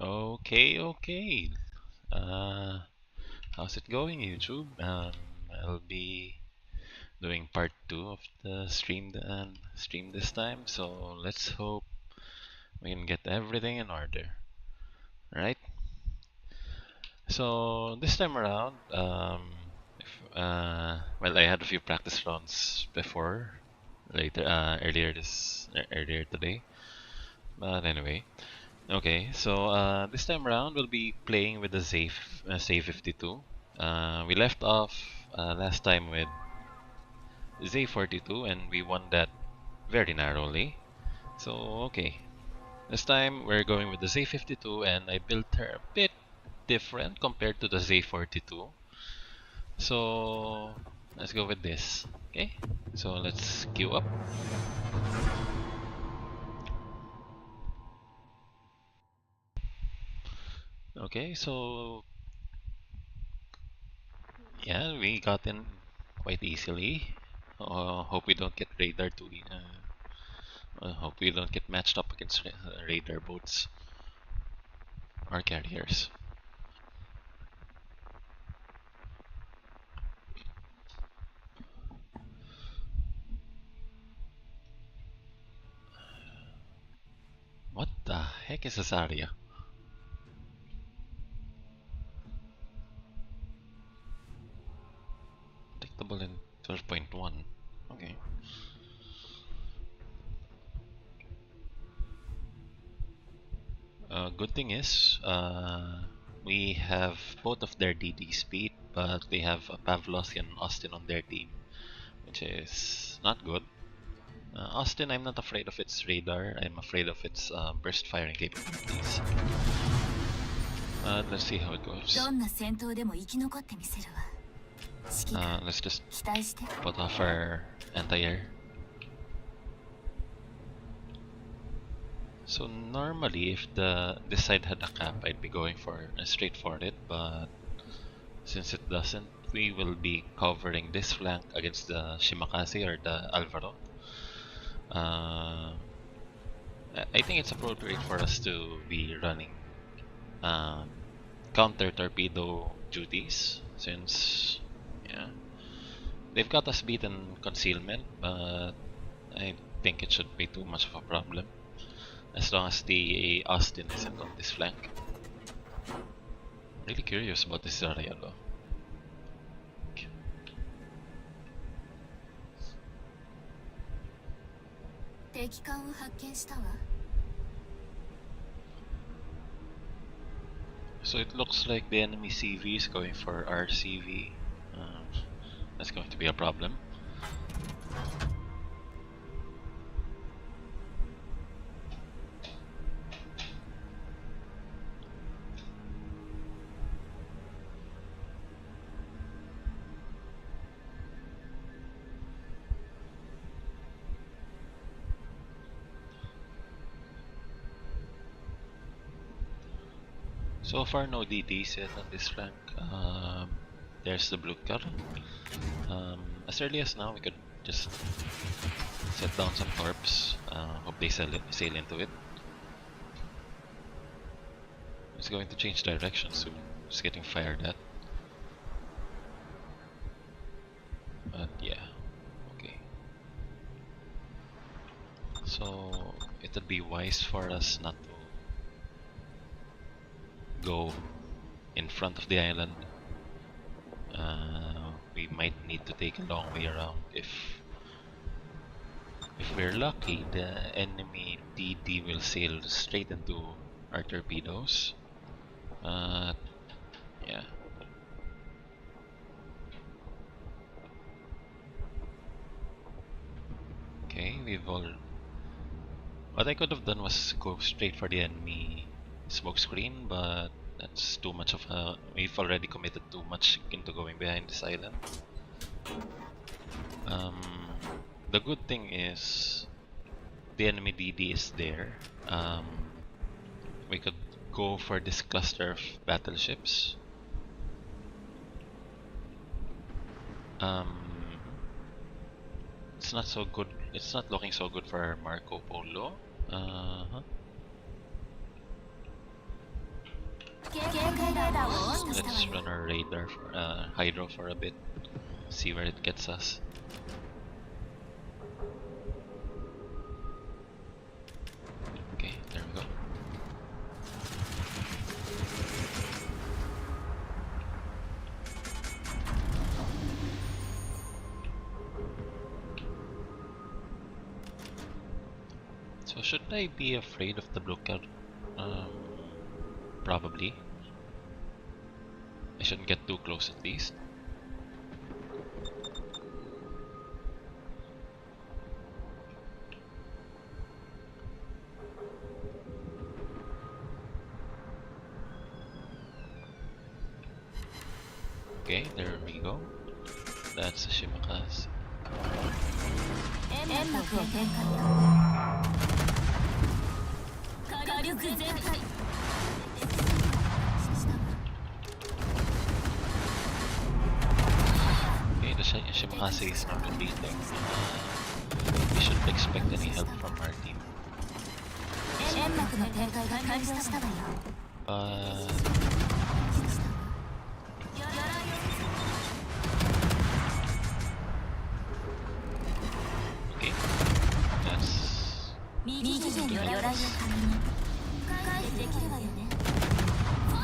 Okay, okay. Uh, how's it going, YouTube? I'll be doing part two of the stream this time. So let's hope we can get everything in order, right? So this time around, well, I had a few practice runs before, earlier today. But anyway, okay. So this time around, we'll be playing with the Save 52. We left off last time with Z42 and we won that very narrowly. So, okay. This time we're going with the Z52 and I built her a bit different compared to the Z42. So, let's go with this. Okay? So, let's queue up. Okay, so yeah, we got in quite easily. Hope we don't get radar to hope we don't get matched up against radar boats or carriers. What the heck is this area? Detectable in 12.1. Okay. Good thing is, we have both of their DD speed, but they have Pavlos and Austin on their team, which is not good. Austin, I'm not afraid of its radar. I'm afraid of its burst firing capabilities. Let's see how it goes. Let's just put off our anti-air. So normally, if this side had a cap, I'd be going for straight for it, but since it doesn't, we will be covering this flank against the Shimakase or the Alvaro. I think it's appropriate for us to be running um, counter torpedo duties since, yeah, they've got us beaten concealment, but I think it should be too much of a problem as long as the Austin isn't on this flank. Really curious about this area though. So it looks like the enemy CV is going for RCV. That's going to be a problem. So far, no DDs yet on this flank. There's the blue car. As early as now, we could just set down some torps. Hope they sail into it. It's going to change direction soon. It's getting fired at. But yeah, okay. So it would be wise for us not to go in front of the island. We might need to take a long way around. If we're lucky, the enemy DD will sail straight into our torpedoes. Yeah. Okay, what I could have done was go straight for the enemy smoke screen, but that's too much of a... We've already committed too much into going behind this island. The good thing is the enemy DD is there. We could go for this cluster of battleships. It's not so good. It's not looking so good for Marco Polo. Let's run our radar for hydro for a bit. See where it gets us. Okay, there we go. So should I be afraid of the blue card? Probably. I shouldn't get too close at least. Okay, there we go. That's a Shimakaze. Okay, the Shimakaze is not competing. We shouldn't expect any help from our team. Okay, that's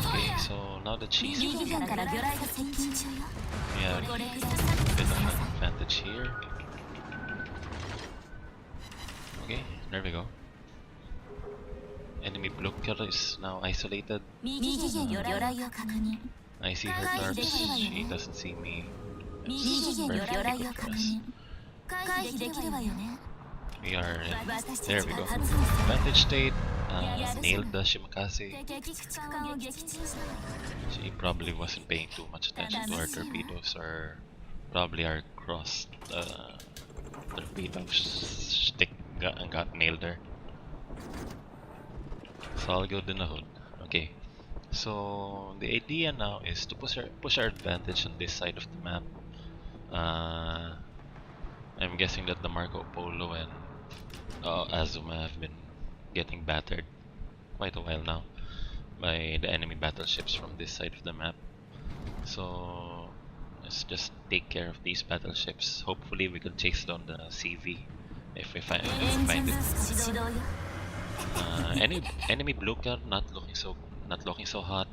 okay, so now that she's we have a bit of an advantage here. Okay, there we go. Enemy blocker is now isolated. I see her torps, she doesn't see me. It's perfectly good for us. We are in, there we go. Advantage state, nailed the Shimakaze. She probably wasn't paying too much attention to our torpedoes, or probably our cross torpedo stick got nailed her. It's all good in the hood. Okay, so the idea now is to push our advantage on this side of the map. I'm guessing that the Marco Polo and Azuma have been getting battered quite a while now by the enemy battleships from this side of the map. So let's just take care of these battleships. Hopefully we can chase down the CV if we find it. Any enemy blue card not looking so hot.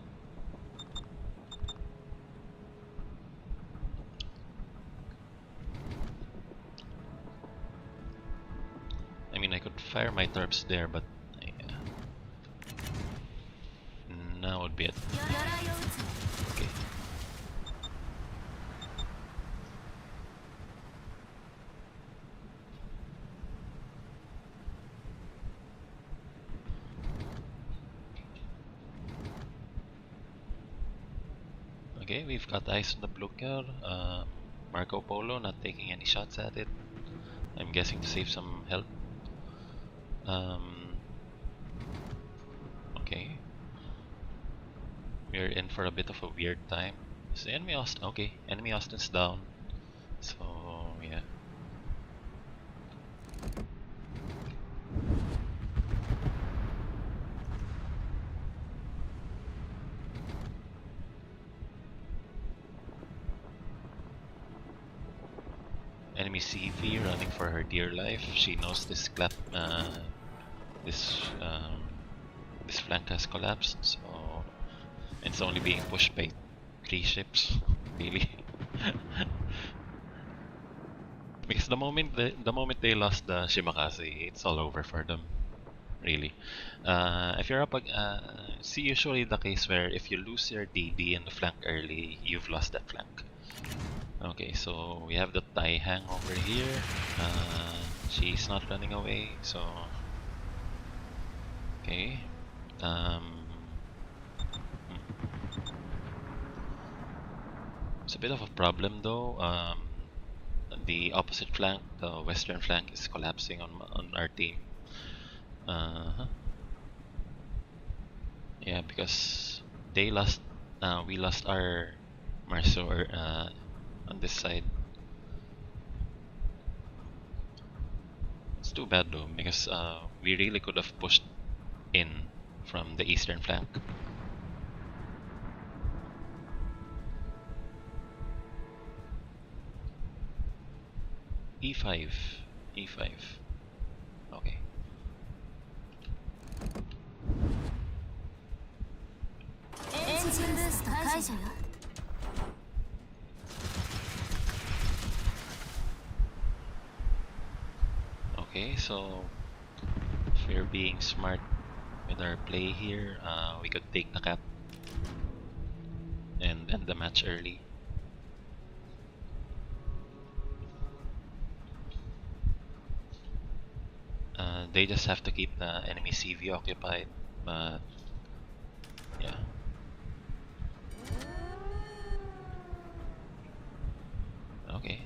I mean, I could fire my torps there, but now would be it. Okay. Okay, we've got eyes on the blue card. Marco Polo not taking any shots at it. I'm guessing to save some health. Okay. We're in for a bit of a weird time. So enemy Austin, okay, enemy Austin's down. So yeah. Enemy CV running for her dear life. She knows this this flank has collapsed, so it's only being pushed by 3 ships, really. Because the moment they lost the Shimakaze, it's all over for them, really. If you're up, see usually the case where if you lose your DD in the flank early, you've lost that flank. Okay, so we have the Tai Hang over here. She's not running away, so okay. It's a bit of a problem though. The opposite flank, the western flank, is collapsing on our team. Yeah, because they lost, we lost our Marceau on this side. It's too bad though, because we really could have pushed in from the eastern flank. E5. E5. Okay. Okay, so if we're being smart with our play here, we could take the cap and end the match early. They just have to keep the enemy CV occupied, but yeah. Okay.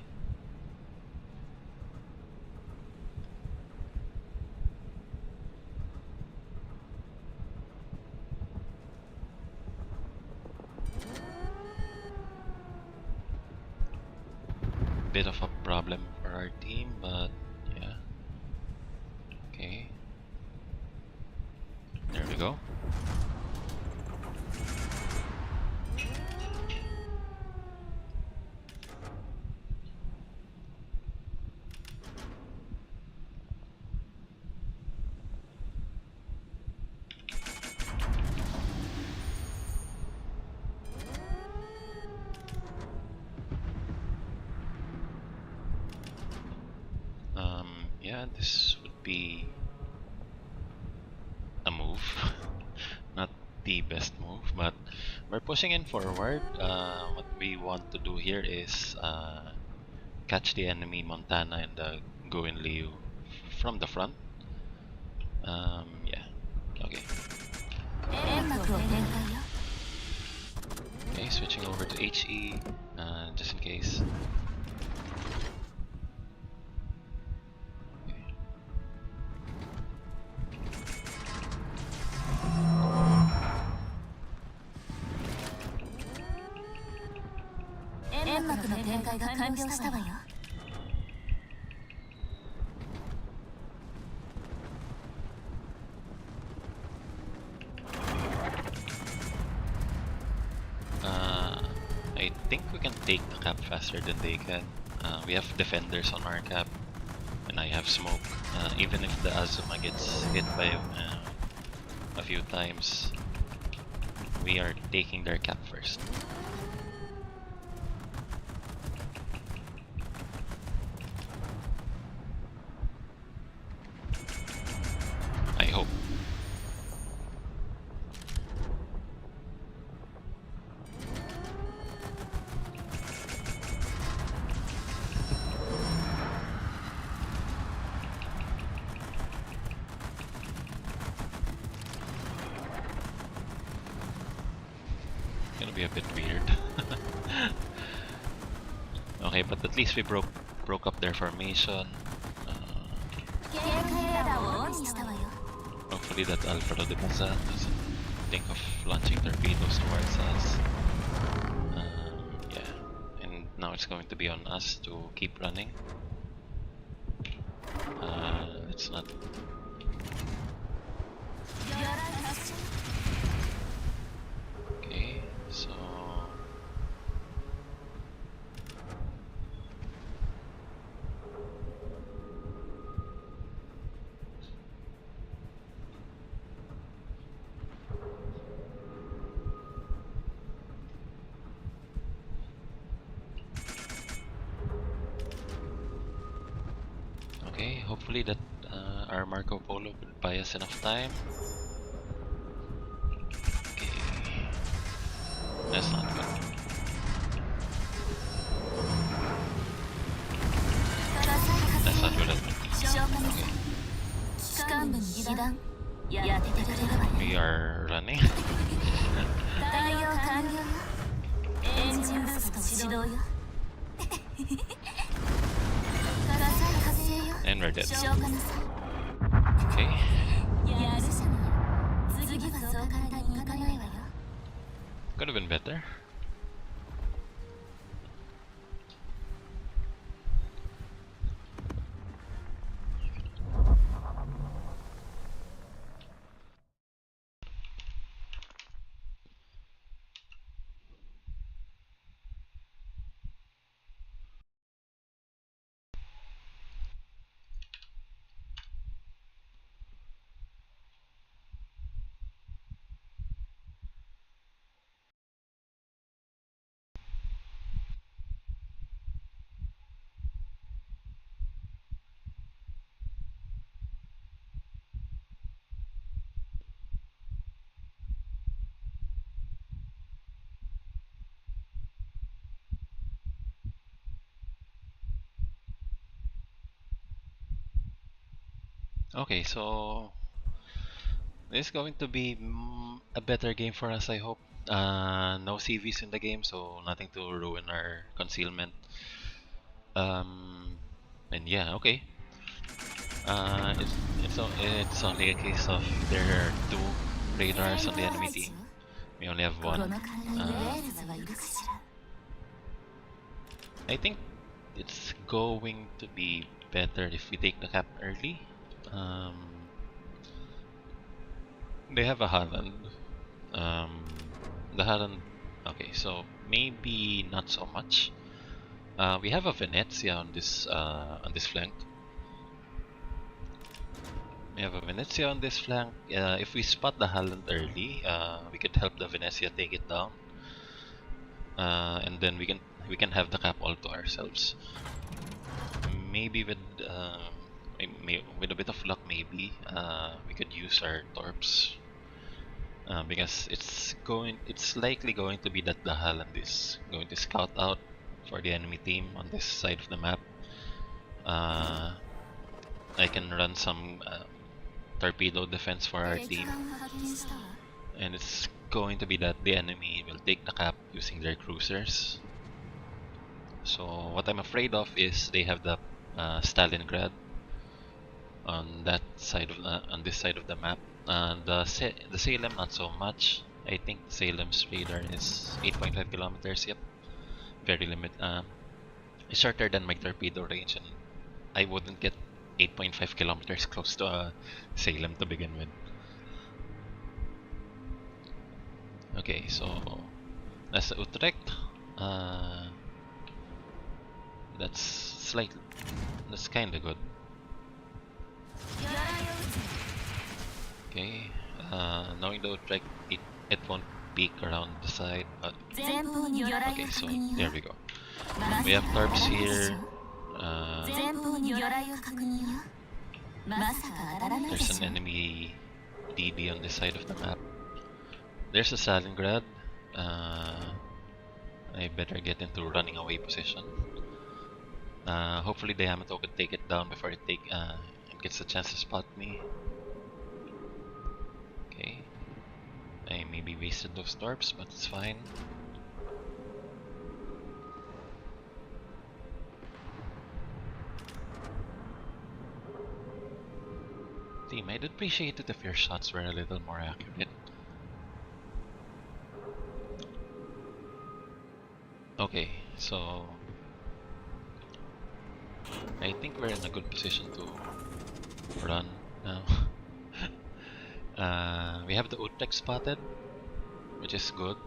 Bit of a problem for our team, but yeah. Okay. There we go. Yeah, this would be a move. Not the best move, but we're pushing in forward. What we want to do here is catch the enemy Montana and go in Liu from the front. Yeah. Okay. Okay, switching over to HE, just in case. I think we can take the cap faster than they can. We have defenders on our cap, and I have smoke. Even if the Azuma gets hit by a few times, we are taking their cap first. I hope. Gonna be a bit weird. Okay, but at least we broke up their formation. Hopefully that Alfredo de Baza doesn't think of launching torpedoes towards us. Yeah, and now it's going to be on us to keep running. Let's not. Okay, so okay, hopefully that our Marco Polo will buy us enough time. Okay, that's not good. That's not good at all. Okay. We are running. And we're dead. Okay. Could have been better. Okay, so this is going to be a better game for us, I hope. No CVs in the game, so nothing to ruin our concealment. Um, and yeah, okay. It's only a case of there are two radars on the enemy team. We only have one. I think it's going to be better if we take the cap early. Um, they have a Holland. Um, the Holland. Okay, so maybe not so much. We have a Venezia on this flank. We have a Venezia on this flank. If we spot the Holland early, we could help the Venezia take it down, and then we can have the cap all to ourselves. Maybe with a bit of luck, maybe we could use our torps because it's likely going to be that the Holland is going to scout out for the enemy team on this side of the map. I can run some torpedo defense for our team, and it's going to be that the enemy will take the cap using their cruisers. So what I'm afraid of is they have the Stalingrad on that side of on this side of the map. The Salem not so much. I think Salem's radar is 8.5 kilometers. Yep, very limited. It's shorter than my torpedo range, and I wouldn't get 8.5 kilometers close to Salem to begin with. Okay, so that's Utrecht. Uh, that's kind of good. Okay, knowing the Utrecht, it won't peek around the side. Okay, so there we go. We have torps here. There's an enemy DD on this side of the map. There's a Stalingrad. I better get into running away position. Hopefully the Yamato could take it down before it gets a chance to spot me. Okay. I maybe wasted those torps, but it's fine. Team, I'd appreciate it if your shots were a little more accurate. Okay, so I think we're in a good position to run now. We have the Utrecht spotted, which is good.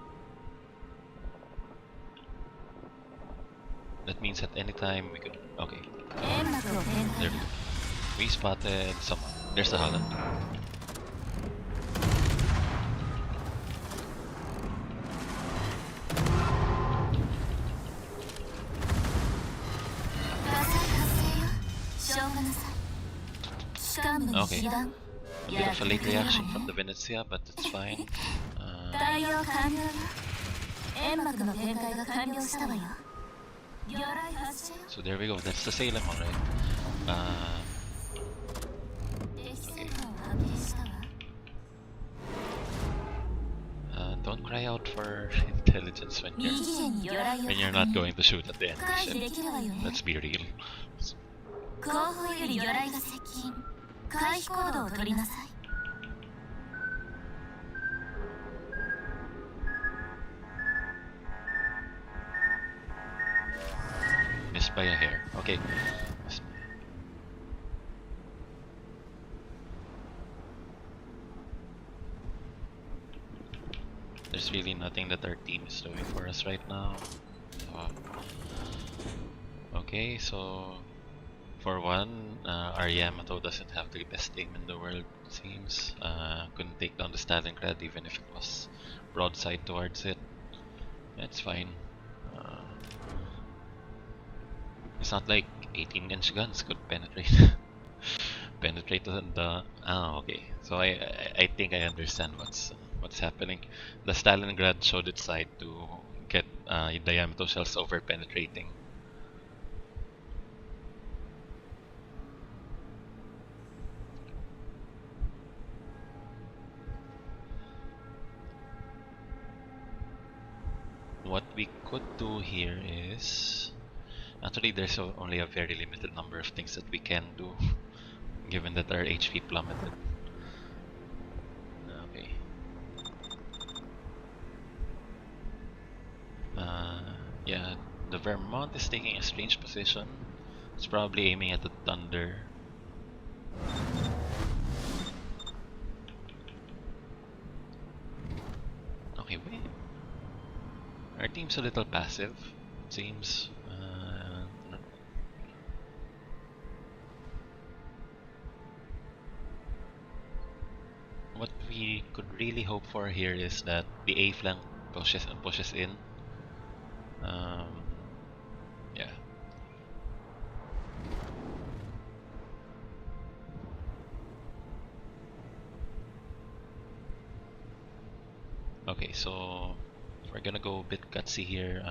That means at any time we could. Okay. There we go. We spotted someone. There's the Holland. Okay. A bit of a late reaction from the Venezia, but it's fine. So there we go. That's the Salem, alright. Okay. Don't cry out for intelligence when you're not going to shoot at the enemy ship. Let's be real. Missed by a hair. Okay. There's really nothing that our team is doing for us right now. Okay, so for one, our Yamato doesn't have the best aim in the world, it seems. Couldn't take down the Stalingrad even if it was broadside towards it. It's fine. It's not like 18-inch guns could penetrate penetrate the. Ah, okay. So I think I understand what's happening. The Stalingrad showed its side to get the Yamato shells over penetrating. what we could do here is... Actually, there's only a very limited number of things that we can do, given that our HP plummeted. Okay. Yeah, the Vermont is taking a strange position. It's probably aiming at the Thunder. Okay, wait. Our team's a little passive, it seems. What we could really hope for here is that the A flank pushes in. Yeah. Okay, so we're gonna go a bit gutsy here.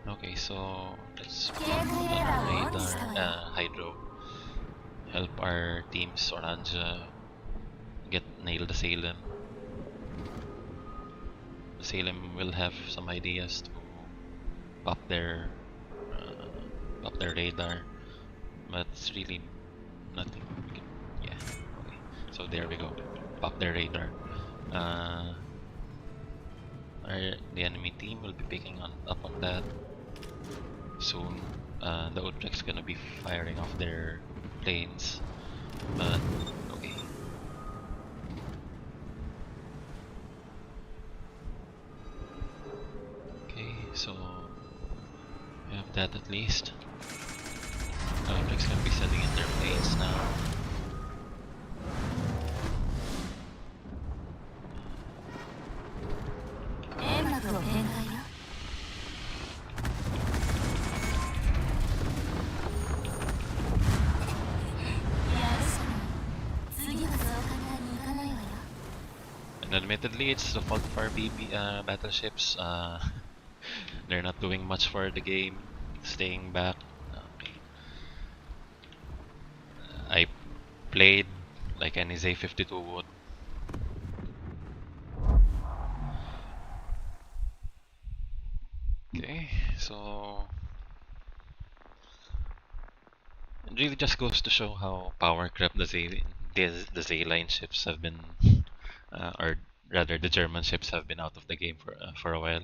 Okay, so let's put on radar, Hydro. Help our teams Orange nail the Salem. The Salem will have some ideas to pop their radar, but it's really nothing. Yeah. Okay. So there we go. Pop their radar. The enemy team will be picking up on that soon. The Utrecht's gonna be firing off their planes, but okay. Okay, so we have that at least. The Utrecht's gonna be sending in their planes now. And admittedly, it's the fault of our battleships. They're not doing much for the game, staying back. Okay. I played like NSA 52 would. Okay, so it really just goes to show how power crept the Z-line ships have been, or rather the German ships have been out of the game for a while.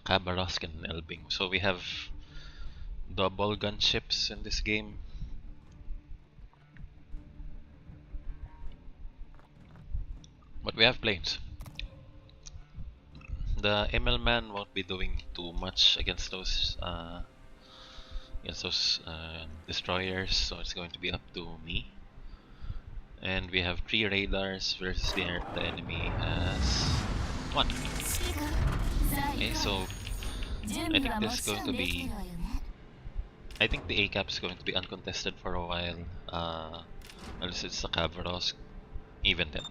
Khabarovsk and Elbing. So we have double gunships in this game. But we have planes. The ML man won't be doing too much against those destroyers, so it's going to be up to me. And we have 3 radars versus the enemy has 1. Okay, so I think this is going to be... I think the A-cap is going to be uncontested for a while. Unless it's the Khabarovsk. Even then.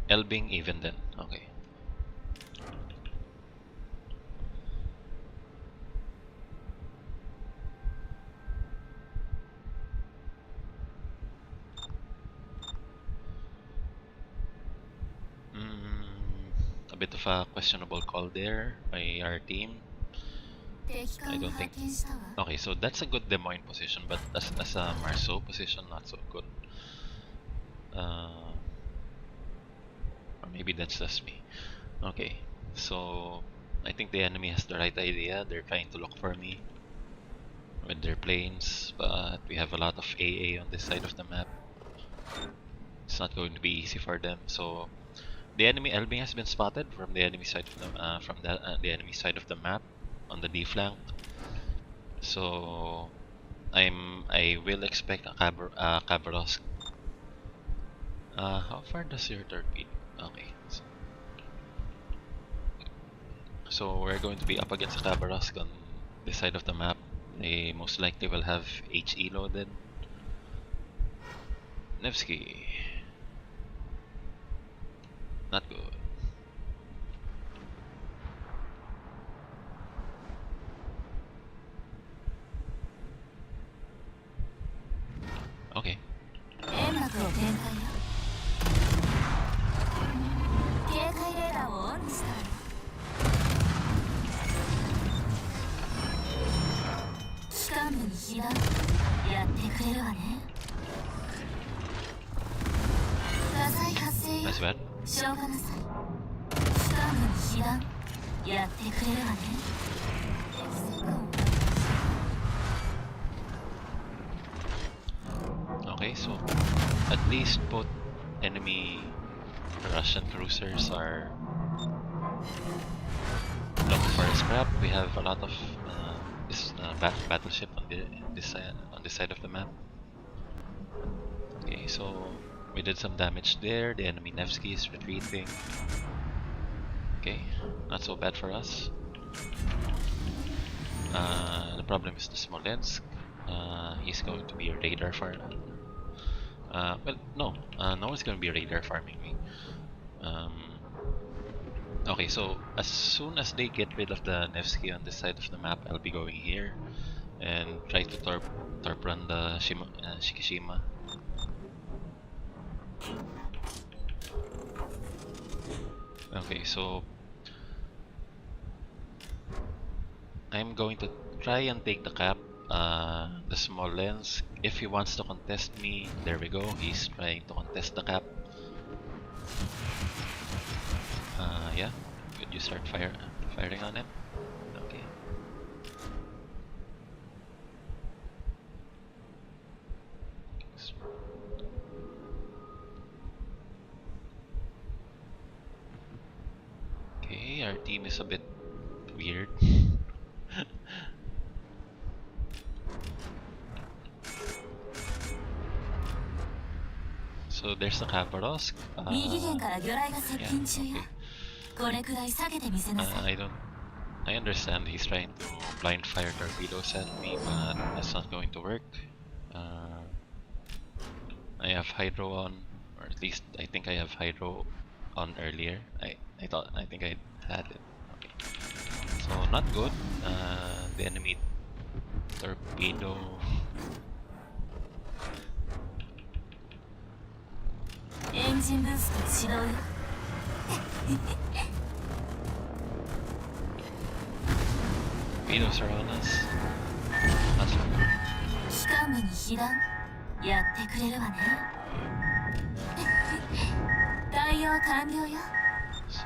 Elbing, even then. Okay. A bit of a questionable call there by our team. I don't think... Okay, so that's a good Des Moines position, but as a Marceau position, not so good. Or maybe that's just me. Okay, so I think the enemy has the right idea. They're trying to look for me with their planes, but we have a lot of AA on this side of the map. It's not going to be easy for them. So the enemy Elbing has been spotted from the enemy side of the enemy side of the map on the D flank. So I will expect a Khabarovsk. How far does your torpedo? Okay. So we're going to be up against Khabarovsk on this side of the map. They most likely will have HE loaded. Nevsky. Not good. as well. Okay, so at least both enemy Russian cruisers are looking for a scrap. We have a lot of this battleship on this side of the map. Okay, so we did some damage there. The enemy Nevsky is retreating. Okay, not so bad for us. The problem is the Smolensk. He's going to be a radar farm. Well, no, no one's going to be radar farming me. Okay, so as soon as they get rid of the Nevsky on this side of the map, I'll be going here and try to torp run the Shikishima. Okay, so I'm going to try and take the cap. The Smolensk, if he wants to contest me, there we go. He's trying to contest the cap. Yeah, could you start firing on him? Okay. Okay, our team is a bit weird. So there's the Khabarovsk. I understand he's trying to blind fire torpedoes at me, but that's not going to work. I have hydro on, or at least I think I have hydro on earlier. I think I had it. Okay. So not good. The enemy torpedo. Engine boost shidou. Torpedoes are on us. Not so good. 機関部に被弾やってくれるわね。対応完了よ。 So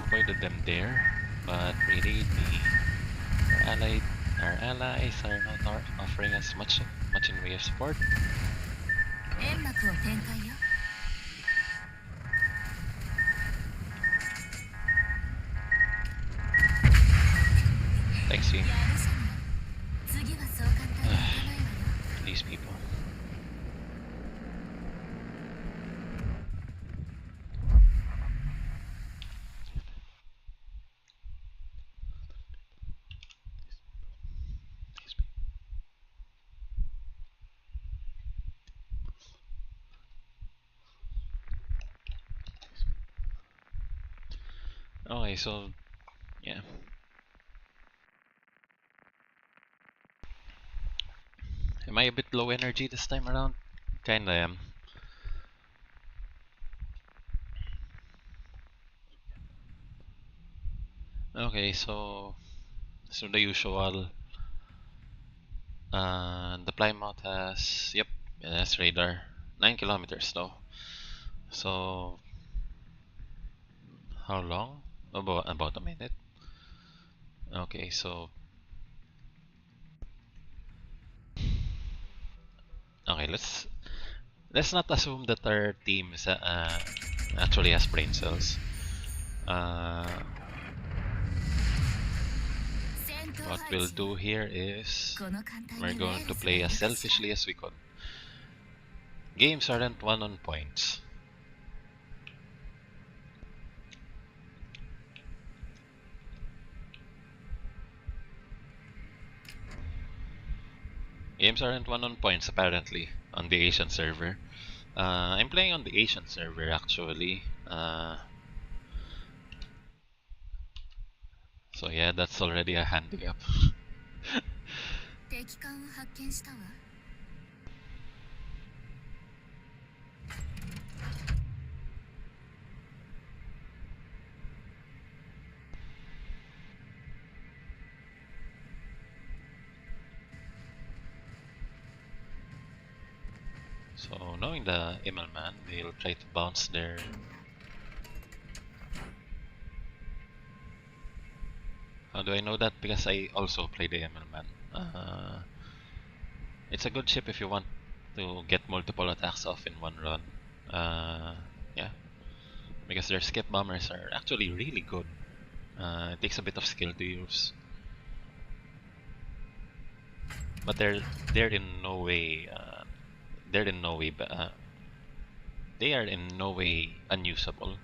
avoided them there, but really our allies are not offering us much in way of support. 煙幕を展開よ。 Thanks, team. These people. Okay, so yeah. Am I a bit low energy this time around? Kinda am. Okay, so the usual. The Plymouth has, yep, it has radar. 9 kilometers though. So how long? About a minute. Okay, so okay, let's not assume that our team is actually has brain cells. What we'll do here is we're going to play as selfishly as we could. Games aren't won on points. Games aren't won on points apparently on the Asian server. I'm playing on the Asian server actually. So yeah, that's already a handicap. So knowing the Immelman, they'll try to bounce their... How do I know that? Because I also play the Immelman. It's a good ship if you want to get multiple attacks off in one run. Yeah, because their skip bombers are actually really good. It takes a bit of skill to use, but they're in no way they're in no way they are in no way unusable.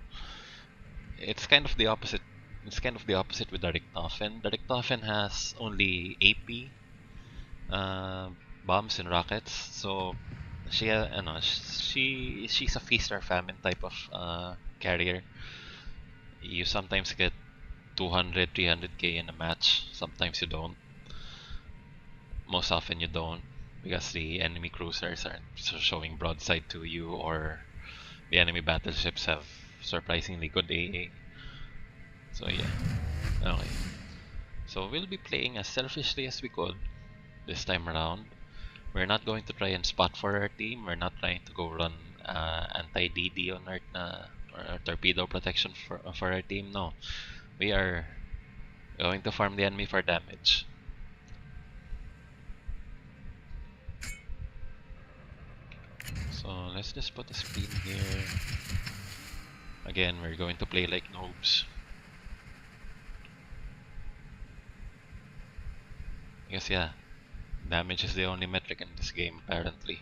It's kind of the opposite. It's kind of the opposite with the Richtofen. The Richtofen has only AP bombs and rockets, so she's a feast or famine type of carrier. You sometimes get 200, 300k in a match. Sometimes you don't. Most often you don't, because the enemy cruisers aren't showing broadside to you, or the enemy battleships have surprisingly good AA. So yeah, okay. So we'll be playing as selfishly as we could this time around. We're not going to try and spot for our team. We're not trying to go run anti-DD on our or torpedo protection for our team. No, we are going to farm the enemy for damage. So let's just put a speed here. Again, we're going to play like noobs. Because yeah, damage is the only metric in this game apparently.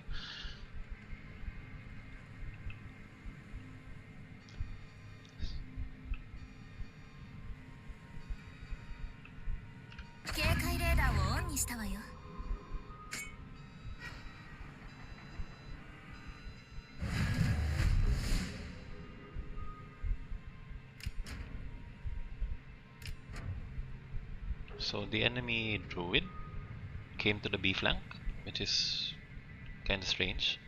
So the enemy druid came to the B flank, which is kind of strange.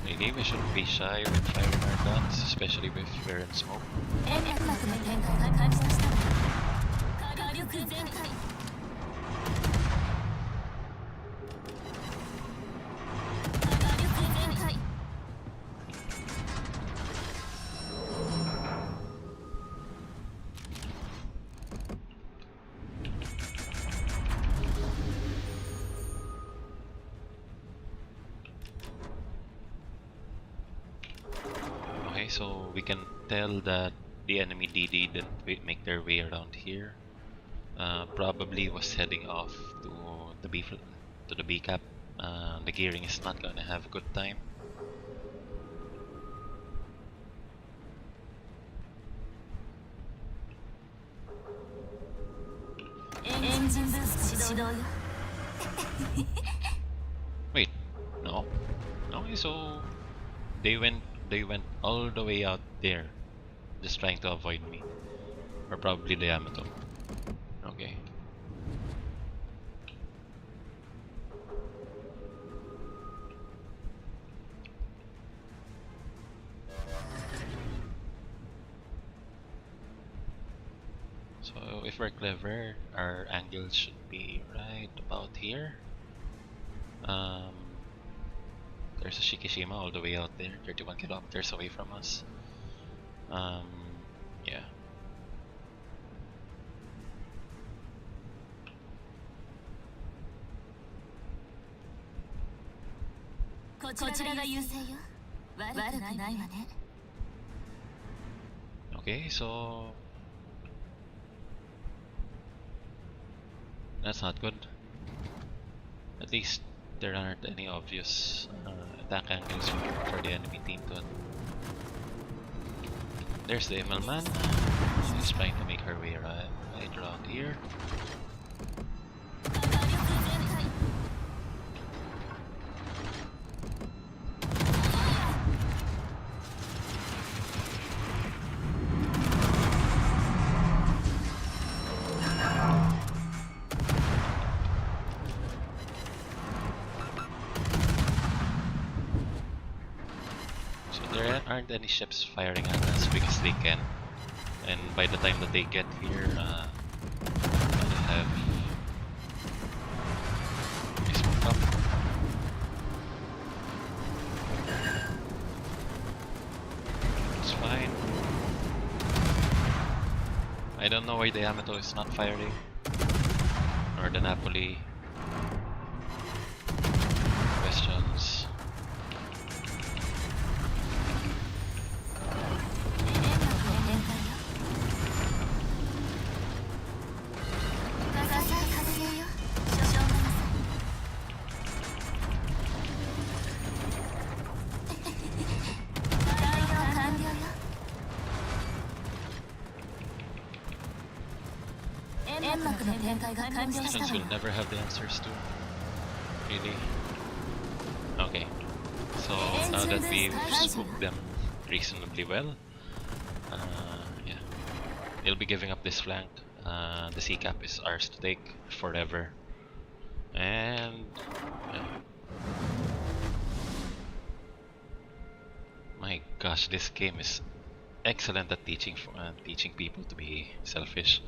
Maybe we shouldn't be shy with firing our guns, especially if we're in smoke. So we can tell that the enemy DD didn't make their way around here. Probably was heading off to the B cap. The gearing is not gonna have a good time. Wait, no, so they went all the way out there, just trying to avoid me, or probably the Yamato. Okay. So if we're clever, our angles should be right about here. There's a Shikishima all the way out there, 31 kilometers away from us. Yeah. Okay, so that's not good. At least there aren't any obvious attack angles for the enemy team to. There's the Immelman. She's trying to make her way right around here. aren't any ships firing at us because they can. And by the time that they get here, I'll have a smoke up. It's fine. I don't know why the Yamato is not firing. Or the Napoli. Questions. Questions we'll never have the answers to. Really? Okay. So now that we've spooked them reasonably well, yeah, they'll be giving up this flank. The sea cap is ours to take forever. And yeah. My gosh, this game is excellent at teaching people to be selfish.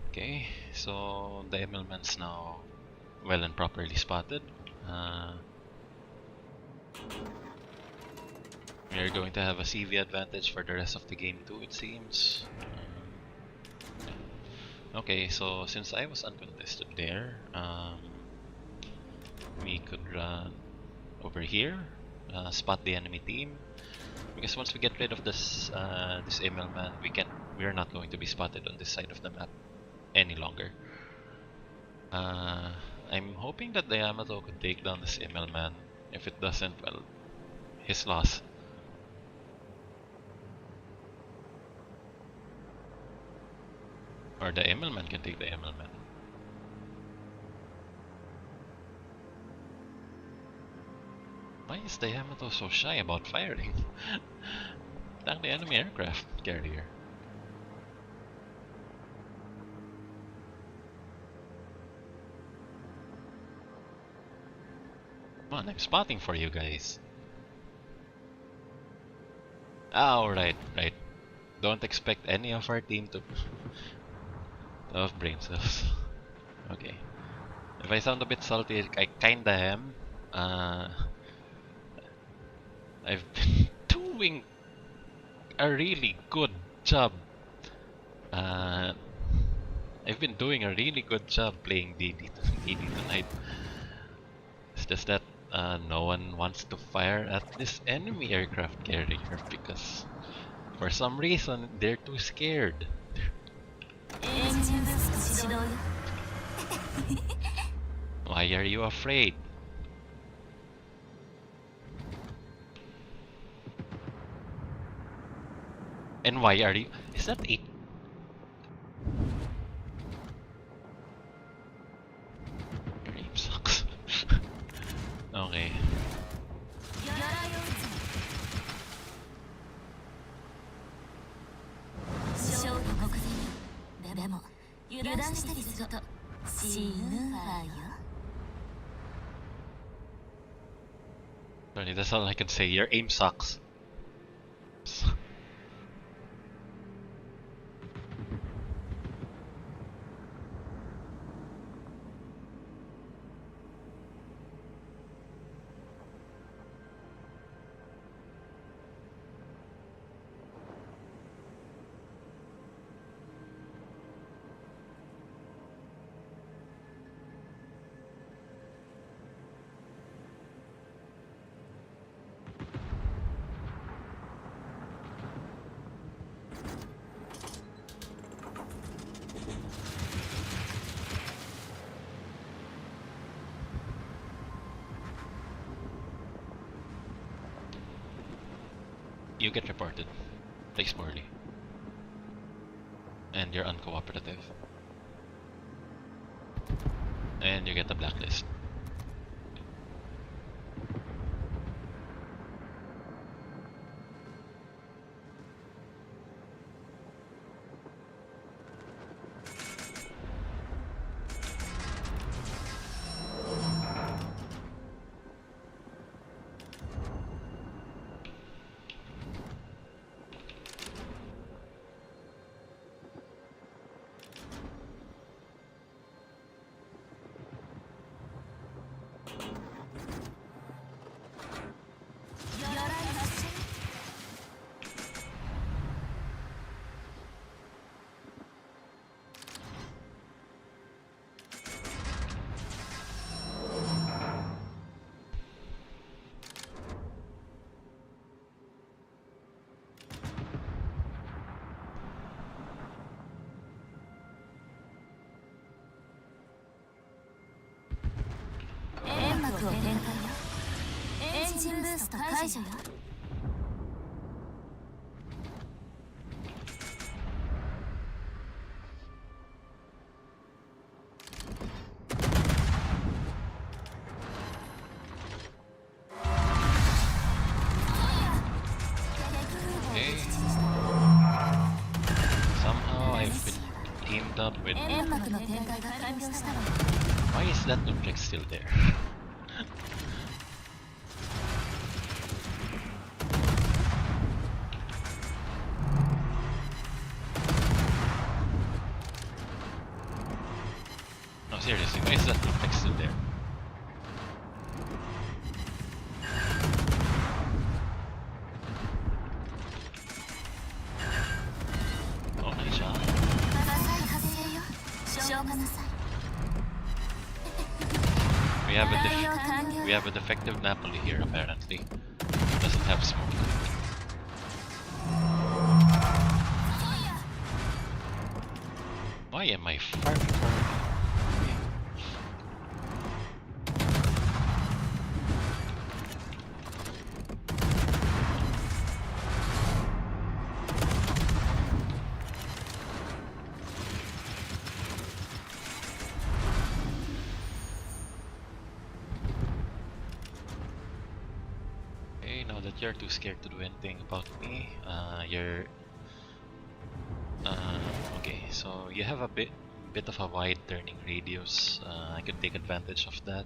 Okay, so the Immelman's now well and properly spotted. We're going to have a CV advantage for the rest of the game too, it seems. Okay, so since I was uncontested there, we could run over here, spot the enemy team. Because once we get rid of this this Immelman, we're not going to be spotted on this side of the map any longer. I'm hoping that the Yamato could take down this Immelman. If it doesn't, well, his loss. Or the Immelman can take the Immelman. Why is the Yamato so shy about firing? Tank the enemy aircraft carrier. Come on, I'm spotting for you guys. Oh, right. Don't expect any of our team to have brain cells. Okay. If I sound a bit salty, I kinda am. I've been doing a really good job. I've been doing a really good job playing DD tonight. It's just that no one wants to fire at this enemy aircraft carrier because for some reason they're too scared. Why are you afraid? And why are you? Is that it? Your aim sucks. Okay. Sorry, that's all I can say. Your aim sucks. You get reported. Place poorly. And you're uncooperative. And you get the blacklist. ジンブースト解除よ。Okay. Somehow I've been teamed up with. 煙幕の展開が完了したわ。 Why is that object still there? No, seriously, why is that object still there? Oh, nice shot. 火災発生よ。消化なさい。 We have a defective Napoli here apparently. Doesn't have smoke. Why am I farming for? Okay, now that you're too scared to do anything about me, okay, so you have a bit of a wide turning radius. I can take advantage of that.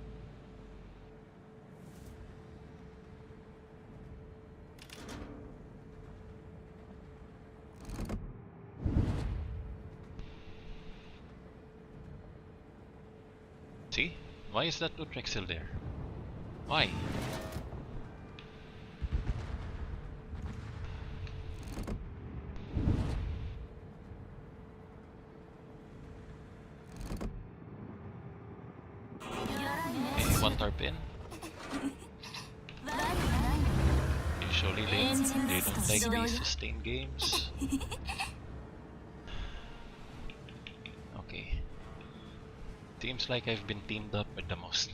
See? Why is that Utrecht still there? Why? Okay, one tarp in. Usually they don't like these sustained games. Okay. Seems like I've been teamed up with the most.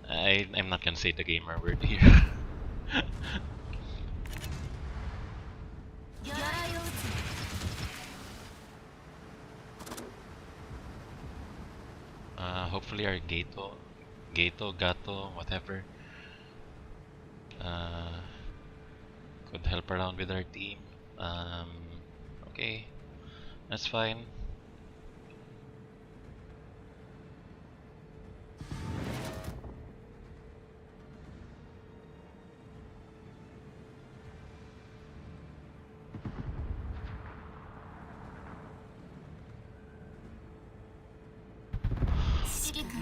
I'm not gonna say the gamer word here. Hopefully our Gato, whatever, could help around with our team. Okay, that's fine.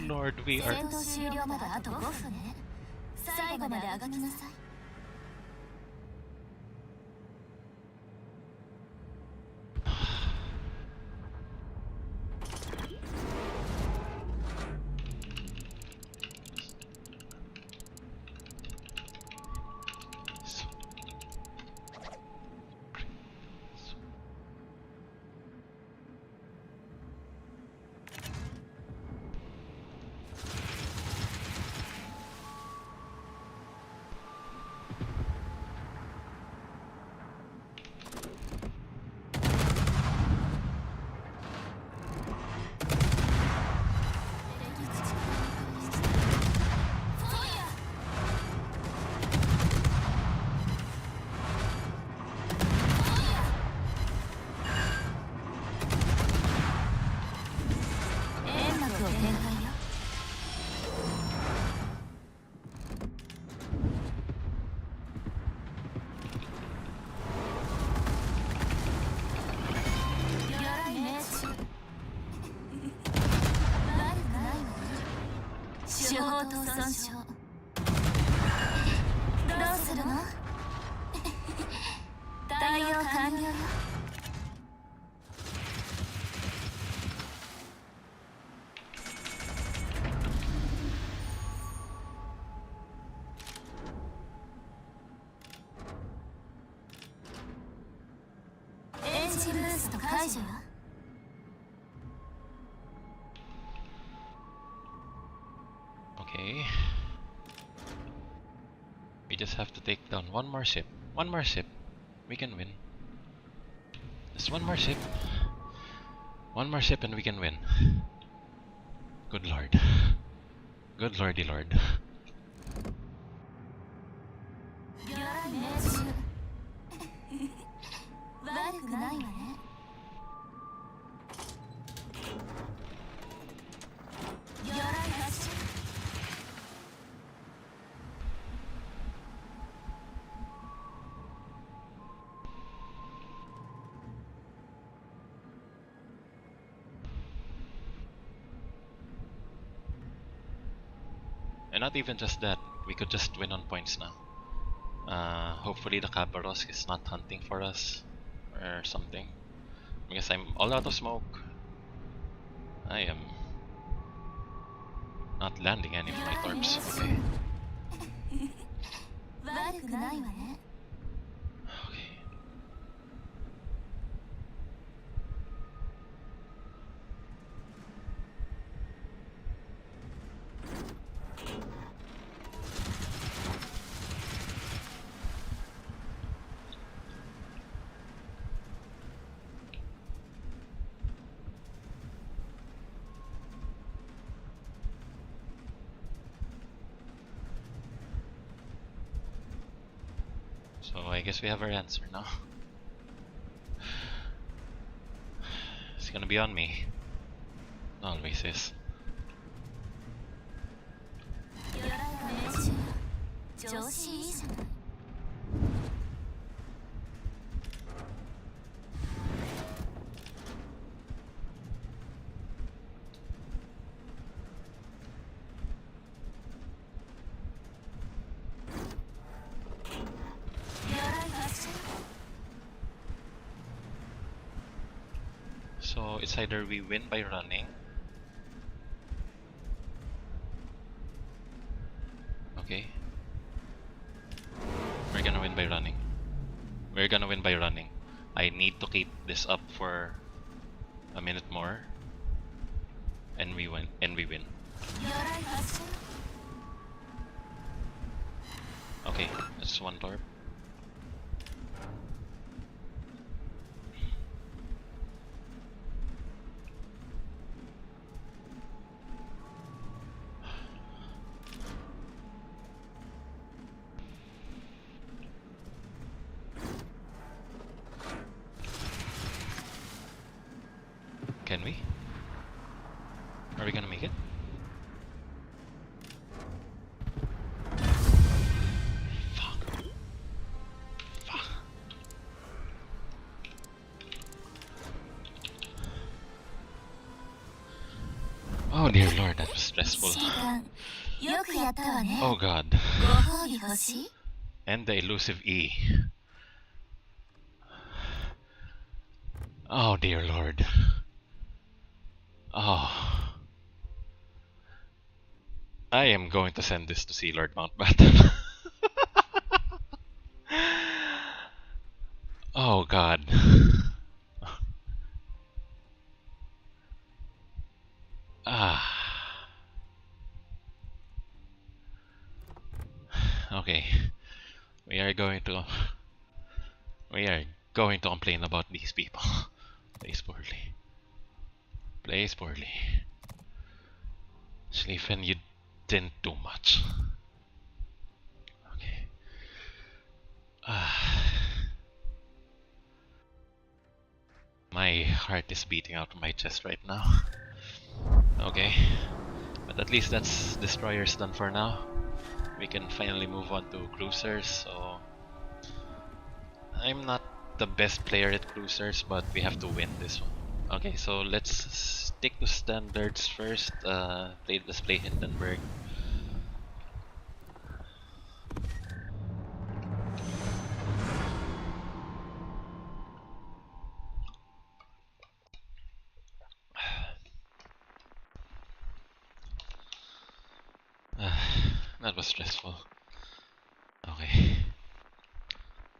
Lord, we are. 戦闘終了まであと5分ね。最後まであがきなさい。手法と損傷。どうするの？対応完了よ。エンジンブースト解除よ。Okay. just have to take down one more ship. One more ship. We can win. Just one more ship. One more ship and we can win. Good lord. Good lordy lord. 魚雷命中悪くないわね魚雷発射 And not even just that, we could just win on points now. Hopefully the Kabaros is not hunting for us or something. Because I'm all out of smoke. I am not landing any of my torps. Okay. 悪くないわね Okay. So I guess we have our answer now. It's gonna be on me. Always is. 魚雷命中調子いいじゃない So it's either we win by running. Okay. We're gonna win by running. We're gonna win by running. I need to keep this up for a minute more. And we win. And we win. Okay, that's one torp. Can we? Are we gonna make it? Fuck. Fuck. Oh dear lord, that was stressful. Oh god. And the elusive E. Oh dear lord. Oh. I am going to send this to Sea Lord Mountbatten. Oh god. Ah. Okay. We are going to complain about these people. Plays poorly. Plays poorly. Schlieffen, you didn't do much. Okay. My heart is beating out of my chest right now. Okay. But at least that's destroyers done for now. We can finally move on to cruisers, so I'm not the best player at cruisers, but we have to win this one. Okay, so let's stick to standards first. Let's play Hindenburg. That was stressful. Okay.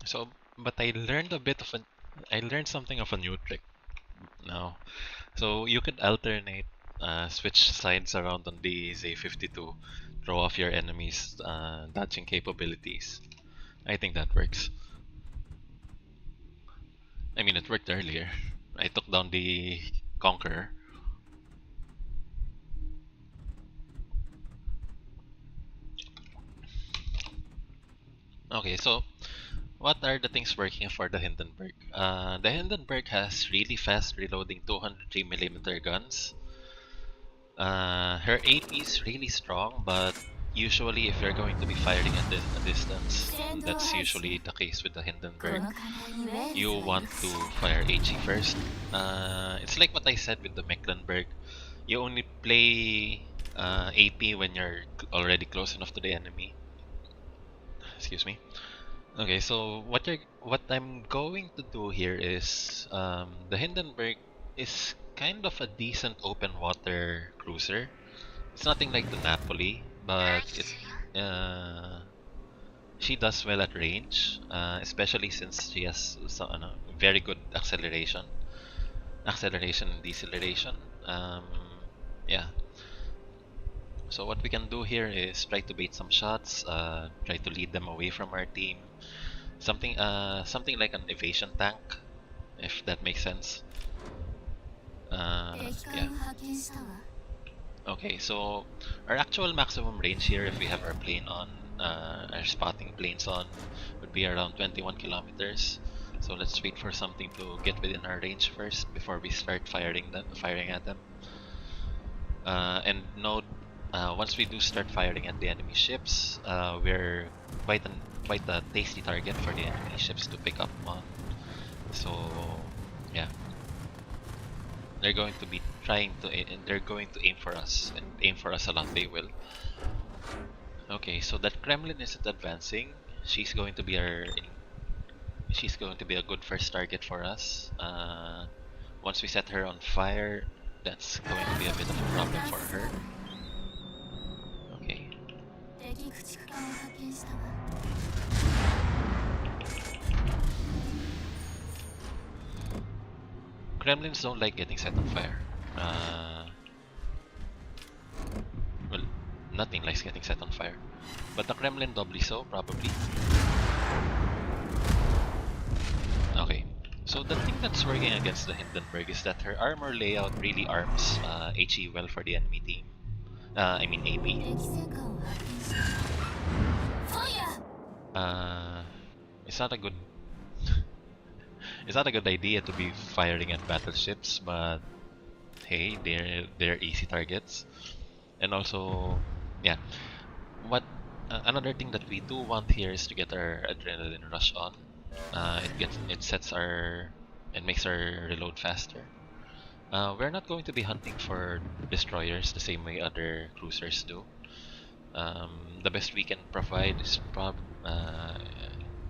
So, but I learned I learned something of a new trick now. So you could alternate switch sides around on the Z52, throw off your enemy's dodging capabilities. I think that works. I mean, it worked earlier. I took down the Conqueror. Okay, so what are the things working for the Hindenburg? The Hindenburg has really fast reloading 203mm guns. Her AP is really strong, but usually if you're going to be firing at a distance, that's usually the case with the Hindenburg. You want to fire HE first. It's like what I said with the Mecklenburg. You only play AP when you're already close enough to the enemy. Excuse me. Okay, so what I'm going to do here is the Hindenburg is kind of a decent open water cruiser. It's nothing like the Napoli, but she does well at range, especially since she has very good acceleration and deceleration. Yeah. So what we can do here is try to bait some shots, try to lead them away from our team. Something like an evasion tank, if that makes sense. Yeah. Okay, so our actual maximum range here, if we have our plane on, our spotting planes on, would be around 21 kilometers. So let's wait for something to get within our range first before we start firing at them. And note, once we do start firing at the enemy ships, we're quite a tasty target for the enemy ships to pick up on. So, yeah. They're going to be they're going to aim for us, and aim for us a lot, they will. Okay, so that Kremlin isn't advancing. She's going to be she's going to be a good first target for us. Once we set her on fire, that's going to be a bit of a problem for her. Okay. Kremlins don't like getting set on fire. Well, nothing likes getting set on fire. But the Kremlin doubly so, probably. Okay. So the thing that's working against the Hindenburg is that her armor layout really arms HE well for the enemy team. I mean AP. It's not a good it's not a good idea to be firing at battleships, but hey, they're easy targets. And also, yeah, what another thing that we do want here is to get our adrenaline rush on. It makes our reload faster. We're not going to be hunting for destroyers the same way other cruisers do. The best we can provide is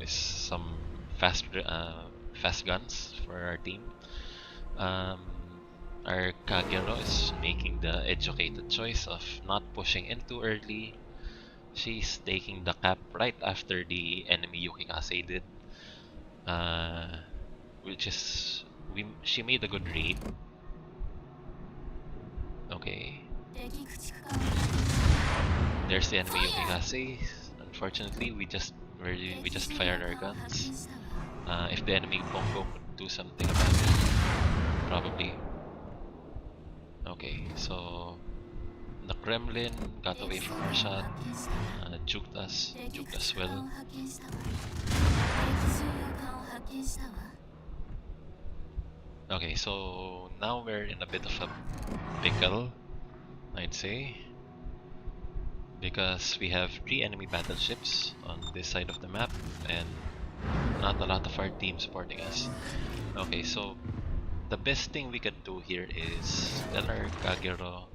some fast guns for our team. Our Kagero is making the educated choice of not pushing in too early. She's taking the cap right after the enemy Yukikase did, which is she made a good read. Okay. There's the enemy Yukikase. Unfortunately, we just fired our guns. If the enemy Bongo could do something about it, probably. Okay, so the Kremlin got away from our shot, juked us well. Okay, so now we're in a bit of a pickle, I'd say, because we have 3 enemy battleships on this side of the map and not a lot of our team supporting us. Okay, so the best thing we can do here is tell our Kagero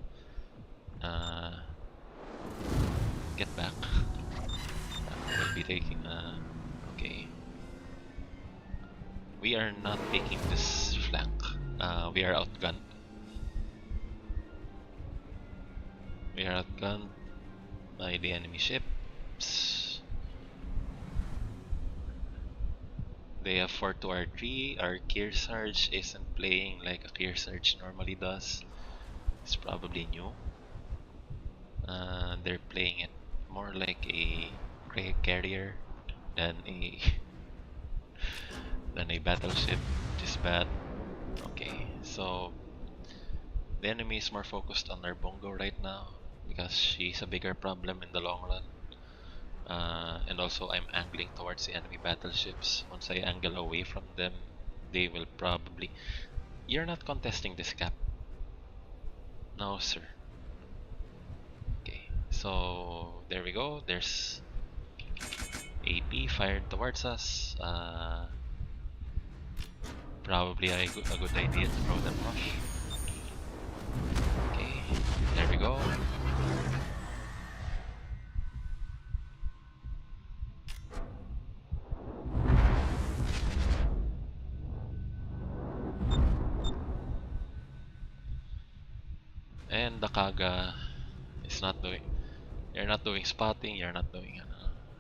get back. We'll be taking okay. We are not taking this flank. We are outgunned. We are outgunned by the enemy ships. They have 4 to R3. Our Kearsarge isn't playing like a Kearsarge normally does. is probably new. They're playing it more like a carrier than a than a battleship, which is bad. Okay, so the enemy is more focused on their bongo right now because she's a bigger problem in the long run. And also I'm angling towards the enemy battleships. Once I angle away from them, they will probably... You're not contesting this cap. No, sir. Okay, so there we go. There's AP fired towards us. Probably a good idea to throw them off. Okay, there we go. And the Kaga is not doing... You're not doing spotting, you're not doing...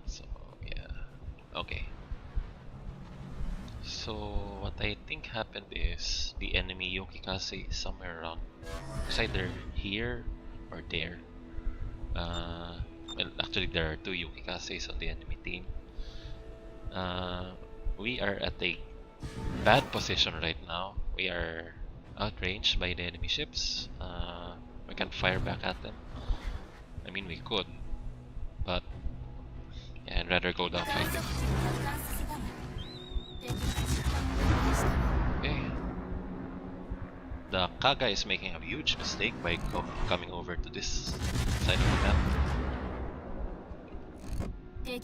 so, yeah. Okay. So, what I think happened is the enemy Yokikase is somewhere around... It's either here or there. Well, actually there are two Yokikases on the enemy team. We are at a bad position right now. We are outranged by the enemy ships. We can't fire back at them. I mean, we could, but yeah, I'd rather go down fighting. Okay. The Kaga is making a huge mistake by coming over to this side of the map. Okay.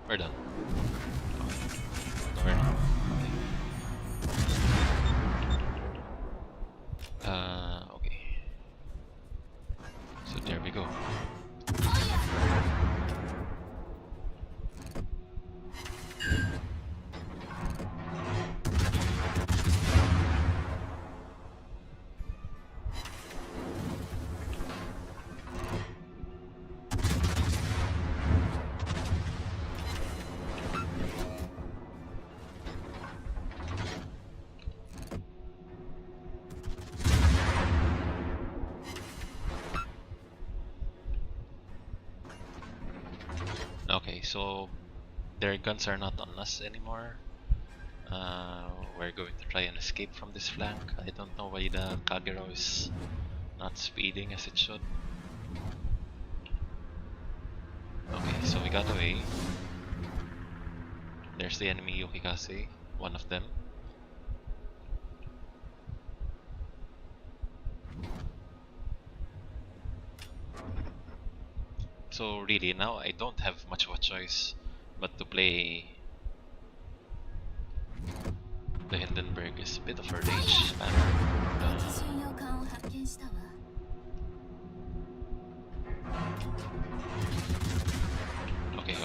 We're done. No, we're not. Okay. Okay. So there we go. Okay, so their guns are not on us anymore. We're going to try and escape from this flank. I don't know why the Kagero is not speeding as it should. Okay, so we got away. There's the enemy Yokikase, one of them. So really now I don't have much of a choice but to play the Hindenburg. Is a bit of a range banner. Okay.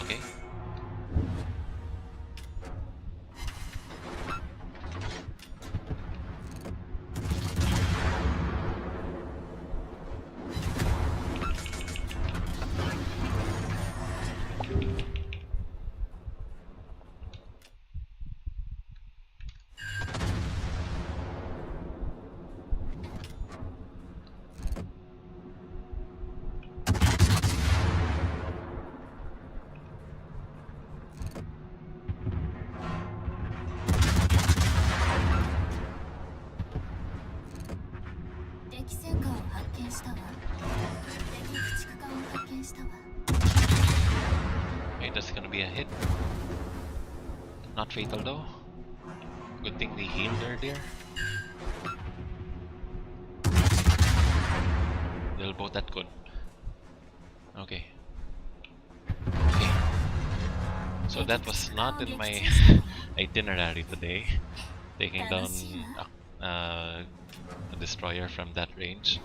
Okay, that's gonna be a hit. Not fatal though. Good thing we healed her there. They'll both that good. Okay. So that was not in my itinerary today. Taking down a destroyer from that range.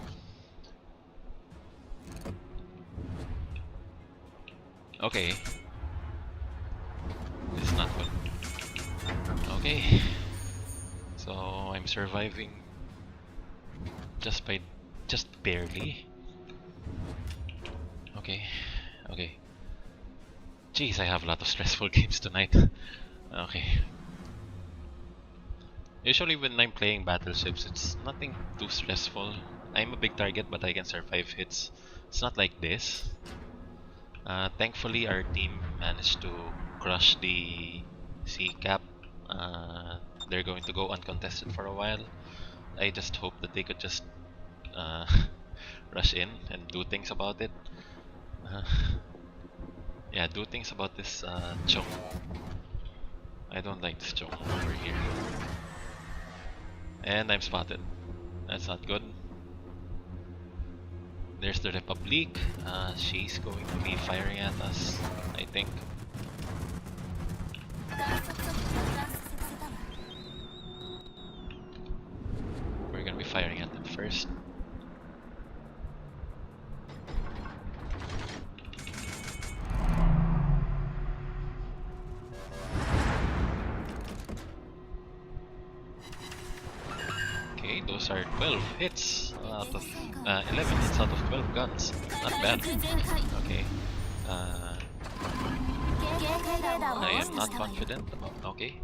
Okay. This is not good. Okay. So I'm surviving just barely. Okay, okay. Jeez, I have a lot of stressful games tonight. Okay. Usually when I'm playing battleships, it's nothing too stressful. I'm a big target, but I can survive hits. It's not like this. Thankfully, our team managed to crush the sea cap. They're going to go uncontested for a while. I just hope that they could just uh, rush in and do things about it. Uh, yeah, do things about this Chong. I don't like this Chong over here. And I'm spotted. That's not good. There's the Republic. She's going to be firing at us, I think. We're gonna be firing at them first. Okay, those are 12 hits out of 11 hits out of 12 guns. Not bad. Okay. I am not confident about. Okay.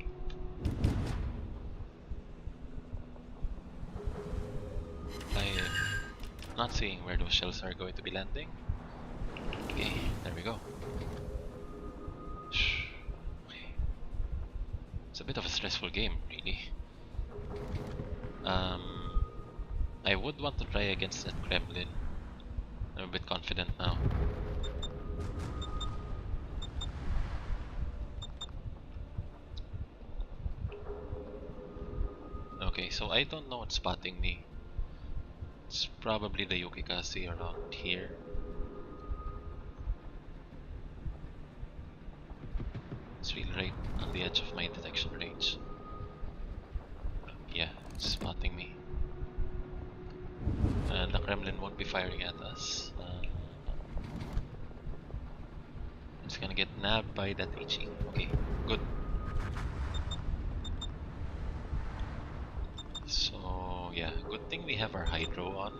I am not seeing where those shells are going to be landing. Okay, there we go. Shh. Okay. It's a bit of a stressful game, really. I would want to try against that Kremlin. I'm a bit confident now. Okay, so I don't know what's spotting me. It's probably the Yukikaze around here. It's really right on the edge of my detection range. Yeah, it's spotting me. The Kremlin won't be firing at us. It's gonna get nabbed by that Ichi. Okay, good. So yeah, good thing we have our Hydro on.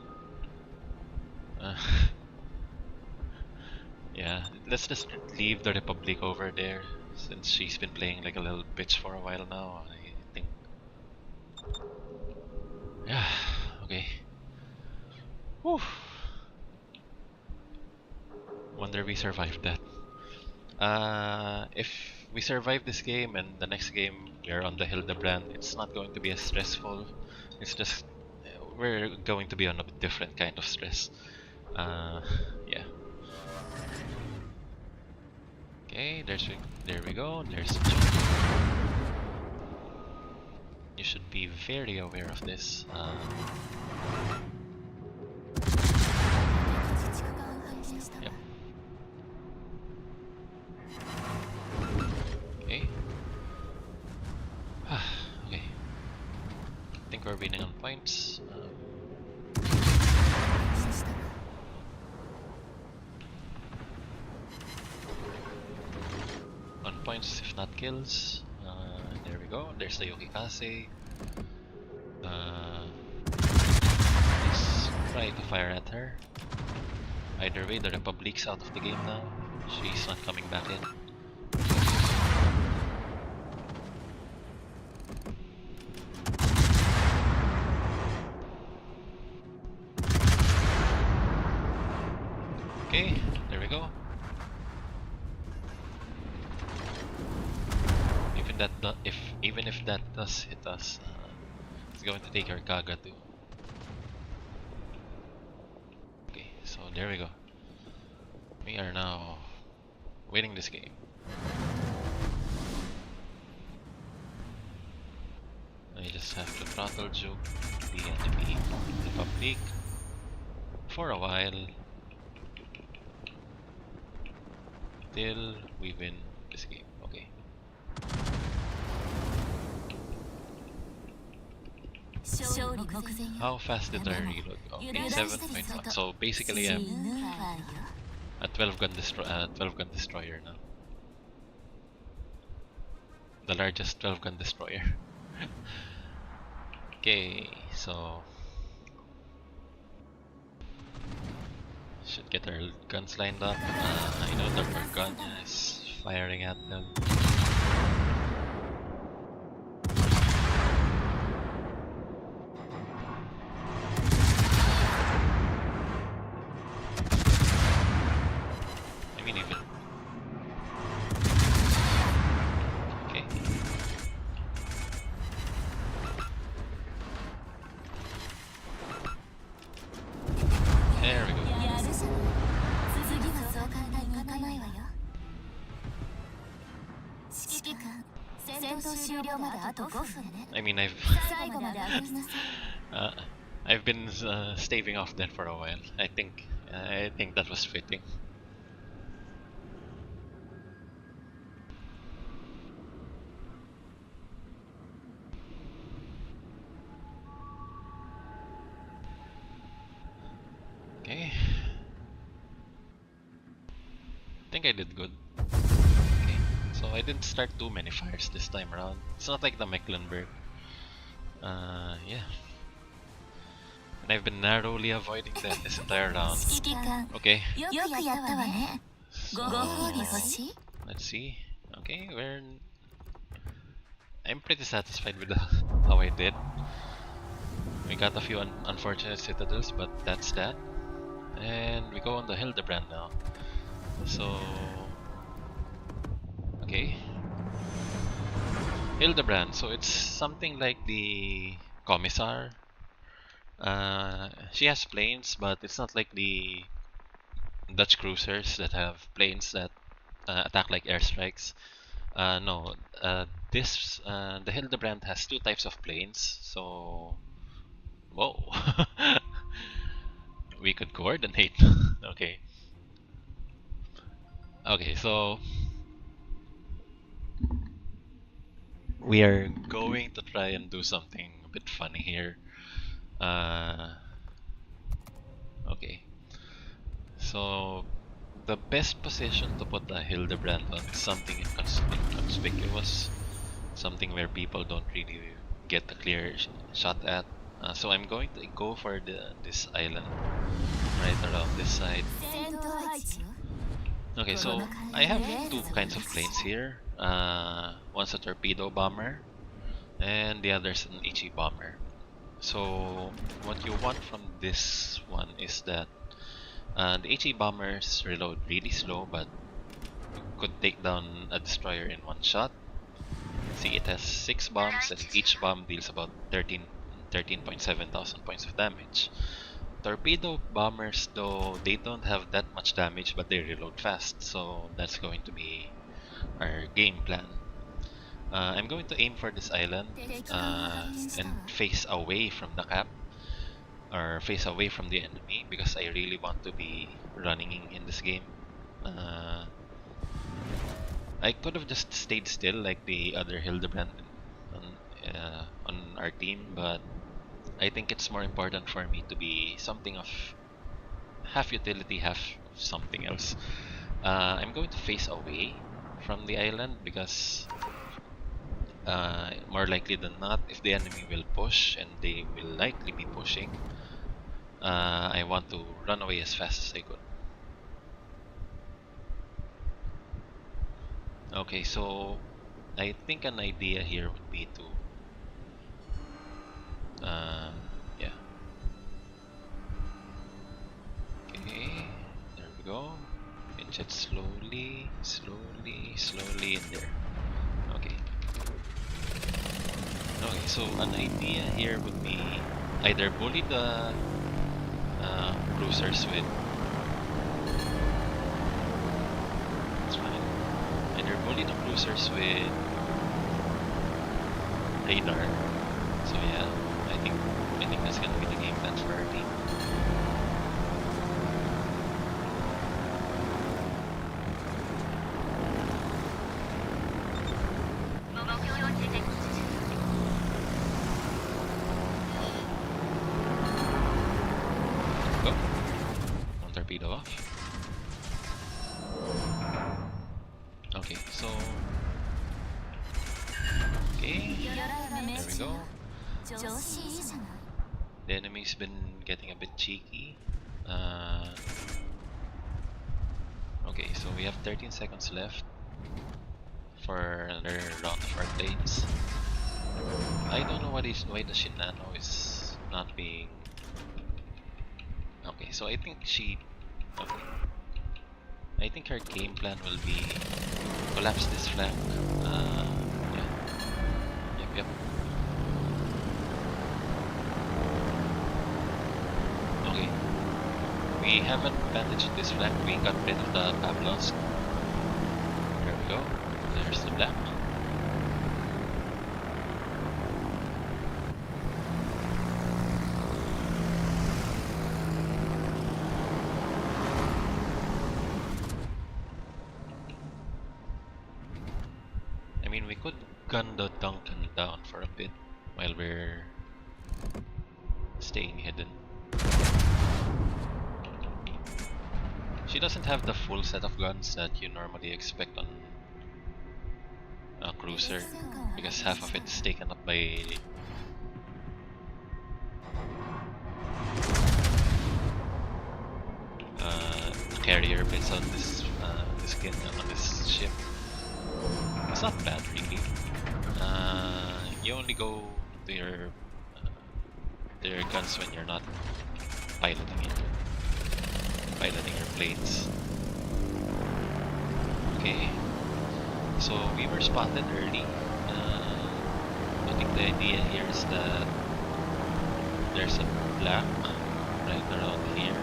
Yeah, let's just leave the Republic over there since she's been playing like a little bitch for a while now, I think. Yeah, okay. Whew. Wonder we survived that. If we survive this game and the next game we're on the Hildebrand, it's not going to be as stressful. It's just we're going to be on a different kind of stress. Yeah. Okay, there we go. There's the jump. You should be very aware of this. Yep. Okay. Okay. I think we're winning on points. On points, if not kills. There we go. There's the Yukikaze. Let's try to fire at her. Either way, the Republic's out of the game now. She's not coming back in. Okay, there we go. Even if that does hit us, it's going to take our Kaga too. Okay, so there we go. We are now winning this game. I just have to throttle juke the enemy Republic for a while till we win this game. Okay. How fast did I reload? Okay, 7.1. So basically, I'm a 12 gun destroyer now. The largest 12 gun destroyer. Okay, so Should get our guns lined up. I know that our gun is firing at them. I mean even. Okay. There we go. やるじゃない。次はそう簡単にいかないわよ。指揮官、戦闘終了まであと5分ね。I mean最後まで上がりなさい。I've been staving off that for a while. I think that was fitting. Okay. I think I did good. Okay. So I didn't start too many fires this time around. It's not like the Mecklenburg. Yeah. And I've been narrowly avoiding them this entire round. 指揮官、 Okay. よくやったわね。ご褒美欲しい？ Let's see. Okay, I'm pretty satisfied with how I did. We got a few unfortunate citadels, but that's that. And we go on the Hildebrand now. So, okay. Hildebrand, so it's something like the Commissar. She has planes, but it's not like the Dutch cruisers that have planes that attack like airstrikes. No, the Hildebrand has two types of planes, so whoa, we could coordinate. Okay, okay, so we are going to try and do something a bit funny here. Okay, so the best position to put a Hildebrand on is something inconspicuous, something where people don't really get a clear shot at. So I'm going to go for this island right around this side. 戦闘配置よ。 Okay, so I have two kinds of planes here. One's a torpedo bomber, and the other's an HE bomber. So what you want from this one is that the HE bombers reload really slow, but could take down a destroyer in one shot. See, it has 6 bombs, and each bomb deals about 13.7 thousand points of damage. Torpedo bombers, though, they don't have that much damage, but they reload fast, so that's going to be our game plan. I'm going to aim for this island and face away from the cap, or face away from the enemy, because I really want to be running in this game. I could have just stayed still like the other Hildebrand on our team, but I think it's more important for me to be something of half utility, half something else. I'm going to face away from the island because more likely than not, if the enemy will push, and they will likely be pushing, I want to run away as fast as I could. Okay, so I think an idea here would be to yeah. Okay, there we go. Pinch it slowly, slowly in there. Okay. Okay, so an idea here would be either bully the cruisers with. That's fine. Either bully the cruisers with radar. So yeah, I think that's gonna be the game plan for our team. Go. One torpedo off. Okay, so okay, there we go. 調子いいじゃない。 The enemy's been getting a bit cheeky. Okay, so we have 13 seconds left for another round of our planes. I don't know why the Shinano is not being... Okay, so I think she... Okay. I think her game plan will be collapse this flank. Yeah. Yep. Okay. We haven't bandaged this flank. We got rid of the Pavlos. There we go. There's the black. I mean, we could gun the Duncan down for a bit while we're staying hidden. She doesn't have the full set of guns that you normally expect on a cruiser, because half of it's taken up by carrier bits on this skin on this ship. It's not bad, really. You only go to your guns when you're not piloting your planes. Okay, so we were spotted early. I think the idea here is that there's a black right around here.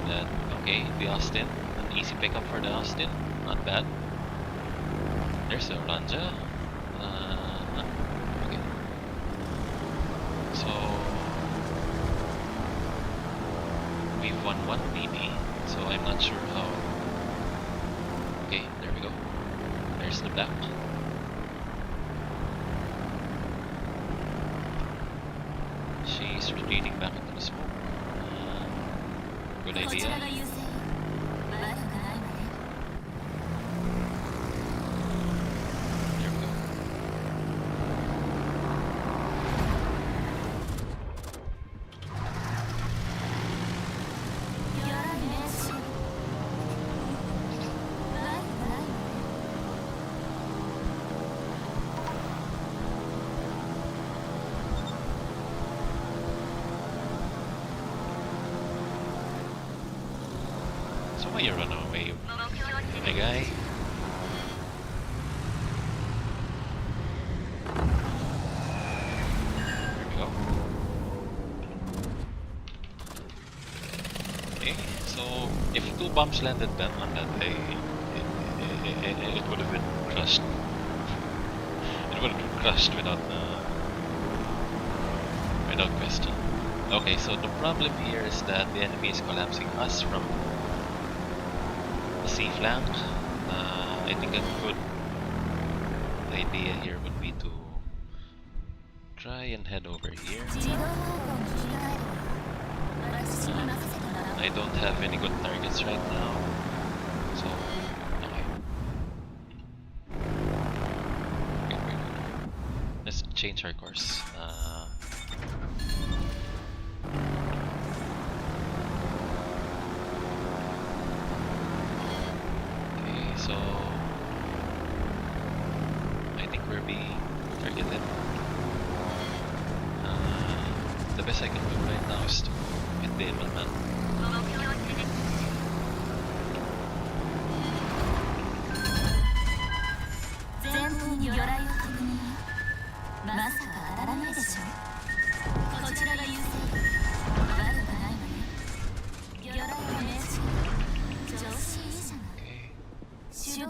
That okay, the Austin, an easy pickup for the Austin, not bad. There's a Ranja. Okay. So we've won one BB, so I'm not sure how. Okay, there we go. There's the black. She's retreating back into the smoke. Good idea. So why you run away, my guy? There we go. Okay, so if 2 bombs landed then on that day, it would have been crushed. It would have been crushed without question. Okay, so the problem here is that the enemy is collapsing us from sea flank. I think a good idea here would be to try and head over here. I don't have any good targets right now, so okay. Wait. Let's change our course. So I think we're being targeted. The best I can do right now is to hit the Inman.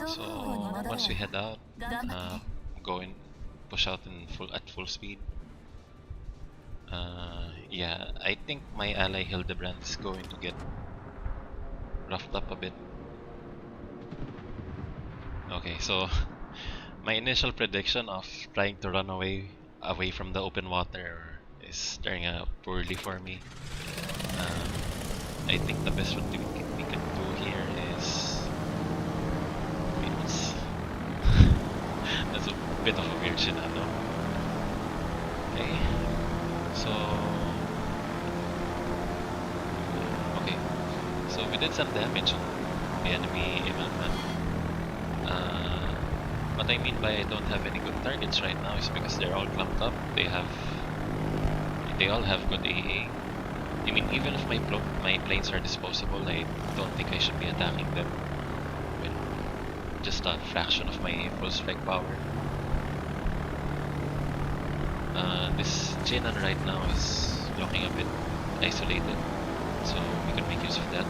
So once we head out, go and push out at full speed. Yeah, I think my ally Hildebrand is going to get roughed up a bit. Okay, so my initial prediction of trying to run away from the open water is turning out poorly for me. I think the best what we can do here is... That's a bit of a weird scenario. Okay, so... Okay, so we did some damage on the enemy embankment. What I mean by I don't have any good targets right now is because they're all clumped up. They all have good AA. I mean, even if my planes are disposable, I don't think I should be attacking them with just a fraction of my full strike power. This Jinan right now is looking a bit isolated, so we can make use of that.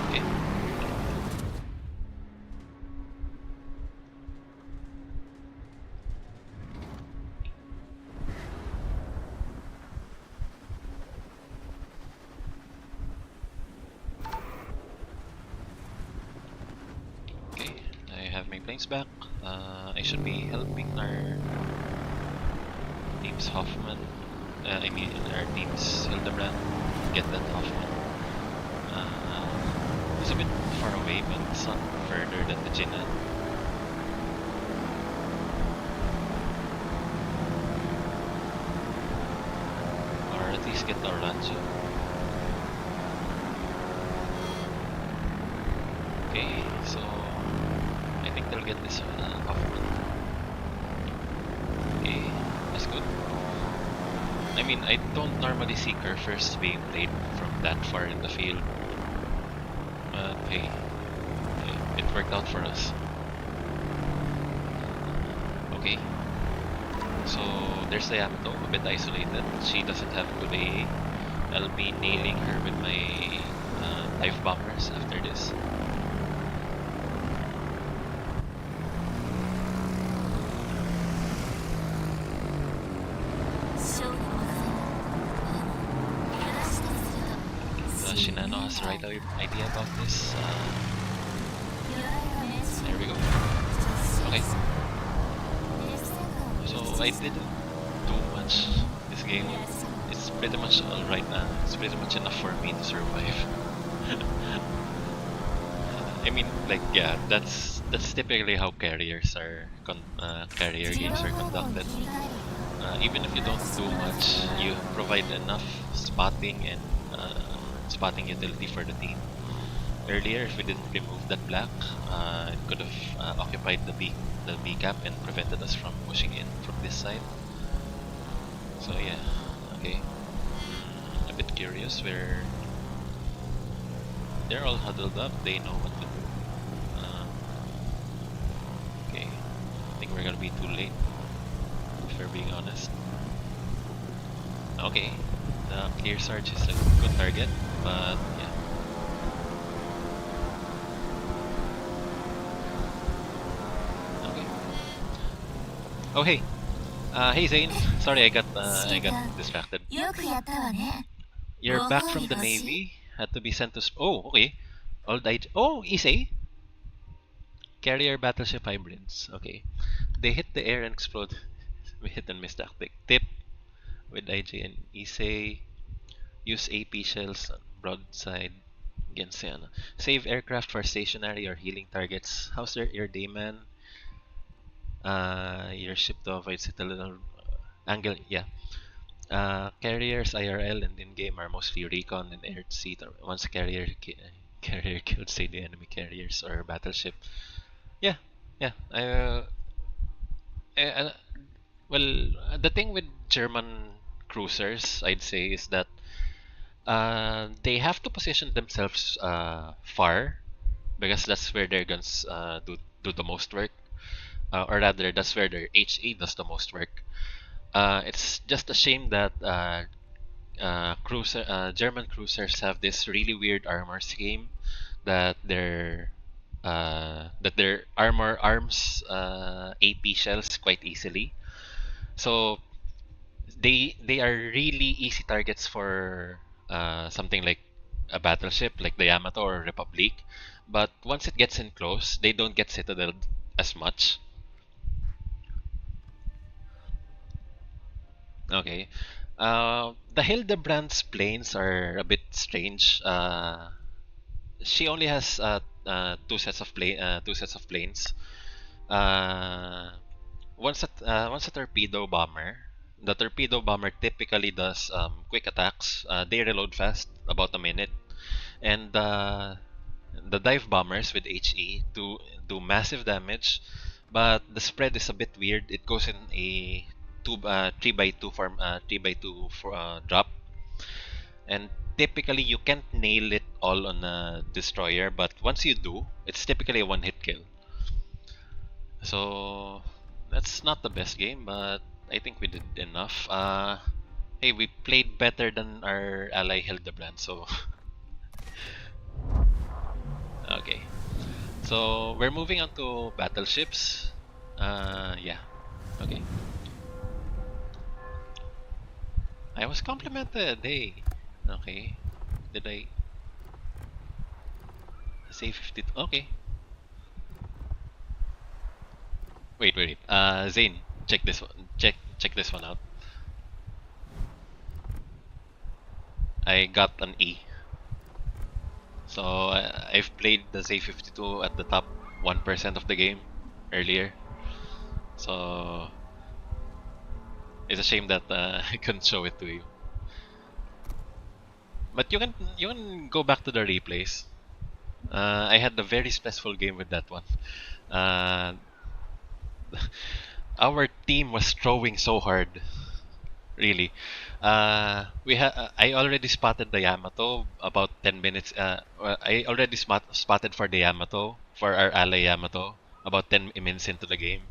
Okay. Okay, I have my planes back. I should be helping our team's Hoffman. I mean, our team's Hildebrand get that Hoffman. It's a bit far away, but it's not further than the Jinan. Or at least get the Oranjo. Okay, so I think they'll get this Hoffman. Okay, that's good. I mean, I don't normally see Curfers being played from that far in the field. But hey, it worked out for us. Okay. So there's the Yamato, a bit isolated. She doesn't have good AA. I'll be nailing her with my dive bombers after this. Shinano has the right idea about this. There we go. Okay. So I didn't do much this game. It's pretty much alright now. It's pretty much enough for me to survive. I mean, like, yeah, that's typically how carriers are carrier games are conducted. Even if you don't do much, you provide enough spotting and spotting utility for the team. Earlier, if we didn't remove that black, it could have occupied the B cap and prevented us from pushing in from this side. So yeah, okay. A bit curious where they're all huddled up. They know what to do. Okay, I think we're gonna be too late, if we're being honest. Okay, the clear Sarge is a good target, but yeah. Okay. Oh hey, hey Zane. Sorry, I got distracted. You're back from the Navy. Had to be sent to. Oh, okay. Oh, Issei. Carrier battleship hybrids. Okay. They hit the air and explode. We hit and miss tactic. Tip with IJ and Issei. Use AP shells broadside against Sienna. Save aircraft for stationary or healing targets. How's your dayman? Your ship to avoid citadel angle. Yeah. Carriers IRL and in-game are mostly recon and air to sea. Once a carrier killed, say the enemy carriers or battleship. Yeah, yeah. Uh, well, the thing with German cruisers, I'd say, is that they have to position themselves far because that's where their guns do the most work, or rather, that's where their HE does the most work. It's just a shame that German cruisers have this really weird armor scheme that their armor arms AP shells quite easily. So they are really easy targets for something like a battleship like the Yamato or Republic. But once it gets in close, they don't get citadeled as much. Okay. The Hildebrand's planes are a bit strange. She only has two sets of planes. Uh, one's a torpedo bomber, the torpedo bomber typically does quick attacks. They reload fast, about a minute, and the dive bombers with HE do massive damage, but the spread is a bit weird. It goes in a 3x2 form, 3x2 for drop, and typically you can't nail it all on a destroyer, but once you do, it's typically a one-hit kill. So that's not the best game, but I think we did enough. Hey, we played better than our ally Hildebrand, so okay. So we're moving on to battleships. Yeah, okay. I was complimented. Hey, okay. Did I say 50? Okay. Wait. Zane, check this one. Check this one out. I got an E. So I've played the Z52 at the top 1% of the game earlier. So it's a shame that I couldn't show it to you. But you can go back to the replays. I had a very stressful game with that one. Uh, our team was throwing so hard, really. I already spotted the Yamato about 10 minutes. I already spotted for the Yamato, for our ally Yamato, about 10 minutes into the game.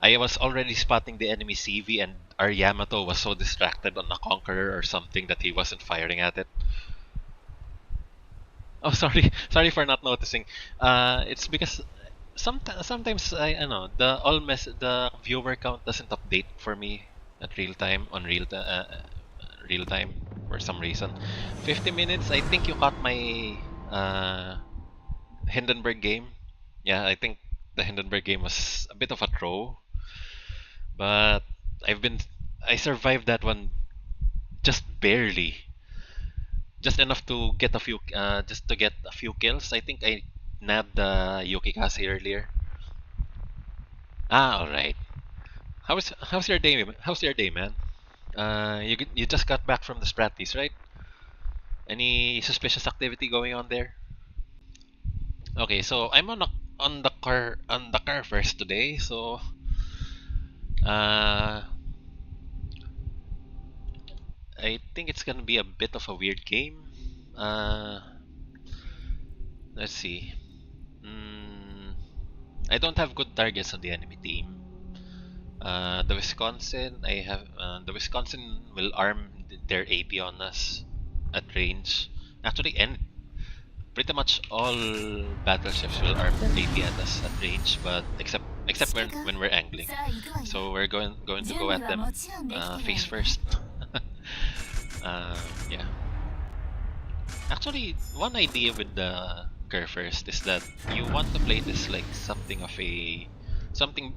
I was already spotting the enemy CV, and our Yamato was so distracted on a Conqueror or something that he wasn't firing at it. Oh, sorry, sorry for not noticing. It's because sometimes I know the viewer count doesn't update for me at real time for some reason. 50 minutes. I think you caught my Hindenburg game. Yeah, I think the Hindenburg game was a bit of a throw, but I've been I survived that one just barely. Just enough to get a few kills. I think I nabbed the Yukikaze earlier. Ah, all right. How's your day? How's your day, man? You just got back from the Spratties, right? Any suspicious activity going on there? Okay, so I'm on the car first today. So uh, I think it's gonna be a bit of a weird game. Uh, let's see. Mm, I don't have good targets on the enemy team. The Wisconsin will arm their AP on us at range. Actually, and pretty much all battleships will arm their AP at us at range, but except when we're angling. So we're going to go at them face first. uh, yeah. Actually, one idea with the curve first is that you want to play this like something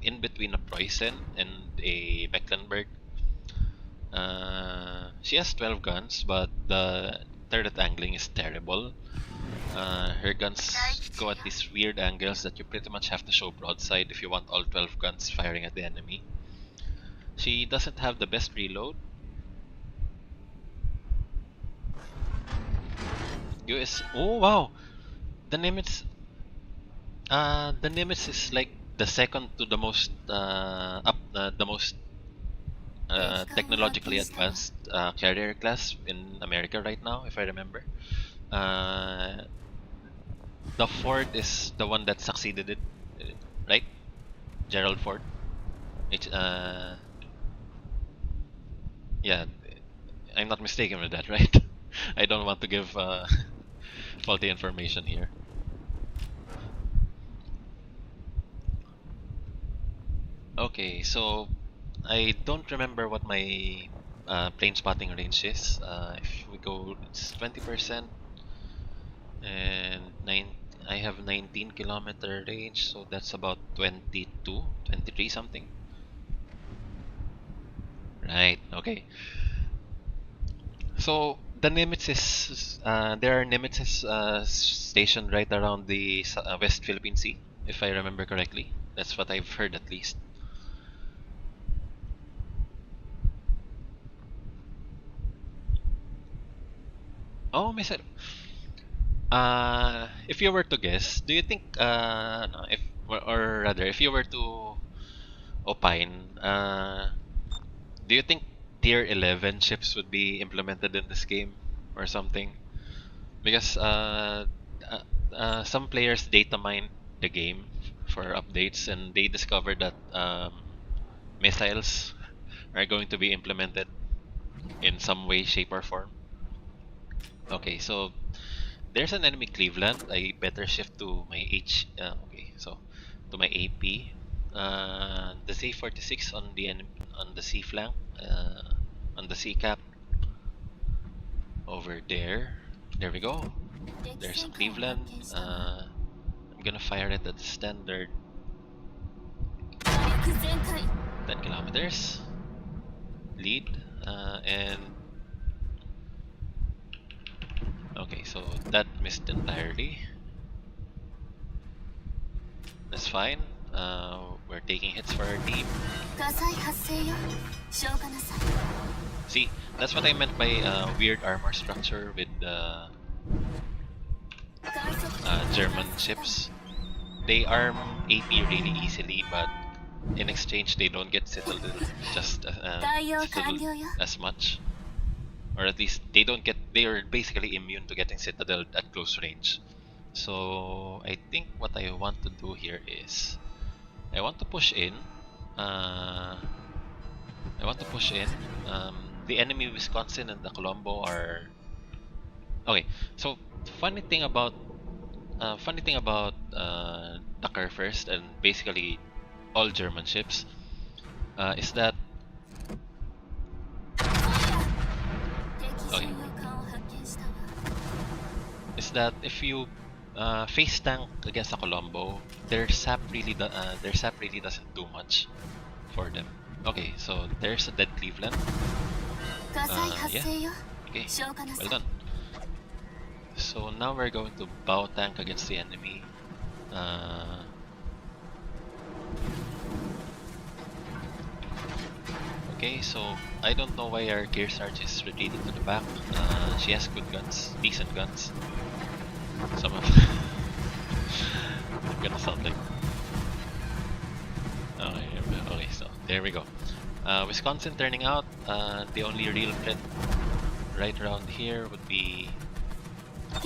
in between a Preußen and a Mecklenburg. She has 12 guns, but the turret angling is terrible. Her guns go at these weird angles that you pretty much have to show broadside if you want all 12 guns firing at the enemy. She doesn't have the best reload. Oh wow, the Nimitz. The Nimitz is like the second to the most technologically advanced carrier class in America right now, if I remember. Uh, the Ford is the one that succeeded it, right? Gerald Ford. It's, yeah, I'm not mistaken with that, right? I don't want to give faulty information here. Okay, so I don't remember what my plane spotting range is. If we go, it's 20%, and I have 19-kilometer range, so that's about 22, 23 something. Right. Okay. So the Nimitz is there are Nimitzes stationed right around the West Philippine Sea, if I remember correctly. That's what I've heard at least. Oh, missile. If you were to guess, do you think no, if or rather, if you were to opine, do you think tier 11 ships would be implemented in this game or something? Because uh, some players data mine the game for updates, and they discovered that missiles are going to be implemented in some way, shape, or form. Okay, so there's an enemy Cleveland. I better shift to my okay, so to my AP. The C46 on the on the C flank, on the C cap over there. There we go. There's a Cleveland. I'm gonna fire it at the standard 10 kilometers lead, and okay, so that missed entirely. That's fine. We're taking hits for our team. See, that's what I meant by weird armor structure with German ships. They arm AP really easily, but in exchange they don't get citadel citadel as much, or at least they don't get. They are basically immune to getting citadel at close range. So I think what I want to do here is I want to push in. I want to push in. The enemy Wisconsin and the Colombo are okay. So funny thing about Dakar first and basically all German ships is that okay, is that if you face tank against a Colombo, their sap really doesn't do much for them. Okay, so there's a dead Cleveland. Yeah. Okay. Well done. So now we're going to bow tank against the enemy. Okay, so I don't know why our Kearsarge is retreating to the back. She has good guns, decent guns. Some of I'm gonna sound like okay, so there we go. Wisconsin turning out. The only real threat right around here would be the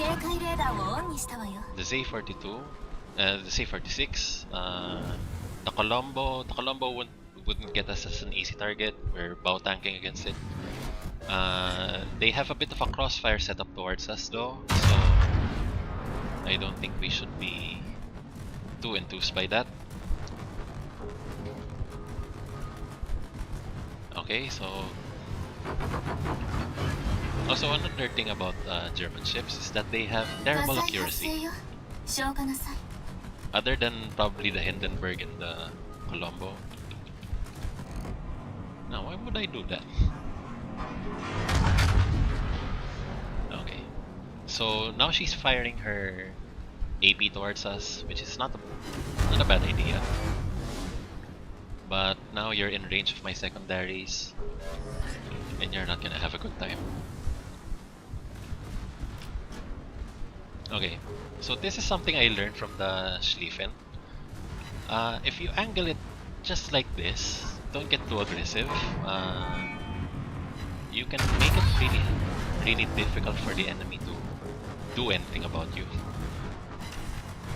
Z42, the Z46. The Colombo wouldn't get us as an easy target. We're bow tanking against it. They have a bit of a crossfire setup towards us though, so I don't think we should be too enthused by that. Okay, so also another thing about German ships is that they have terrible accuracy. Other than probably the Hindenburg and the Colombo. Now, why would I do that? Okay, so now she's firing her AP towards us, which is not a bad idea. But now you're in range of my secondaries, and you're not gonna have a good time. Okay, so this is something I learned from the Schlieffen. If you angle it just like this, don't get too aggressive. You can make it really difficult for the enemy to do anything about you.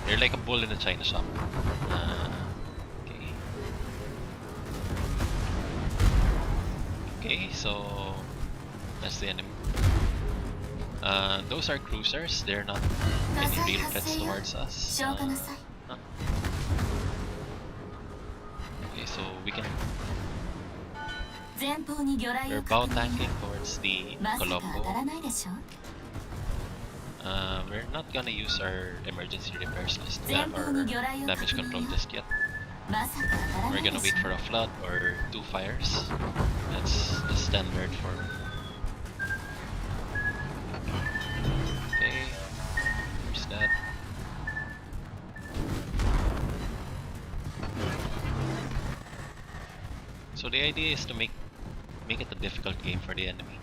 You're like a bull in a china shop. Okay. Okay, so that's the enemy. Those are cruisers. They're not any real threats towards us. Okay, so we can. We're bow tanking towards the Colombo. We're not gonna use our emergency repairs or damage control just yet. We're gonna wait for a flood or 2 fires. That's the standard for. Okay, there's that. So the idea is to make it a difficult game for the enemy.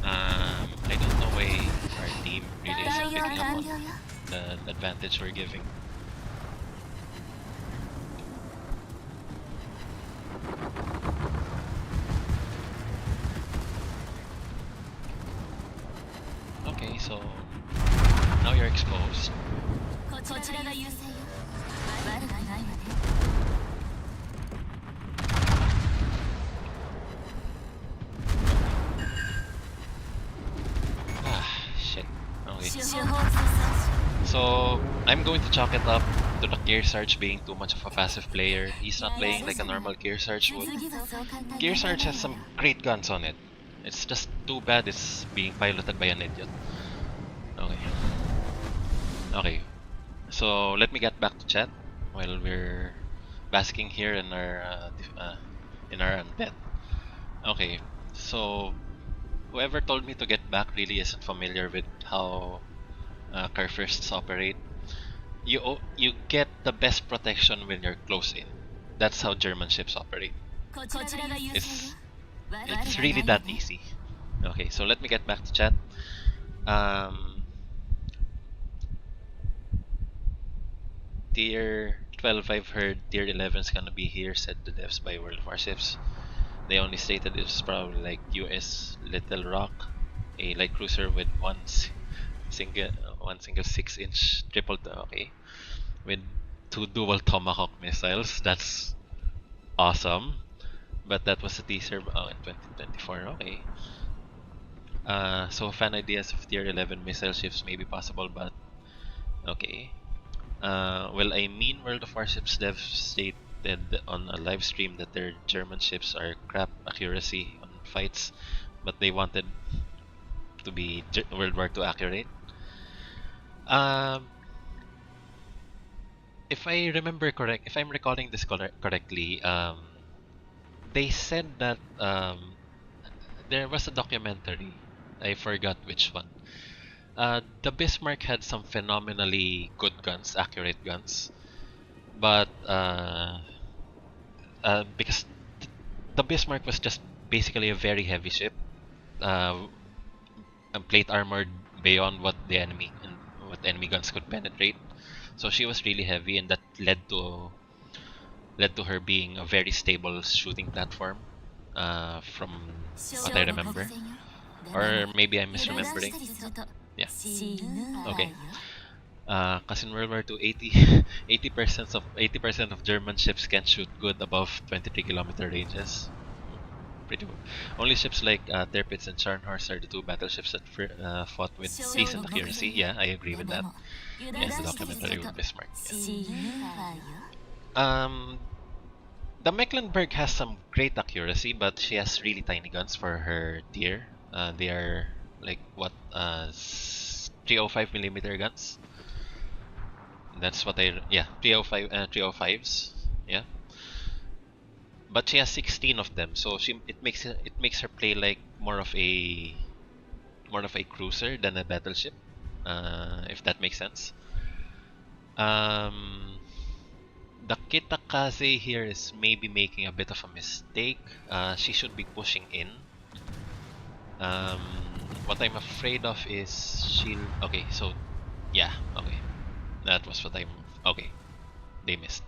I don't know why our team really isn't picking up on the advantage we're giving. Okay, so now you're exposed. Ah, shit. Okay. So I'm going to chalk it up to the Kearsarge being too much of a passive player. He's not playing like a normal Kearsarge would. Kearsarge has some great guns on it. It's just too bad it's being piloted by an idiot. Okay. Okay. So let me get back to chat while we're basking here in our undead. Okay. So whoever told me to get back really isn't familiar with how Carfirsts operate. You get the best protection when you're close in. That's how German ships operate. It's it's really that easy. Okay, so let me get back to chat. Tier 12 I've heard tier 11 is gonna be here, said the devs by World of Warships. They only stated it's probably like US Little Rock, a light cruiser with single 6-inch triple okay, with 2 dual Tomahawk missiles. That's awesome. But that was a teaser in 2024. Okay. So fan ideas of tier 11 missile ships may be possible, but okay. Well, I mean, World of Warships devs stated on a live stream that their German ships are crap accuracy on fights, but they wanted to be World War II accurate. Um, if I remember correct, if I'm recalling this correctly, they said that there was a documentary. I forgot which one. The Bismarck had some phenomenally good guns, accurate guns, but because the Bismarck was just basically a very heavy ship, uh, and plate armored beyond what the enemy and what enemy guns could penetrate. So she was really heavy, and that led to her being a very stable shooting platform, from what I remember. Or maybe I'm misremembering. Yeah. Okay. Because in World War II, 80% of German ships can shoot good above 23-kilometer ranges. Pretty good. Only ships like Tirpitz and Scharnhorst are the two battleships that fought with decent accuracy. Yeah, I agree with that. Yeah, the documentary with Bismarck. Yeah. The Mecklenburg has some great accuracy, but she has really tiny guns for her tier. They are like what 305 millimeter guns. That's what I 305 305s. Yeah. But she has 16 of them, so it makes her play like more of a cruiser than a battleship. If that makes sense. The Kitakaze here is maybe making a bit of a mistake. She should be pushing in. Um, what I'm afraid of is she'll. Okay, so yeah, okay, that was what I'm. Okay, they missed.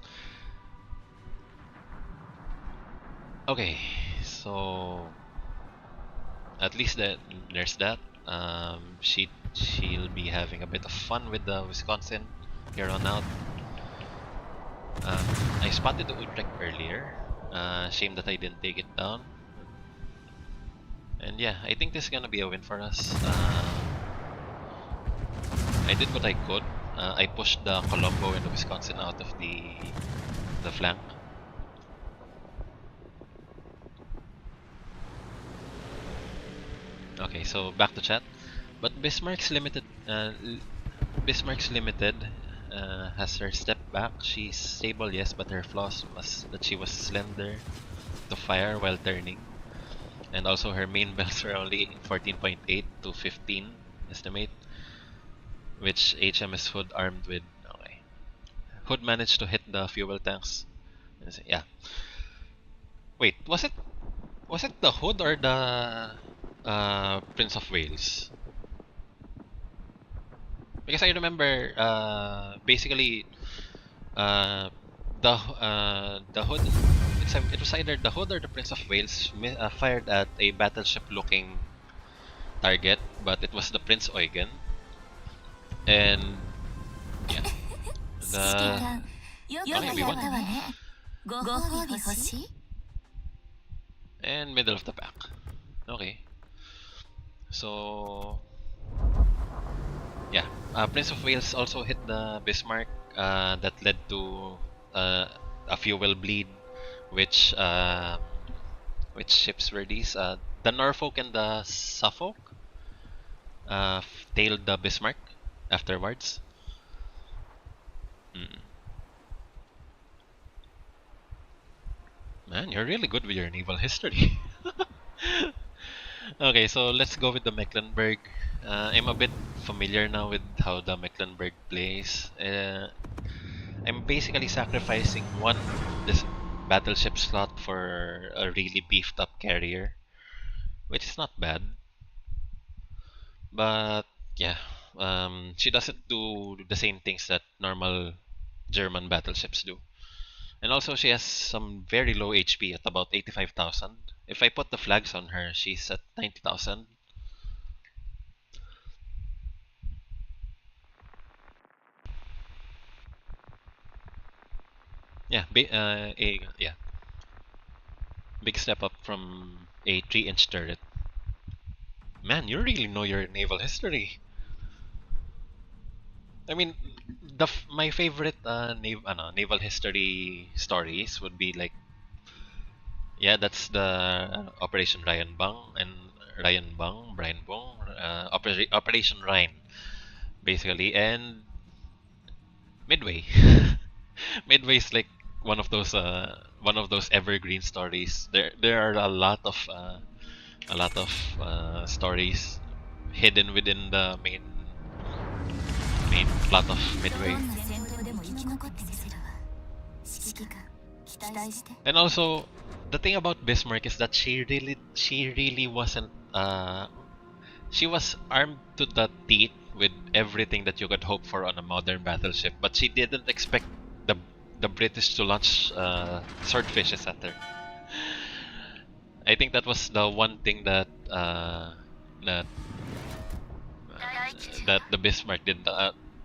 Okay, so at least there's that. She'll be having a bit of fun with the Wisconsin here on out. I spotted the Utrecht earlier. Shame that I didn't take it down. And yeah, I think this is gonna be a win for us. I did what I could. I pushed the Colombo and the Wisconsin out of the flank. Okay, so back to chat. But Bismarck's limited. Has her step back. She's stable, yes, but her flaws was that she was slender to fire while turning, and also her main belts were only 14.8 to 15 estimate, which HMS Hood armed with. Okay, Hood managed to hit the fuel tanks. Yeah. Wait, was it the Hood or the Prince of Wales? Because I remember, basically, the hood. It was either the hood or the Prince of Wales fired at a battleship-looking target, but it was the Prince Eugen, and yeah, 指揮 the 官よく okay, やっ we た won わねご褒美欲しい and middle of the pack. Okay, so yeah, Prince of Wales also hit the Bismarck. That led to a fuel bleed, which which ships were these? The Norfolk and the Suffolk tailed the Bismarck afterwards. Mm. Man, you're really good with your naval history. Okay, so let's go with the Mecklenburg. I'm a bit familiar now with how the Mecklenburg plays. I'm basically sacrificing one this battleship slot for a really beefed up carrier, which is not bad. But yeah, she doesn't do the same things that normal German battleships do. And also, she has some very low HP at about 85,000. If I put the flags on her, she's at 90,000. Yeah, yeah, big step up from a 3-inch turret. Man, you really know your naval history. I mean, my favorite naval history stories would be like, yeah, that's the Operation Ryan Bang and Brian Bong, Operation Rhine, basically, and Midway. Midway is like one of those evergreen stories. There are a lot of stories hidden within the main plot of ど Midway. んな戦闘でも生き残ってみせるわ指揮官期待して And also, the thing about Bismarck is that she really wasn't she was armed to the teeth with everything that you could hope for on a modern battleship, but she didn't expect the the British to launch swordfishes at her. I think that was the one thing that that the Bismarck did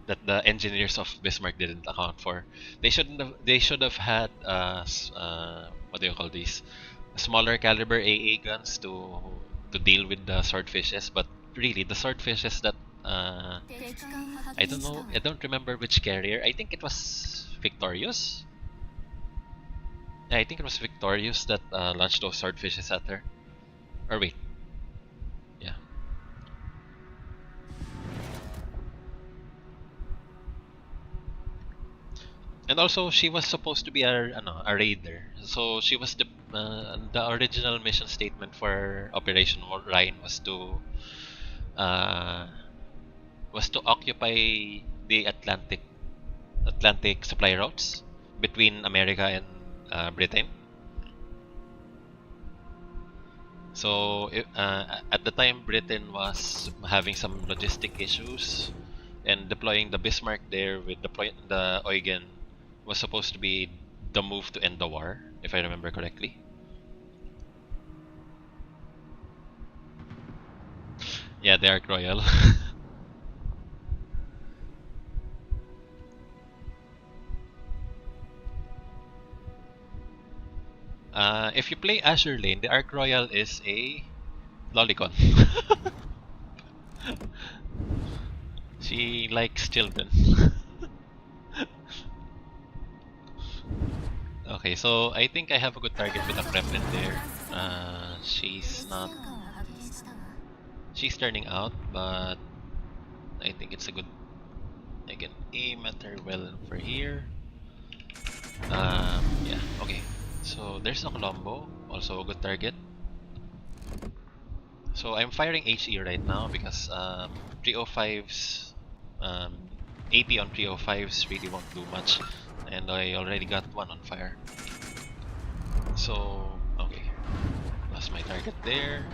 that the engineers of Bismarck didn't account for. They should have had what do you call these, smaller caliber AA guns to deal with the swordfishes. But really, the swordfishes that 敵艦を I 発見 don't した know, わ I don't remember which carrier. I think it was Victorious. Yeah, I think it was Victorious that launched those swordfishes at her. Or wait, yeah. And also, she was supposed to be a raider. So she was the original mission statement for Operation Rhine uh, was to occupy the Atlantic supply routes between America and Britain. So at the time, Britain was having some logistic issues, and deploying the Bismarck there with the Eugen was supposed to be the move to end the war, if I remember correctly. Yeah, the Ark Royal. If you play Azure Lane, the Ark Royal is a lolicon. She likes children. Okay, so I think I have a good target with a Kremlin there. She's 潜 not. 艦を発見したわ She's turning out, but I think it's a good. I can aim at her well for here. Yeah, okay. So there's a Colombo, also a good target. So I'm firing HE right now because 305s, um, AP on 305s really won't do much, and I already got one on fire. So okay, lost my target there.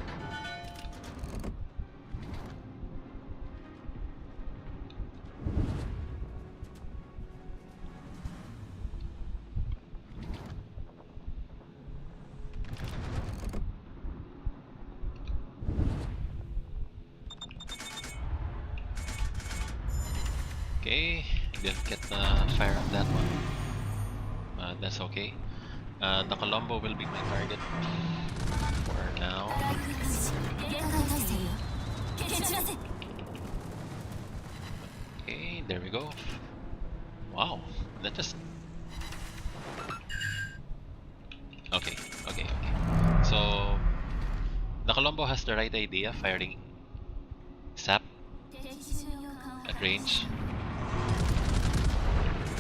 Okay, didn't get the fire on that one. That's okay. The Colombo will be my target for now. Okay, there we go. Wow, that just... Okay, okay, okay. So, the Colombo has the right idea, firing sap at range.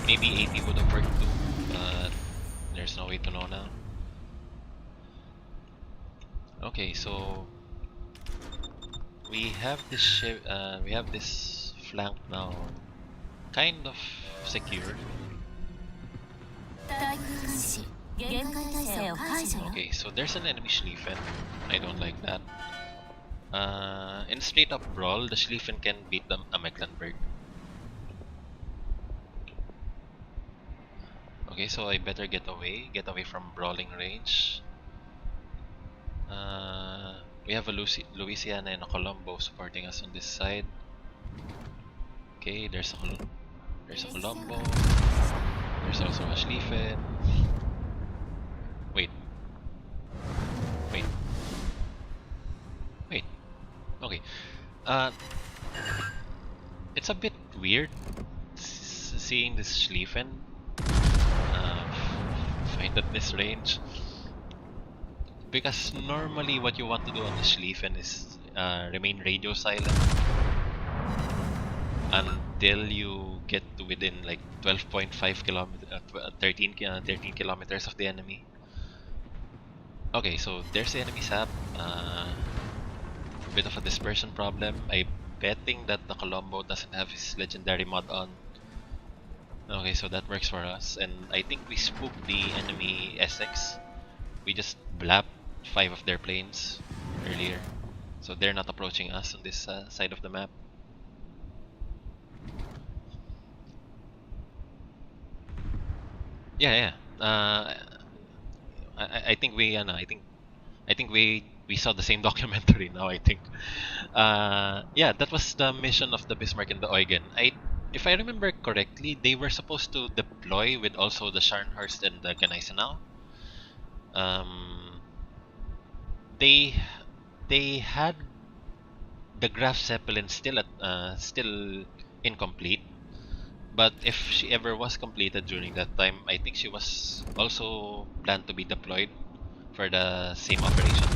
Maybe 80 would have worked too, but there's no way to know now. Okay, so we have this we have this flank now, kind of secure. Okay, so there's an enemy Schlieffen. I don't like that. In straight up brawl, the Schlieffen can beat a Mecklenburg. Okay, so I better get away from brawling range. We have a Louisiana and a Colombo supporting us on this side. Okay, there's a Colombo. There's also a Schlieffen. Wait. Okay. It's a bit weird seeing this Schlieffen fight at this range, because normally what you want to do on the Schlieffen is remain radio silent until you get to within like 12.5 kilometers, 13 kilometers of the enemy. Okay, so there's the enemy sap. Bit of a dispersion problem. I'm betting that the Colombo doesn't have his legendary mod on. Okay, so that works for us, and I think we spooked the enemy Essex. We just blapped 5 of their planes earlier, so they're not approaching us on this side of the map. Yeah. I think we I think we saw the same documentary now. I think, yeah, that was the mission of the Bismarck and the Eugen. If I remember correctly, they were supposed to deploy with also the Scharnhorst and the Gneisenau. They had the Graf Zeppelin still incomplete. But if she ever was completed during that time, I think she was also planned to be deployed for the same operation.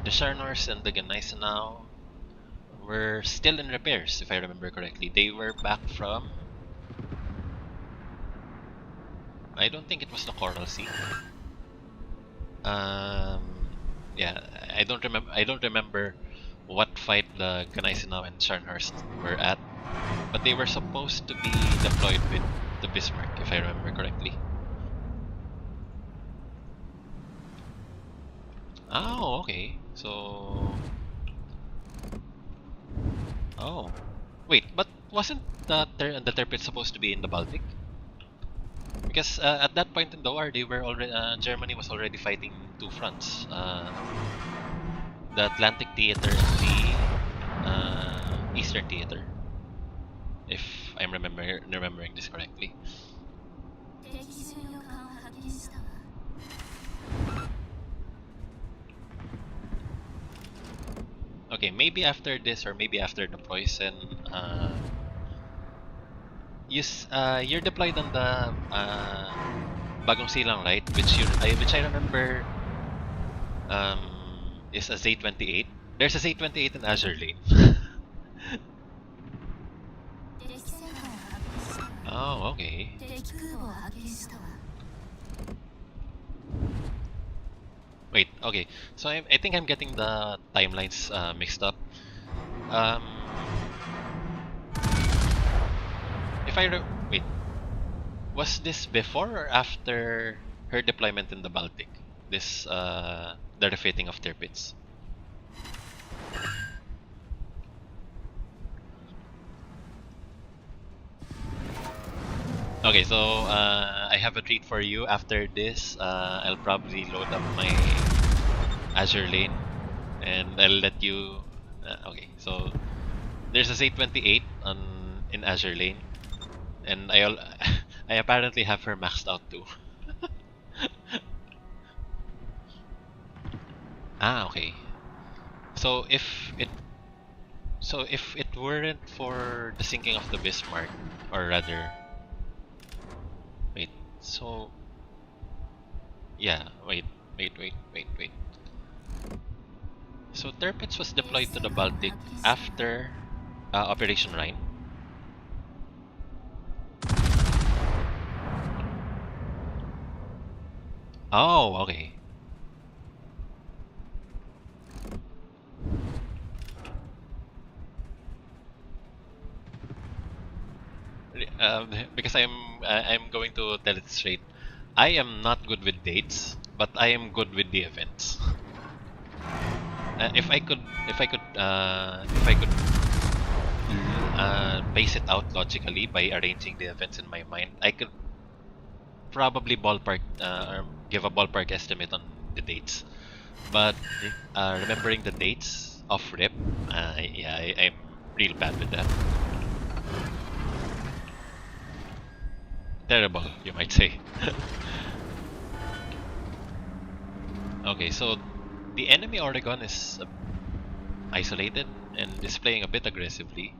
The Scharnhorst and the Gneisenau were still in repairs, if I remember correctly. They were back from... I don't think it was the Coral Sea. Yeah, I don't remember what fight the Gneisenau and Scharnhorst were at, but they were supposed to be deployed with the Bismarck, if I remember correctly. Oh, okay. So... Oh. Wait, but wasn't the Tirpitz supposed to be in the Baltic? Because at that point in the war, they were already Germany was already fighting 2 fronts: the Atlantic Theater and the Eastern Theater, if I'm remembering this correctly. Okay, maybe after this, or maybe after the Preußen, you're deployed on the Bagong Silang, right? Which I remember is a Z28. There's a Z28 in Azure Lane. Oh, okay. Wait, okay. So I think I'm getting the timelines mixed up. Wait, was this before or after her deployment in the Baltic? This the refitting of Tirpitz. Okay, so I have a treat for you. After this, I'll probably load up my Azure Lane, and I'll let you... okay, so there's a Z28 on in Azure lane, and I apparently have her maxed out too. Ah, okay. So if it weren't for the sinking of the Bismarck, or rather, wait. So yeah, wait. So Tirpitz was deployed to the Baltic after Operation Rhine. Oh, okay. Because I'm going to tell it straight. I am not good with dates, but I am good with the events. If I could, if I could pace it out logically by arranging the events in my mind, I could probably ballpark or give a ballpark estimate on the dates. But remembering the dates off rip, yeah, I'm real bad with that. Terrible, you might say. Okay, so the enemy Oregon is isolated and is playing a bit aggressively.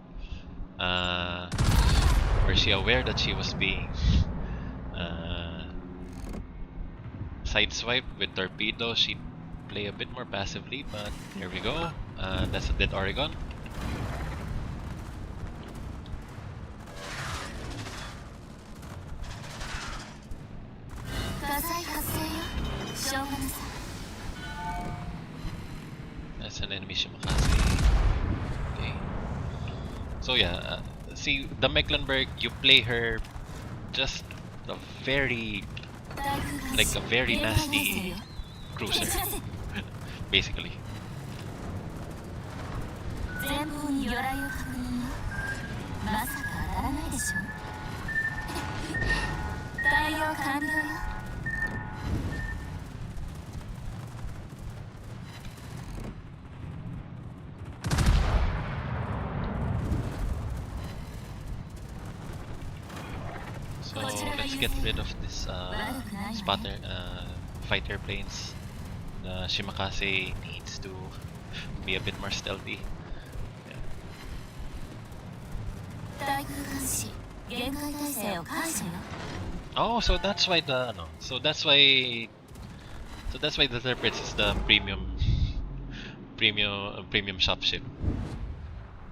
Were she aware that she was being sideswiped with torpedo? She'd play a bit more passively, but here we go. That's a dead Oregon. That's an enemy Shimakase. Okay. So yeah, see the Mecklenburg, you play her just a very, like a very nasty cruiser, basically. So let's get rid of this spotter fighter planes. The Shimakase needs to be a bit more stealthy. Yeah. Oh, so that's why the no. So that's why the Tirpitz is the premium shop ship.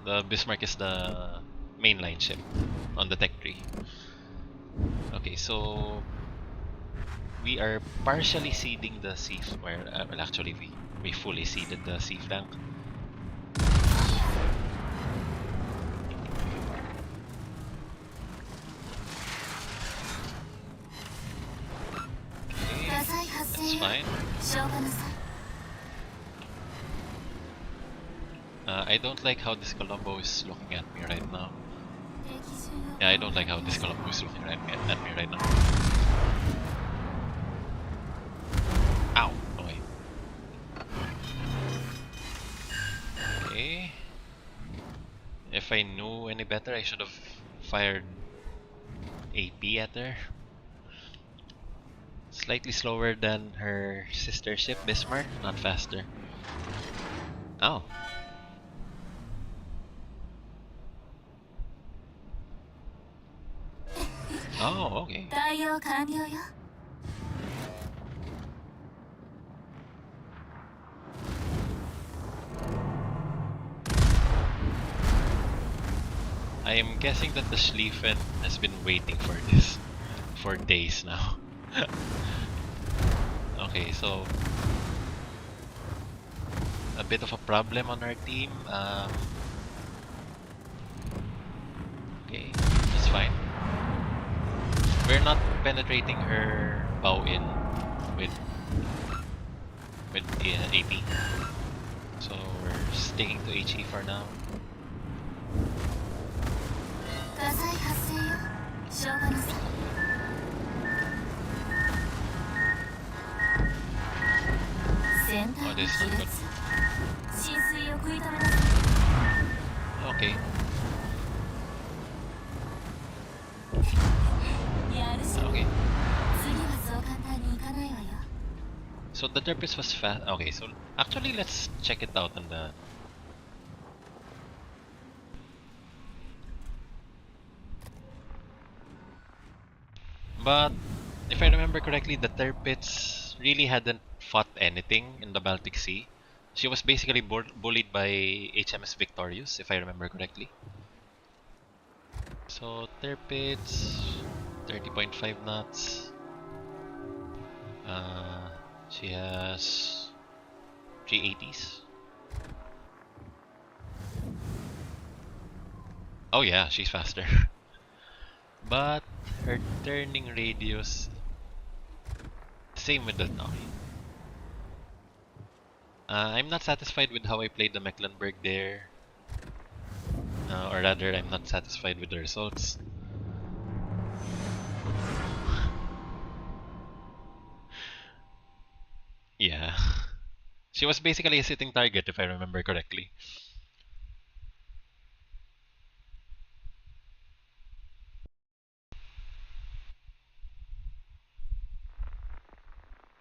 The Bismarck is the mainline ship on the tech tree. Okay, so we are partially seeding the sea, well actually we fully seeded the sea flank. Okay, that's fine. I don't like how this Colombo is looking at me right now. Yeah, I don't like how this Colombo is looking at me right now. Ow! Okay. Okay. If I knew any better, I should have fired AP at her. Slightly slower than her sister ship, Bismarck, not faster. Oh. Oh, okay. I am guessing that the Schlieffen has been waiting for this for days now. Okay, so a bit of a problem on our team. Okay, that's fine. We're not penetrating her bow in with the AP, so we're sticking to HE for now. Oh, this is not good. Okay. かないわよ。 So the Derpis was fast. Okay, so actually let's check it out on the. But if I remember correctly, the Tirpitz really hadn't fought anything in the Baltic Sea. She was basically bullied by HMS Victorious, if I remember correctly. So Tirpitz, 30.5 knots. Uh, she has 380s. Oh yeah, she's faster. But her turning radius, same with the Nari. I'm not satisfied with how I played the Mecklenburg there. Or rather, I'm not satisfied with the results. Yeah. She was basically a sitting target, if I remember correctly.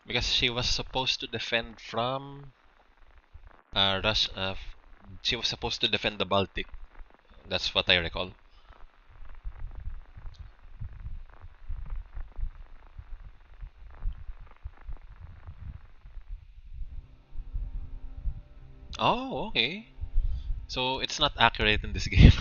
Because she was supposed to defend from Russia. She was supposed to defend the Baltic. That's what I recall. Oh, okay. So it's not accurate in this game.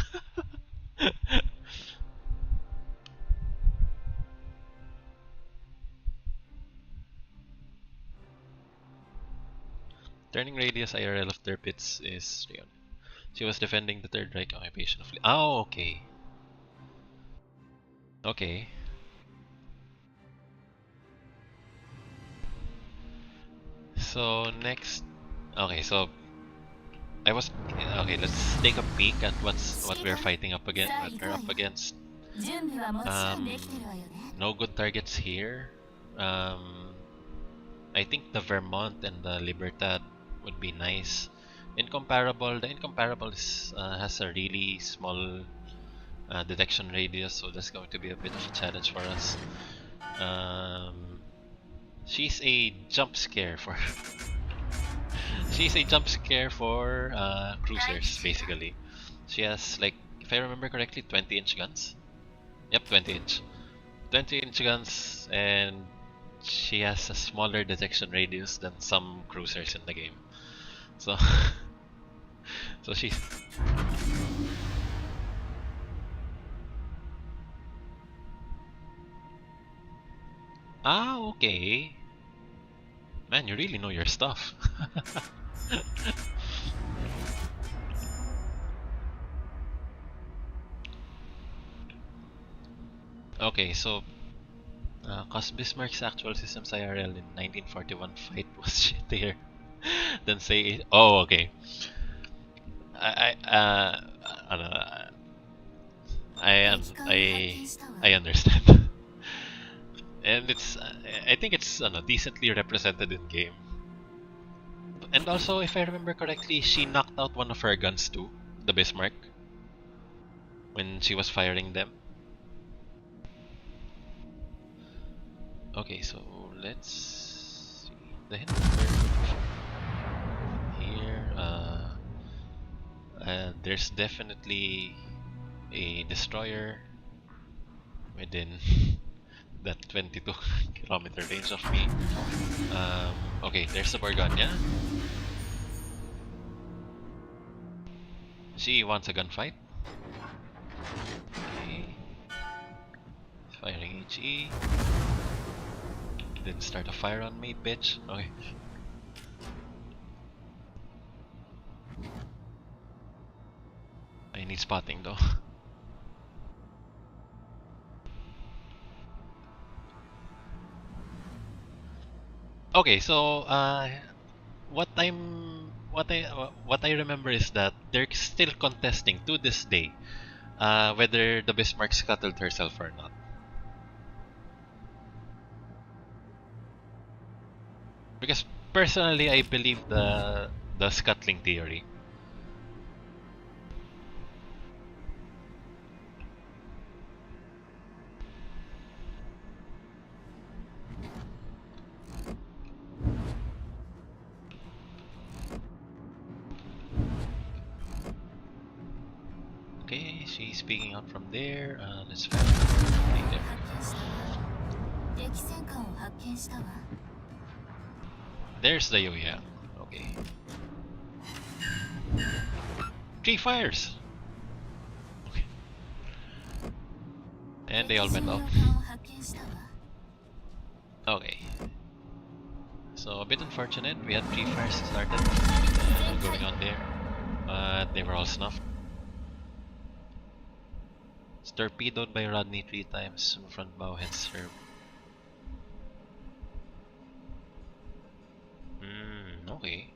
Turning radius IRL of their pits is 300. She was defending the Third Reich occupation of. Oh, okay. Okay. So next. Okay, so I was okay. Let's take a peek at what we're fighting up against. What we're up against. 準備はもちろんできてるわよね。 No good targets here. I think the Vermont and the Libertad would be nice. Incomparable. The Incomparable has a really small detection radius, so that's going to be a bit of a challenge for us. She's a jump scare for. She's a jump scare for cruisers, basically. She has, like, if I remember correctly, 20-inch guns. Yep, 20-inch. 20-inch guns, and she has a smaller detection radius than some cruisers in the game. So, so she's. Ah, okay. Man, you really know your stuff. Okay, so cause Bismarck's actual systems IRL in 1941 fight was shittier than say. Oh, okay. I don't know. I understand, and it's I think it's decently represented in game. And also, if I remember correctly, she knocked out one of her guns too, the Bismarck, when she was firing them. Okay, so let's see the Hindenburg here. There's definitely a destroyer within that 22 kilometer range of me. Okay, there's the Borgonya. She wants a gunfight. Okay. Firing HE. Didn't start a fire on me, bitch. Okay. I need spotting though. Okay, so what I remember is that they're still contesting to this day whether the Bismarck scuttled herself or not. Because personally, I believe the scuttling theory. Okay, she's peeking out from there. Let's find her there. 敵戦艦を発見したわ。 There's the Yoya. Okay. 3 fires! Okay. And they all went off. 敵巡洋艦を発見したわ。 Okay. So a bit unfortunate, we had 3 fires started going on there, but they were all snuffed. It's torpedoed by Rodney 3 times, front bow hence served. Okay.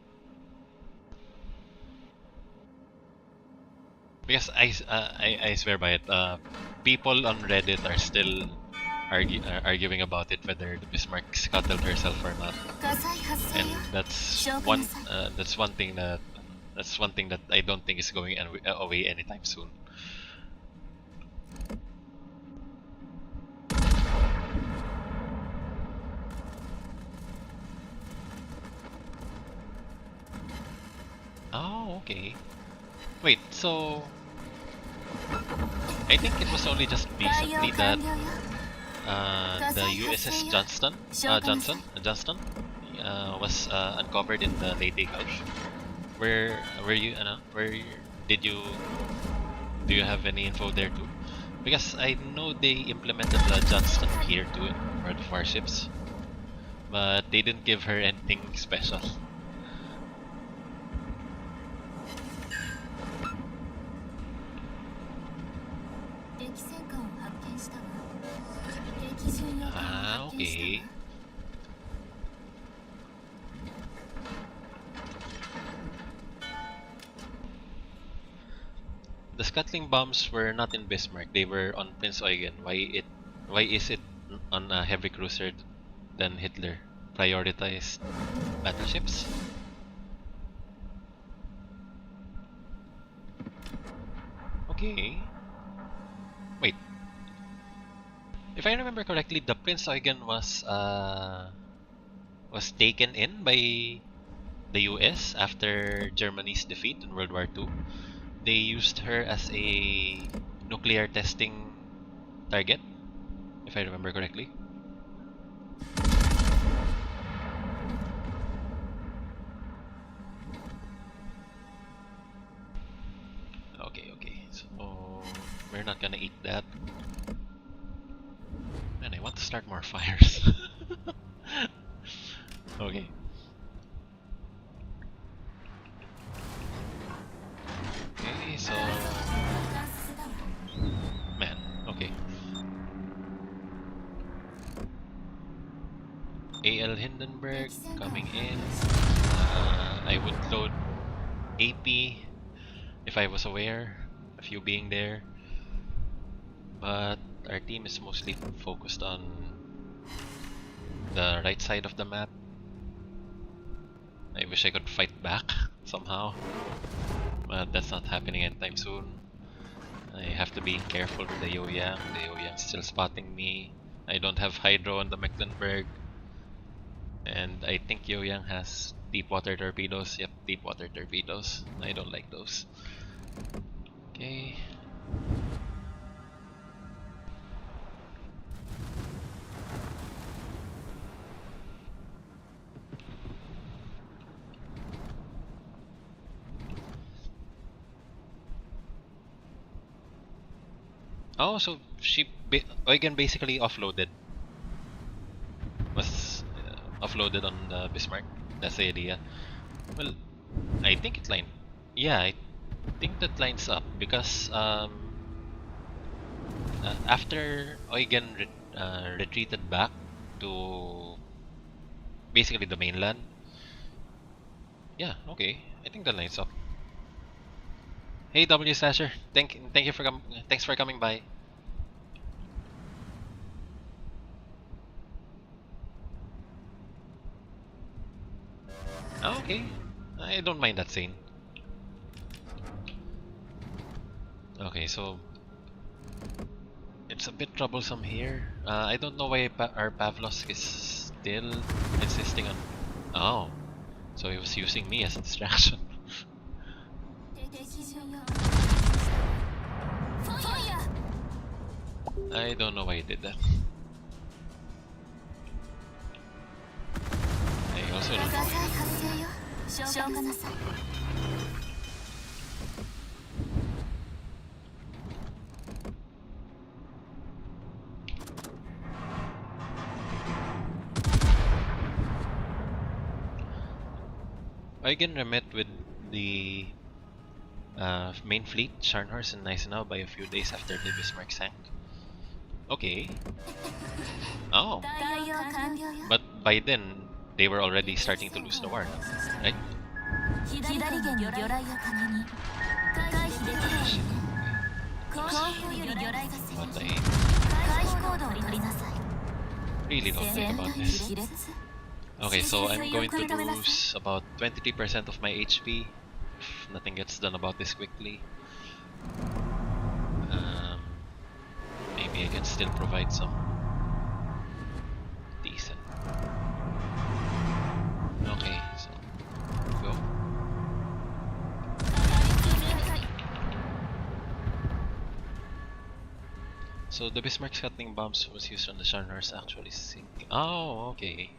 Because I swear by it, people on Reddit are still arguing about it whether the Bismarck scuttled herself or not, 火災発生 and よ。 that's one thing that I don't think is going away anytime soon. Oh, okay. Wait, so I think it was only just 対応 recently that 完了よ。 the USS Johnston was uncovered in the Leyte Gulf. Where did you do you have any info there too? Because I know they implemented the Johnston here too in World of Warships, but they didn't give her anything special. Ah, okay. The scuttling bombs were not in Bismarck; they were on Prince Eugen. Why is it on a heavy cruiser than Hitler prioritized battleships? Okay. Wait. If I remember correctly, the Prince Eugen was taken in by the US after Germany's defeat in World War II. They used her as a nuclear testing target, if I remember correctly. Okay, so we're not gonna eat that. Man, I want to start more fires. Okay. Okay, so man, okay. AL Hindenburg coming in. I would load AP if I was aware of you being there, but our team is mostly focused on the right side of the map. I wish I could fight back somehow, but that's not happening anytime soon. I have to be careful with the Yoyang. The Yoyang's still spotting me. I don't have Hydro on the Mecklenburg, and I think Yoyang has deep water torpedoes. Yep, deep water torpedoes. I don't like those. Okay. Oh, so Eugen basically offloaded. Was offloaded on the Bismarck. That's the idea. Well, I think it lined. Yeah, I think that lines up because after Eugen retreated back to basically the mainland. Yeah, okay. I think that lines up. Hey W Slasher, thank you for thanks for coming by. Oh, okay, I don't mind that scene. Okay, so it's a bit troublesome here. I don't know why our Pavlos is still insisting on. Oh, so he was using me as a distraction. I don't know why he did that. I also don't know why. Eugen remit with the main fleet, Scharnhorst and Gneisenau by a few days after the Bismarck sank. Okay. Oh. But by then, they were already starting to lose the war, right? But I really don't think about this. Okay, so I'm going to lose about 23% of my HP if nothing gets done about this quickly. Maybe I can still provide some decent. Okay, so go. So the Bismarck scattering bombs was used on the Scharnhorst actually sinking. Oh, okay.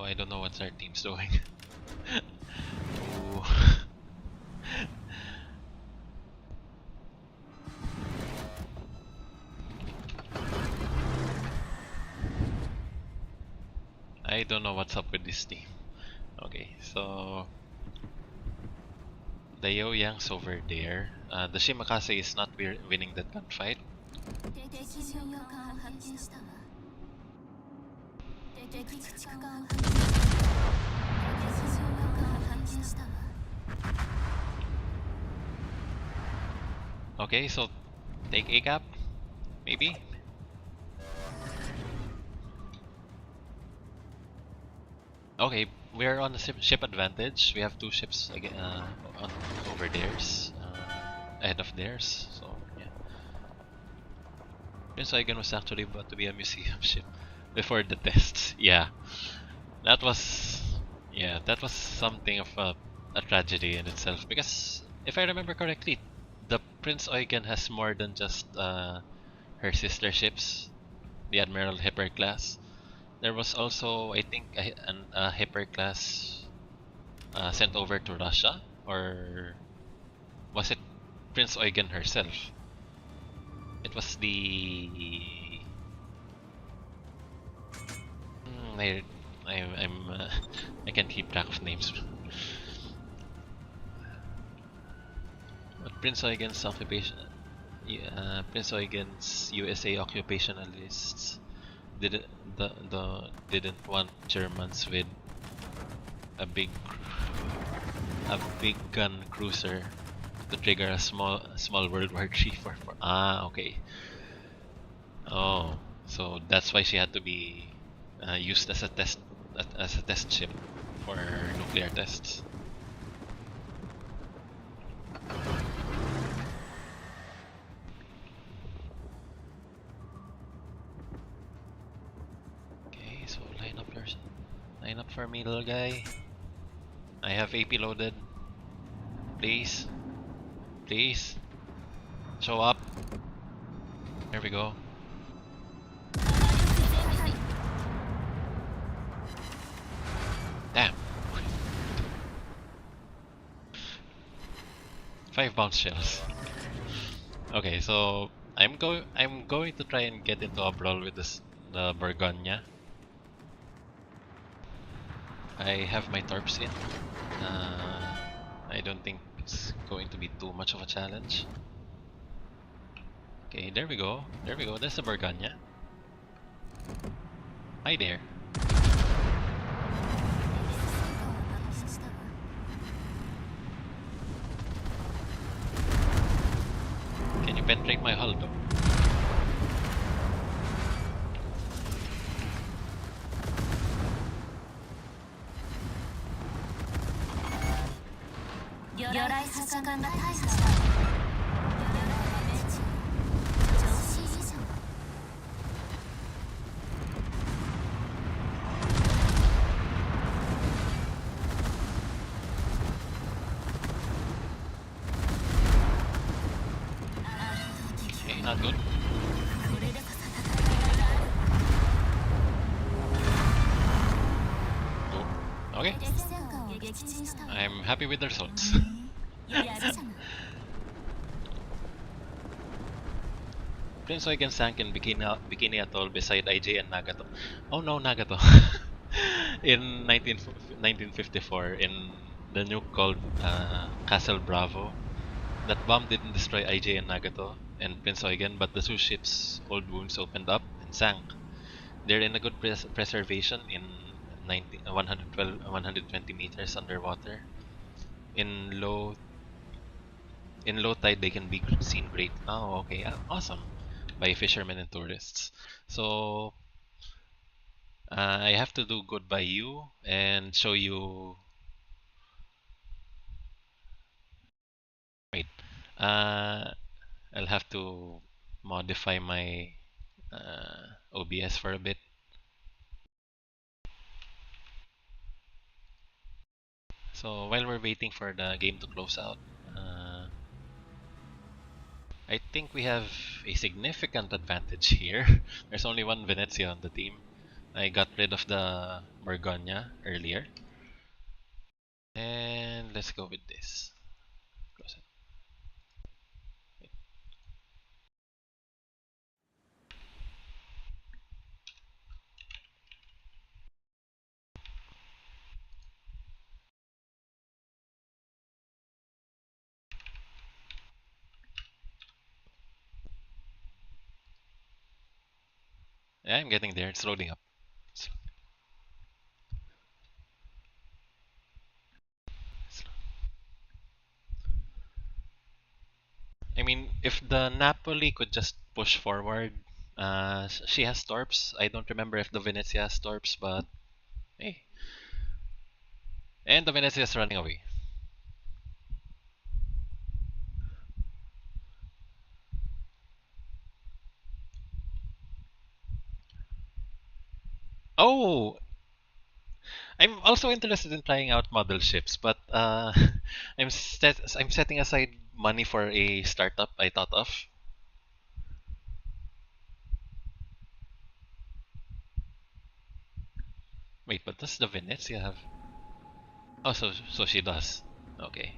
I don't know what our team's doing. Ooh. I don't know what's up with this team. Okay, so the Yoyang's over there. The Shimakase is not winning that gunfight. Okay, so take a cap, maybe. Okay, we're on a ship advantage. We have two ships again over theirs, ahead of theirs. So yeah, Prince Eugen was actually about to be a museum ship before the tests. Yeah, that was something of a tragedy in itself. Because if I remember correctly, the Prince Eugen has more than just her sister ships, the Admiral Hipper class. There was also, I think, a Hipper class sent over to Russia, or was it Prince Eugen herself? It was the I can't keep track of names. But Prince Eugen's occupation, Prince Eugen's USA occupationalists didn't want Germans with a big gun cruiser to trigger a small World War III for okay. Oh, so that's why she had to be used as a test ship for nuclear tests. Okay, so line up for me, little guy. I have AP loaded. Please, show up. There we go. Damn. 5 bounce shells. Okay, so I'm going to try and get into a brawl with the Burgonya. I have my torps in. I don't think it's going to be too much of a challenge. Okay, there we go. There's the Burgonya. Hi there. Can you penetrate my hull though? 官が大破した。常識以上。Okay, not good. これでこそ戦いがいがある。 Oh, okay. 敵戦艦を撃沈したわ。 I'm happy with the results. やるじゃない。 Prince Eugen sank in Bikini Atoll beside IJ and Nagato. Oh no, Nagato. In 1954, in the nuke called Castle Bravo. That bomb didn't destroy IJ and Nagato and Prince Eugen, but the two ships' old wounds opened up and sank. They're in a good preservation in 120 meters underwater. In low in low tide, they can be seen great. Oh, okay, awesome, by fishermen and tourists. So I have to do good by you and show you. Wait, I'll have to modify my OBS for a bit. So while we're waiting for the game to close out, I think we have a significant advantage here. There's only one Venezia on the team. I got rid of the Borgonya earlier. And let's go with this. Close it. Yeah, I'm getting there. It's loading up. I mean, if the Napoli could just push forward, she has Torps. I don't remember if the Venezia has Torps, but hey. And the Venezia is running away. Oh, I'm also interested in trying out model ships, but I'm setting aside money for a startup I thought of. Wait, but does the Venezia have? Oh, so she does. Okay.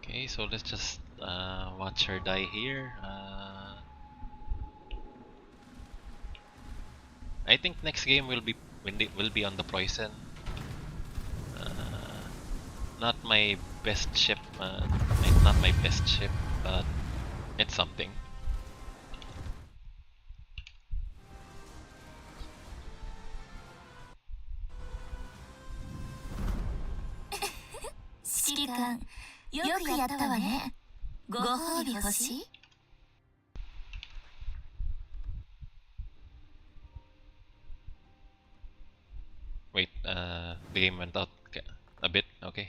Okay, so let's just watch her die here. I think next game will be on the Poison. Uh, not my best ship. Not my best ship, but it's something. Wait, the game went out a bit. Okay.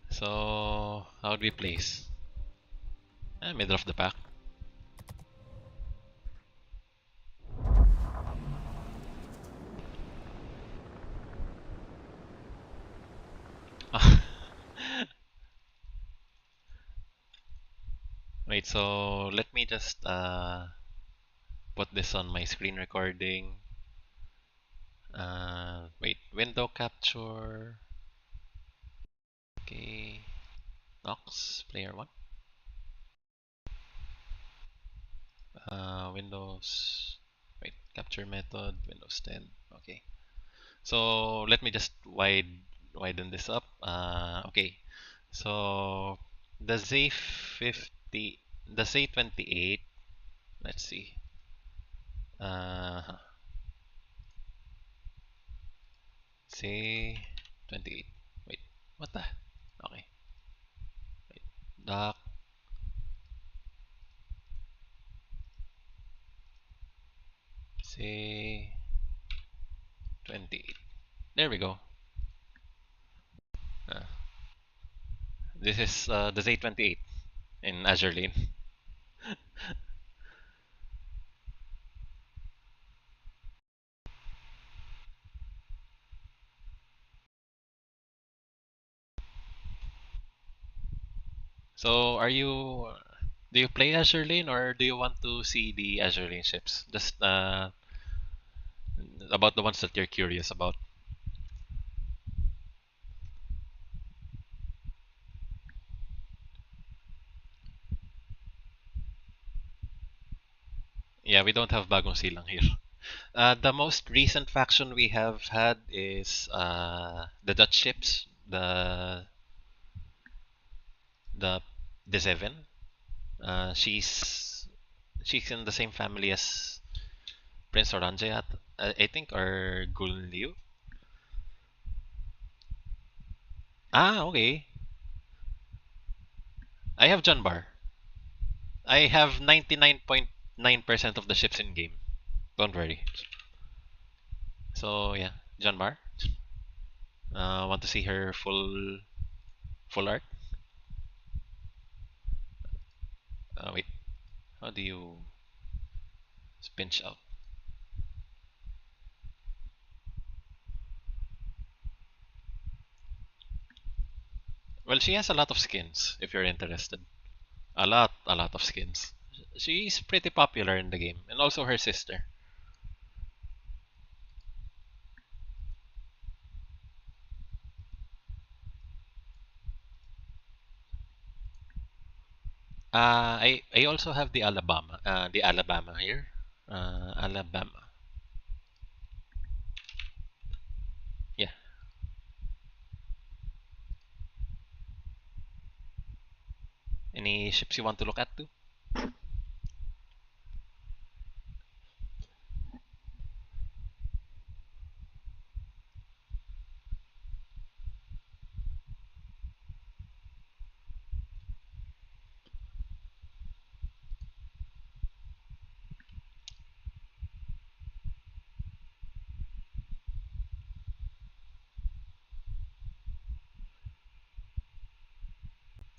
So how do we place? Middle of the pack. Wait, so let me just put this on my screen recording. Wait, window capture. Okay, Nox, player 1. Windows, wait, capture method, Windows 10. Okay, so let me just widen this up. Okay, so the Z50, the Z28. Let's see. Uh, Z28. Wait, what the? Dock. Say 28. There we go. Uh, this is the Z28 in Azure Lane. So, do you play Azure Lane or do you want to see the Azure Lane ships? Just about the ones that you're curious about. Yeah, we don't have Bagong Silang here. The most recent faction we have had is the Dutch ships, the the Seven. She's in the same family as Prince Oranjayat, I think, or Guln Liu. Ah, okay. I have Janbar. I have 99.9% of the ships in game. Don't worry. So yeah, Janbar. Want to see her full art? Wait, how do you pinch out? Well, she has a lot of skins if you're interested. A lot of skins. She's pretty popular in the game, and also her sister. I also have the Alabama here. Alabama. Yeah. Any ships you want to look at too?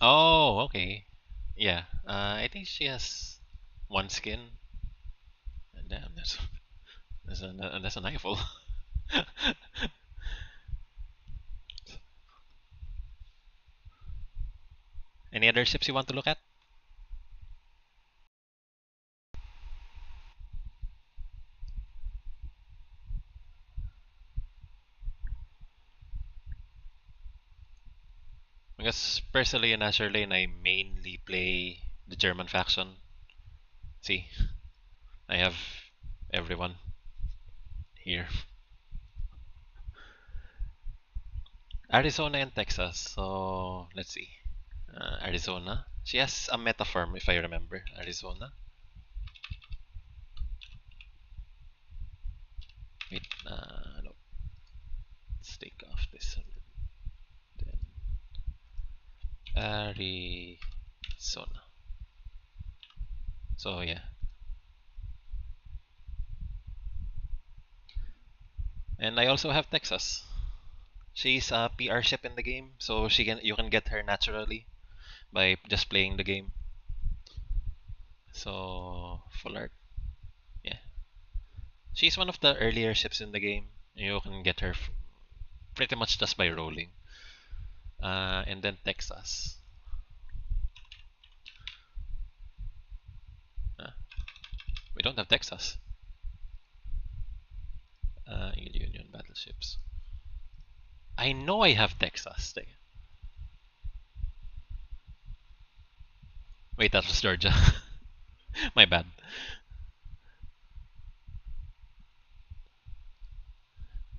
Oh, okay. Yeah. I think she has one skin. Damn, that's an eyeful. Any other ships you want to look at? Because personally in Azure Lane, I mainly play the German faction. See, I have everyone here. Arizona and Texas. So let's see. Arizona. She has a metaform, if I remember. Arizona. Wait. No. Let's take off this. Then Arizona. So yeah. And I also have Texas. She's a PR ship in the game, so you can get her naturally by just playing the game. So full art. Yeah. She's one of the earlier ships in the game. You can get her pretty much just by rolling. And then Texas. Uh, we don't have Texas. Union battleships. I know I have Texas. Wait, that was Georgia. My bad.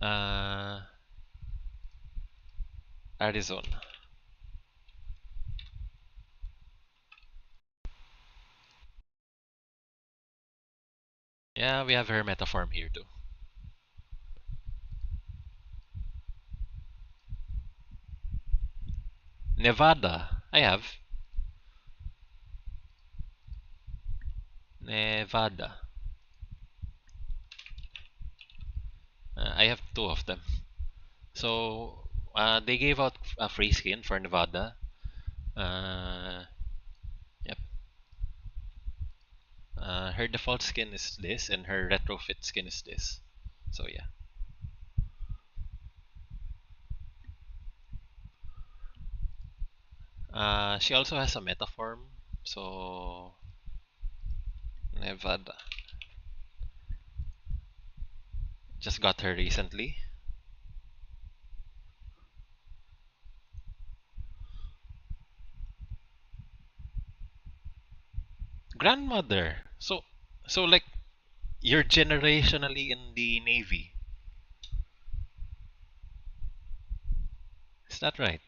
Uh, Arizona. Yeah, we have her metaform here too. Nevada. I have. Nevada. I have two of them. So they gave out a free skin for Nevada. Uh, yep. Her default skin is this, and her retrofit skin is this. So yeah. She also has a metaform. So Nevada just got her recently. Grandmother. So like you're generationally in the Navy. Is that right?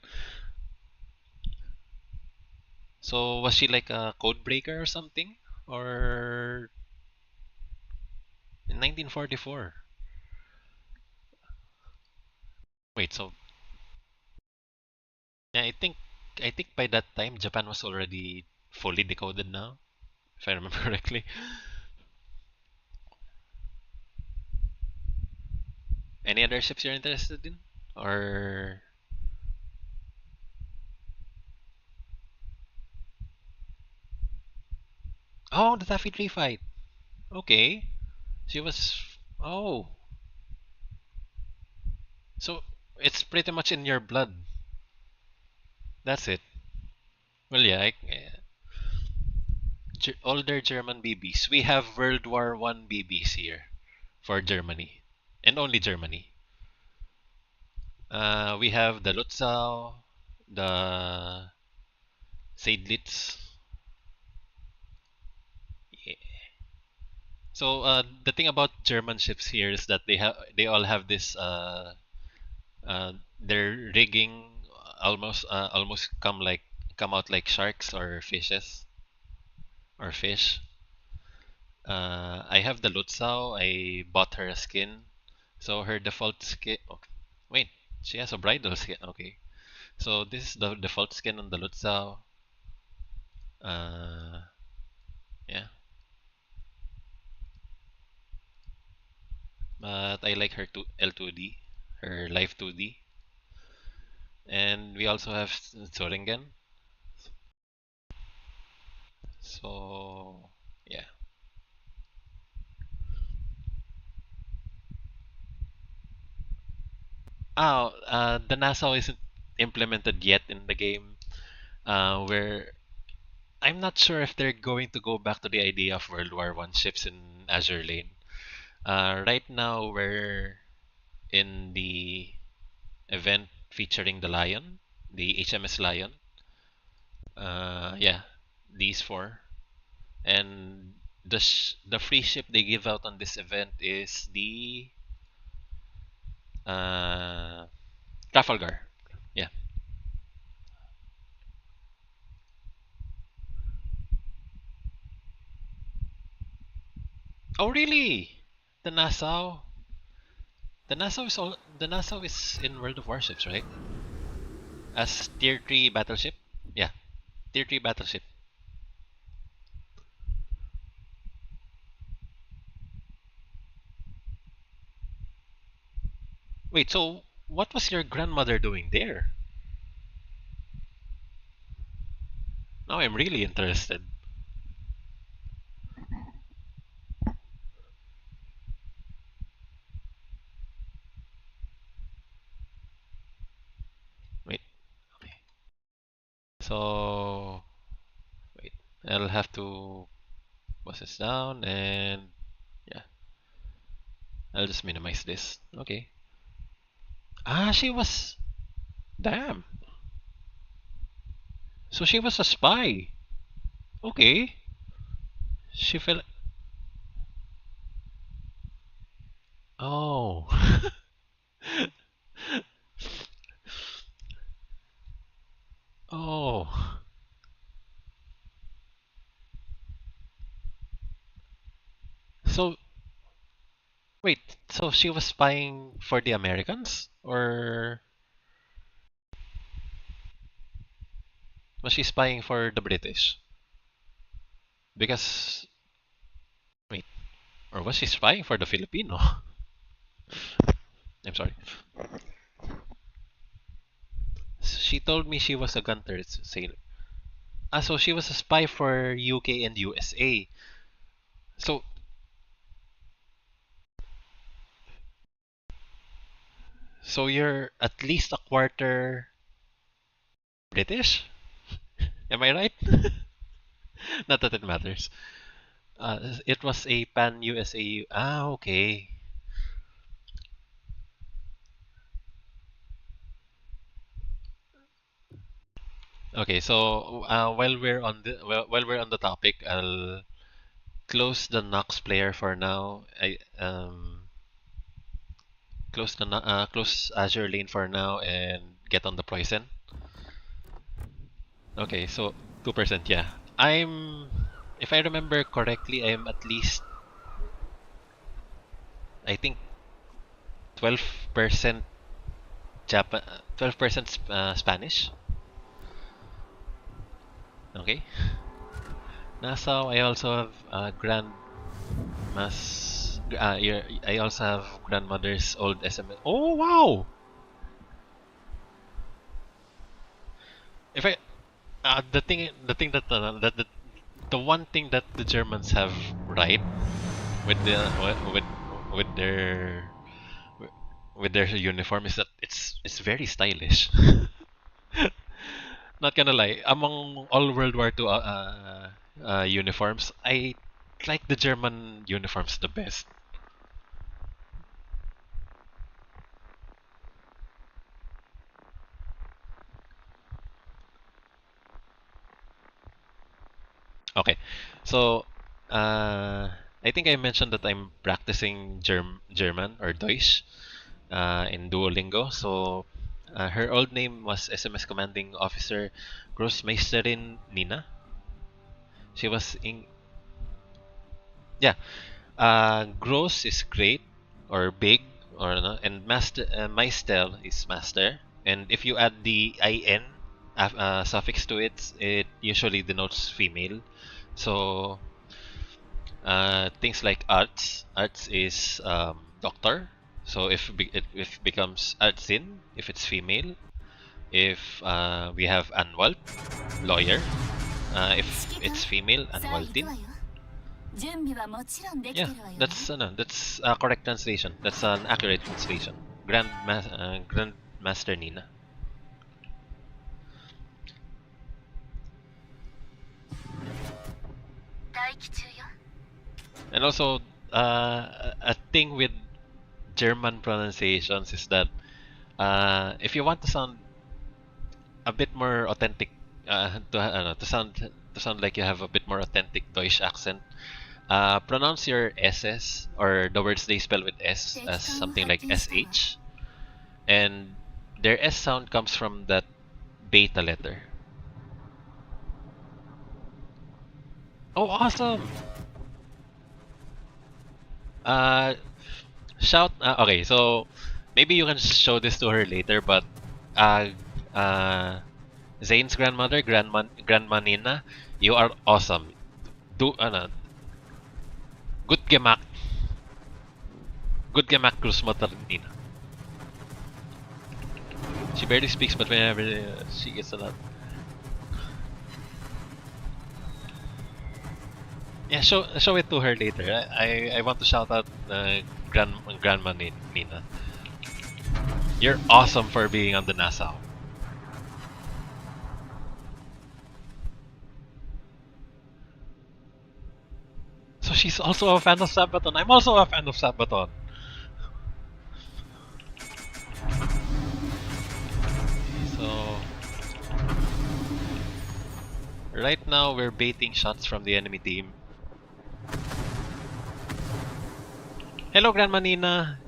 So was she like a code breaker or something? Or in 1944? Wait, so yeah, I think by that time Japan was already fully decoded now, if I remember correctly. Any other ships you're interested in? Or oh, the Taffy 3 fight. Okay. She was oh. So it's pretty much in your blood. That's it. Well, yeah, older German BBs. We have World War One BBs here for Germany, and only Germany. We have the Lutzow, the Seydlitz. Yeah. So the thing about German ships here is that they all have this their rigging almost come out like sharks or fishes or fish. I have the Lutzow. I bought her a skin. So her default skin. Okay. Wait, she has a bridal skin. Okay. So this is the default skin on the Lutzow. Uh, yeah. But I like her L2D, her Life 2D. And we also have Zoringen. So yeah. The Nassau isn't implemented yet in the game. Where I'm not sure if they're going to go back to the idea of World War One ships in Azure Lane. Right now, we're in the event featuring the Lion, the HMS Lion. Yeah, these four, and the free ship they give out on this event is the uh, Trafalgar. Yeah. Oh, really? The Nassau. The Nassau is in World of Warships, right? As tier 3 battleship? Yeah, tier 3 battleship. Wait, so what was your grandmother doing there? Now I'm really interested. Wait, okay. So, wait, I'll have to bust this down and yeah, I'll just minimize this. Okay. She was. Damn. So she was a spy. Okay. She fell. Oh. Oh. So wait, so she was spying for the Americans? Or was she spying for the British? Because Or was she spying for the Filipino? I'm sorry. She told me she was a gunter sailor. Ah, so she was a spy for UK and USA. So, so you're at least a quarter British? Am I right? Not that it matters. It was a pan USA. Ah, okay. Okay, so while we're on the topic, I'll close the Nox player for now. I close Azure lane for now and get on the poison. Okay, so 2%, yeah. I'm if I remember correctly, I'm at least I think 12% 12% Spanish. Okay. Nassau, I also have I also have grandmother's old SMS. Oh wow! If I the thing that the one thing that the Germans have right with the with their with their uniform is that it's very stylish. Not gonna lie, among all World War II uniforms, I like the German uniforms the best. Okay, so I think I mentioned that I'm practicing German or Deutsch in Duolingo. So her old name was SMS Commanding Officer Großmeisterin Nina. She was in yeah. Gross is great or big or no, and master Meister is master. And if you add the in suffix to it, it usually denotes female. So things like arts is doctor. So if becomes artsin, if it's female. If we have Anwalt, lawyer. If it's female, さあ行く Anwaltin. わよ。準備はもちろんできて Yeah, るわよね。 that's a correct translation. That's an accurate translation. Grandmaster Nina. 待機中よ。 And also, a thing with German pronunciations is that if you want to sound a bit more authentic, to sound like you have a bit more authentic Deutsch accent, pronounce your S's or the words they spell with S as something like SH, and their S sound comes from that beta letter. Oh, awesome! Uh, shout. Okay, so maybe you can show this to her later, but uh, uh, Zane's grandmother, Grandma Nina, you are awesome. Do good gemacht, good gemacht, Großmutter Nina. She barely speaks, but whenever she gets a lot. Yeah, show it to her later. I want to shout out Grandma Nina. You're awesome for being on the Nassau. So she's also a fan of Sabaton. I'm also a fan of Sabaton. So right now we're baiting shots from the enemy team. Hello, Grandma Nina.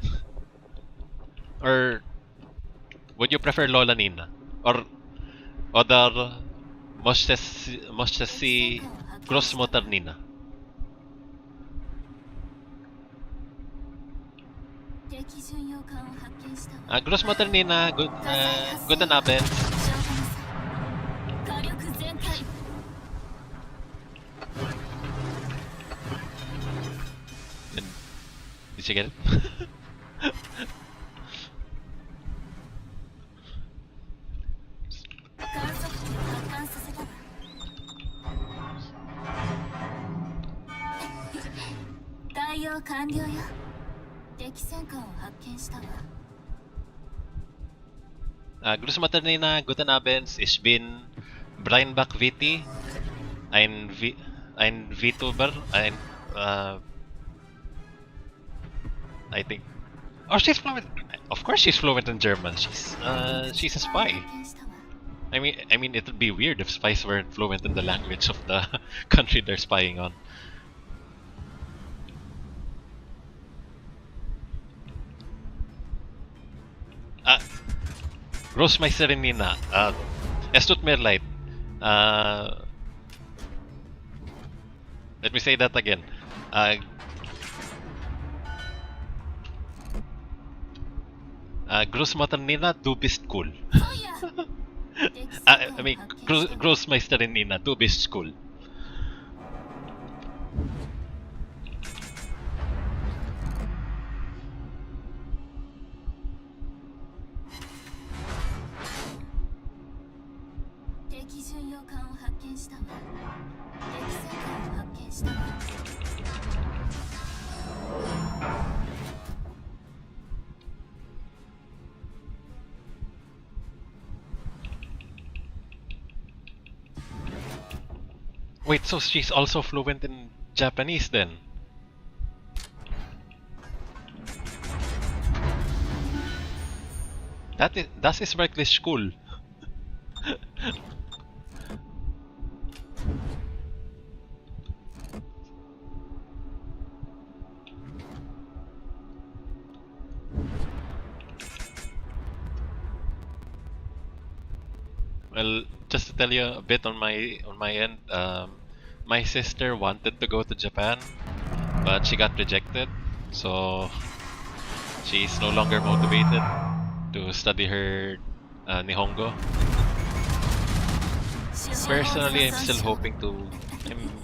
Or would you prefer Lola Nina? Or other Moschesi Großmutter Nina? 敵巡洋艦を発見したわ。 Großmutter Nina, guten Abend. 火力全開。 And Did you get it? 観測機を発艦させたわ。対応完了よ。敵戦艦を発見したわ。Grüß Maternina, guten Abend. Ich bin Breinbach Viti, ein VTuber, I think. Oh, she's fluent. Of course, she's fluent in German. She's a spy. I mean, it would be weird if spies weren't fluent in the language of the country they're spying on. Großmeisterin Nina, es tut mir leid. Let me say that again. Großmutter Nina, du bist cool. I mean, Großmeisterin Nina, du bist cool. Wait, so she's also fluent in Japanese then? Das ist wirklich cool. Well, just to tell you a bit on my end, my sister wanted to go to Japan, but she got rejected, so she's no longer motivated to study her Nihongo. Personally,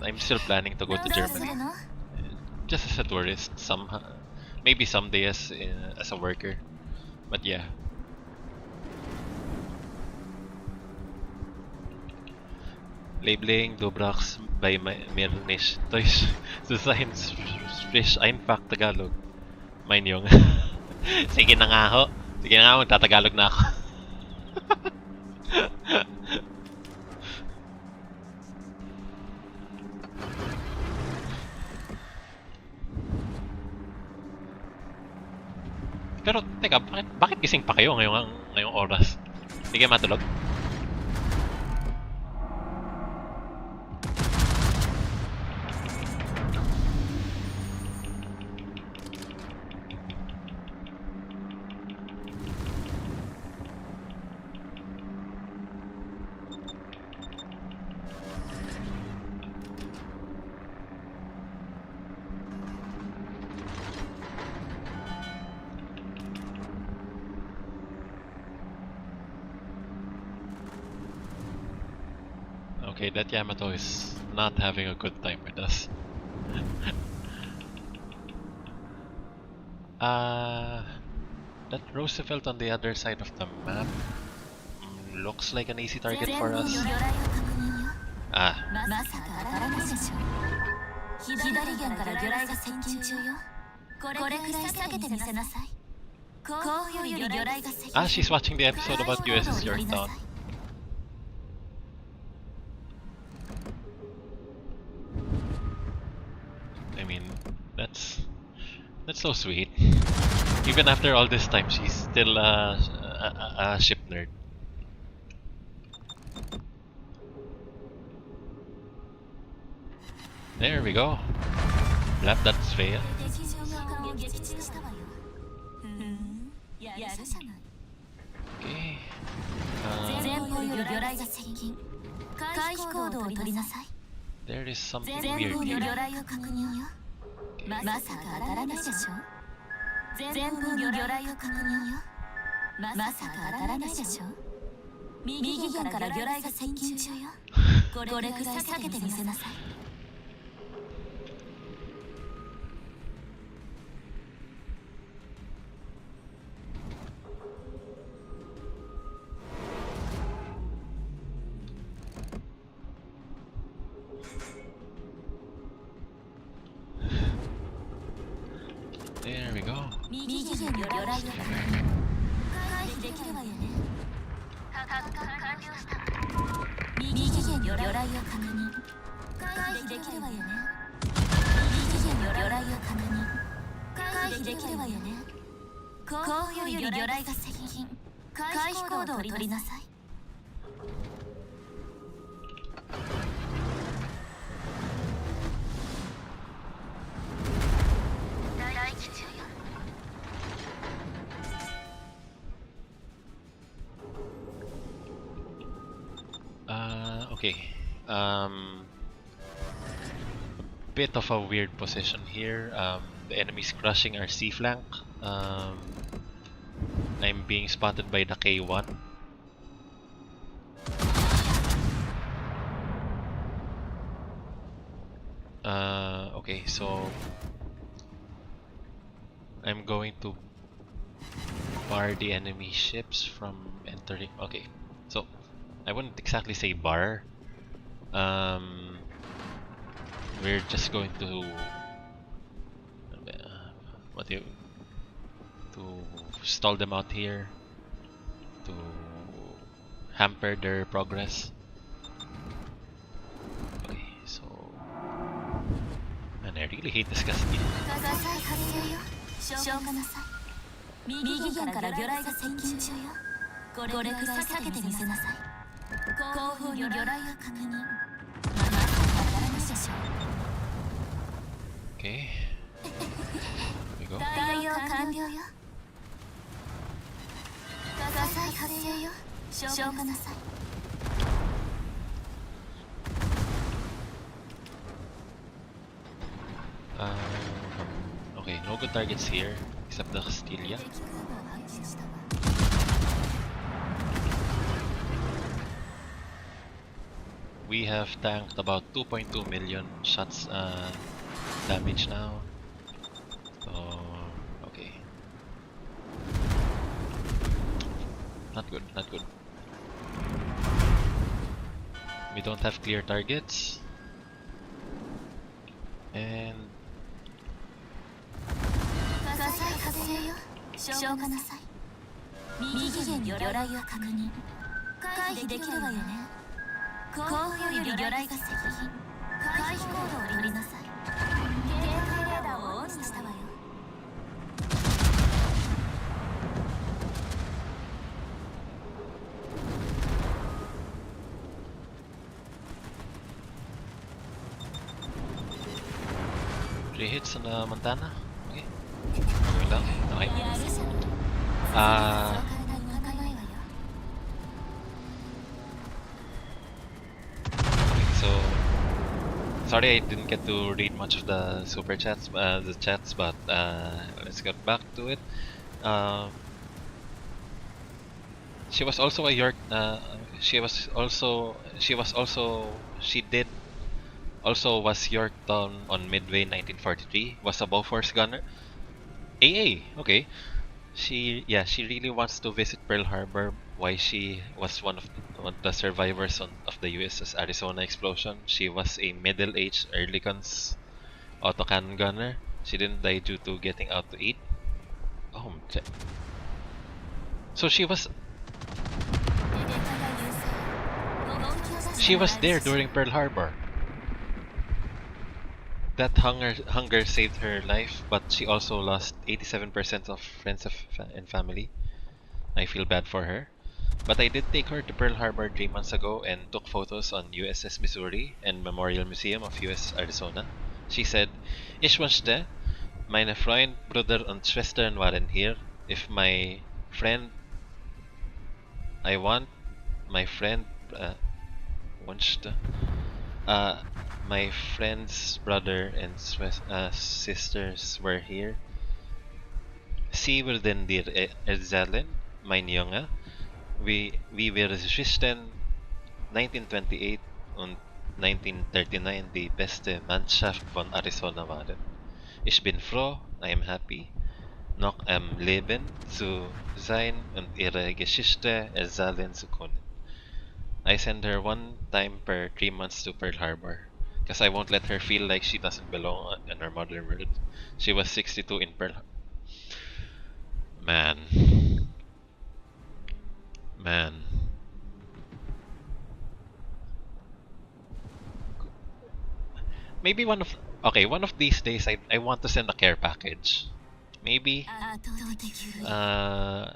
I'm still planning to go to Germany, just as a tourist, maybe someday as a worker, but yeah. Labeling Dubrax by Mirnish. Toys sa Science Fish einfach Tagalog. Mine yung. Sige na nga ho. Sige na nga, magtatagalog na ako. Pero teka, bakit gising pa kayo ngayong oras? Hindi kayo matulog? Okay, that Yamato is not having a good time with us. That Roosevelt on the other side of the map looks like an easy target for us. Ah. Ah, she's watching the episode about USS Yorktown. I mean, that's so sweet. Even after all this time, she's still a ship nerd. There we go. Lap that's fair. Okay. There is something weird here. go. 右舷の魚雷を回避できるわよね。右舷の魚雷を確認。回避できるわよね。右舷の魚雷を確認。回避できるわよね。後方より魚雷が接近。回避行動を取りなさい。Okay. Bit of a weird position here. The enemy's crushing our C flank. I'm being spotted by the K1. Okay, so I'm going to bar the enemy ships from entering. Okay, so I wouldn't exactly say bar. We're just going to to stall them out here, to hamper their progress. Okay, so and I really hate this cascade. 右舷から魚雷が接近中よ。これくらい避けてみせなさい。後方に魚雷を確認。まだわからないでしょう。 Okay, here we go. 対応完了よ。火災発生よ。消火なさい。 Okay, no good targets here except the Castilla. We have tanked about 2.2 million shots damage now. So, okay. Not good, not good. We don't have clear targets. And 火災発生よ。消火なさい。右舷に魚雷を確認。回避できるわよね。後方より魚雷が接近。回避行動を取りなさい。警戒レーダーをオンにしたわよ。three hits on the Montana. Okay. Going down. Okay. So sorry I didn't get to read much of the super chats, but let's get back to it. She was also a York. She was Yorktown on Midway 1943. Was a Bofors gunner. AA. Okay. She really wants to visit Pearl Harbor. Why she was one of the survivors of the USS Arizona explosion. She was a middle-aged early guns autocannon gunner. She didn't die due to getting out to eat. Oh, so she was there during Pearl Harbor. That hunger saved her life, but she also lost 87% of friends and family. I feel bad for her. But I did take her to Pearl Harbor 3 months ago and took photos on USS Missouri and Memorial Museum of US Arizona. She said, Ich wünschte, meine Freund, Bruder und Schwestern waren hier. If my friend, I want my friend, wünschte, my friend's brother and sisters were here. Sie würden dir erzählen, mein Junge, wie wir zwischen 1928 und 1939 die beste Mannschaft von Arizona waren. Ich bin froh, I am happy, noch am Leben zu sein und ihre Geschichte erzählen zu können. I send her one time per 3 months to Pearl Harbor. Because I won't let her feel like she doesn't belong in her mother world. She was 62 in Pearl Harbor. Man. Man. Maybe one of these days I want to send a care package. Maybe uh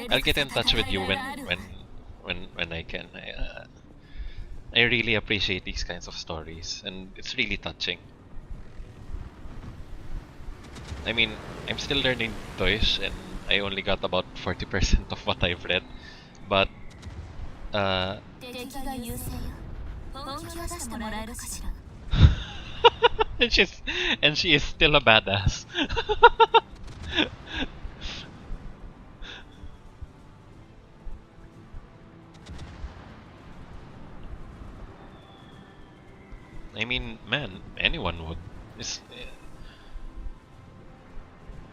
I'll get in touch with you when I can. I really appreciate these kinds of stories, and it's really touching. I mean, I'm still learning Deutsch, and I only got about 40% of what I've read, but uh, and she is still a badass. I mean, man, anyone would. It's,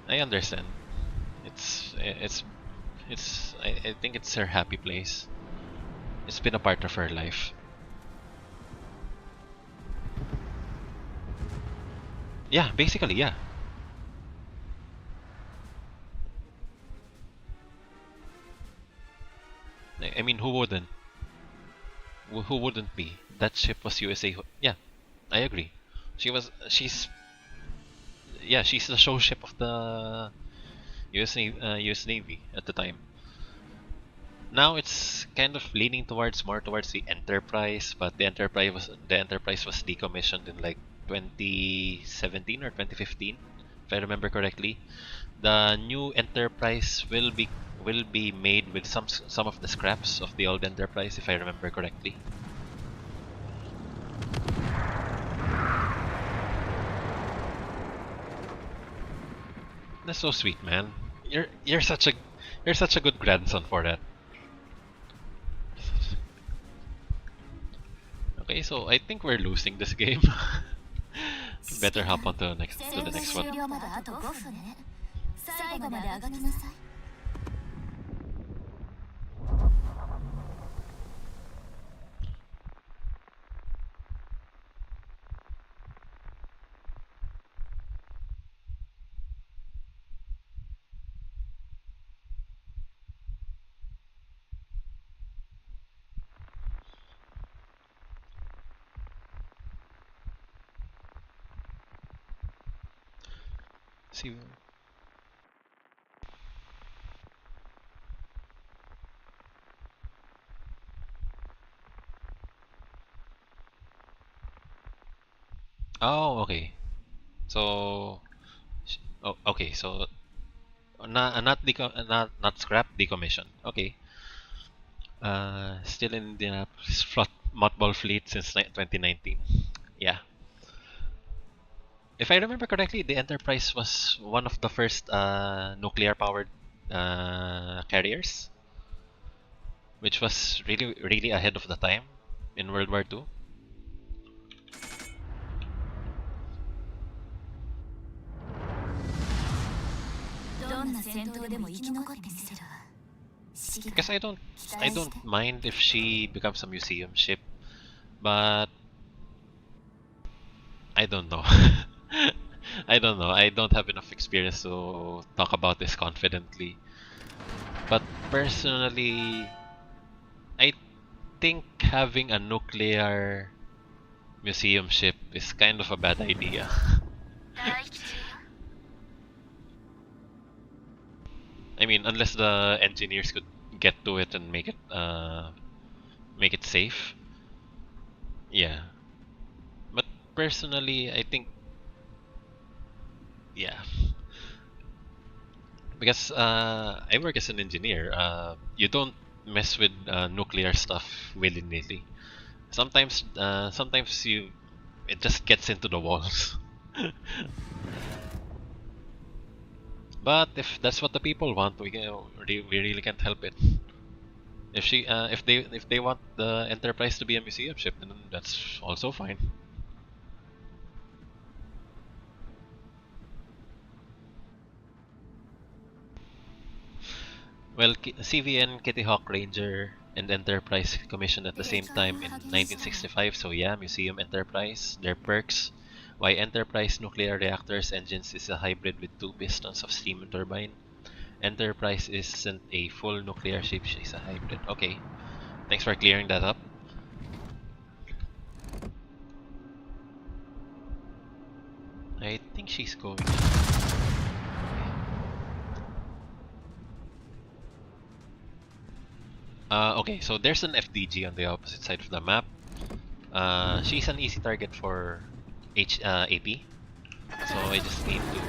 I understand. I think it's her happy place. It's been a part of her life. Yeah, basically, yeah. I mean, who wouldn't? Who wouldn't be? That ship was USA. Yeah, I agree. She's the show ship of the US Navy at the time. Now it's kind of leaning more towards the Enterprise, but the Enterprise was decommissioned in like 2017 or 2015, if I remember correctly. The new Enterprise will be made with some of the scraps of the old Enterprise, if I remember correctly. That's so sweet, man. You're such a good grandson for that. Okay, so I think we're losing this game. Better hop on to the next one. See. Oh, okay. So, okay. So, not scrap, decommission. Okay. Still in the mothball fleet since 2019. Yeah. If I remember correctly, the Enterprise was one of the first nuclear-powered carriers, which was really ahead of the time in World War II. Because I don't mind if she becomes a museum ship, but I don't know. I don't know. I don't have enough experience to talk about this confidently. But personally, I think having a nuclear museum ship is kind of a bad idea. I mean, unless the engineers could get to it and make it safe. Yeah. But personally, I think yeah. Because I work as an engineer. You don't mess with nuclear stuff willy-nilly. Sometimes it just gets into the walls. But if that's what the people want, we really can't help it. If they want the Enterprise to be a museum ship, then that's also fine. Well, CVN, Kitty Hawk Ranger, and Enterprise commissioned at the same time in 1965, so yeah, Museum Enterprise, their perks. Why Enterprise nuclear reactors engines is a hybrid with two pistons of steam turbine, Enterprise isn't a full nuclear ship, she's a hybrid. Okay, thanks for clearing that up. I think she's going. Okay, so there's an FDG on the opposite side of the map. She's an easy target for AP. So I just need to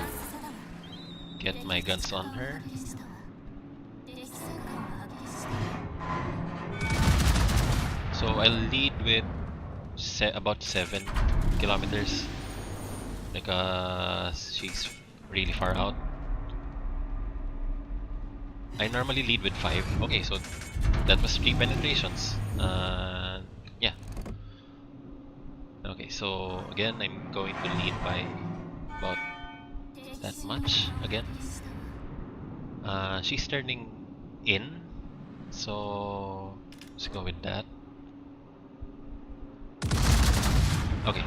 get my guns on her. So I'll lead with about 7 kilometers. Because she's really far out. I normally lead with 5. Okay, so that was 3 penetrations. Yeah. Okay, so again, I'm going to lead by about that much again. She's turning in, so let's go with that. Okay.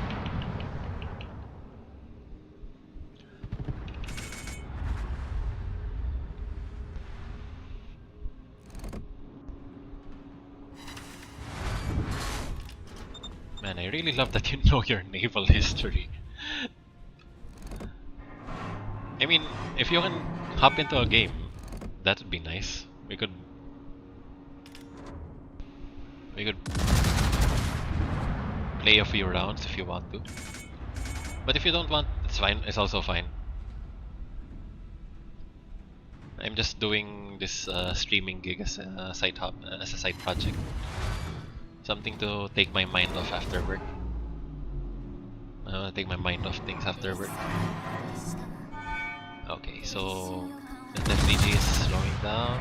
Man, I really love that you know your naval history. I mean, if you can hop into a game, that would be nice. We could play a few rounds if you want to. But if you don't want, it's fine. It's also fine. I'm just doing this streaming gig as a side project. Something to take my mind off after work. I wanna take my mind off things after work. Okay, so the FDG is slowing down.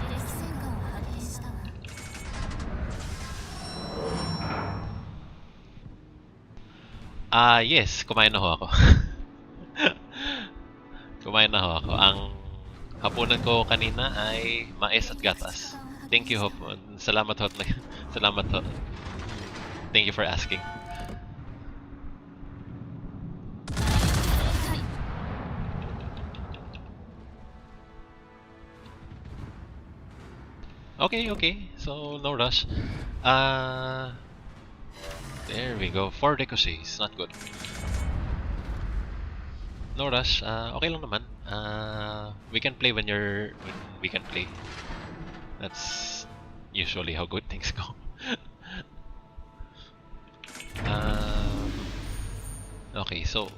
Yes, kumain na ho ako. Kumain na ho ako. Ang hapunan ko kanina ay mais at gatas. Thank you ho. Salamat ho. Salamat ho. Thank you for asking. Okay. So no rush. There we go. 4 ricochets. Not good. No rush. Okay lang naman. We can play when we can play. That's usually how good things go. Okay, so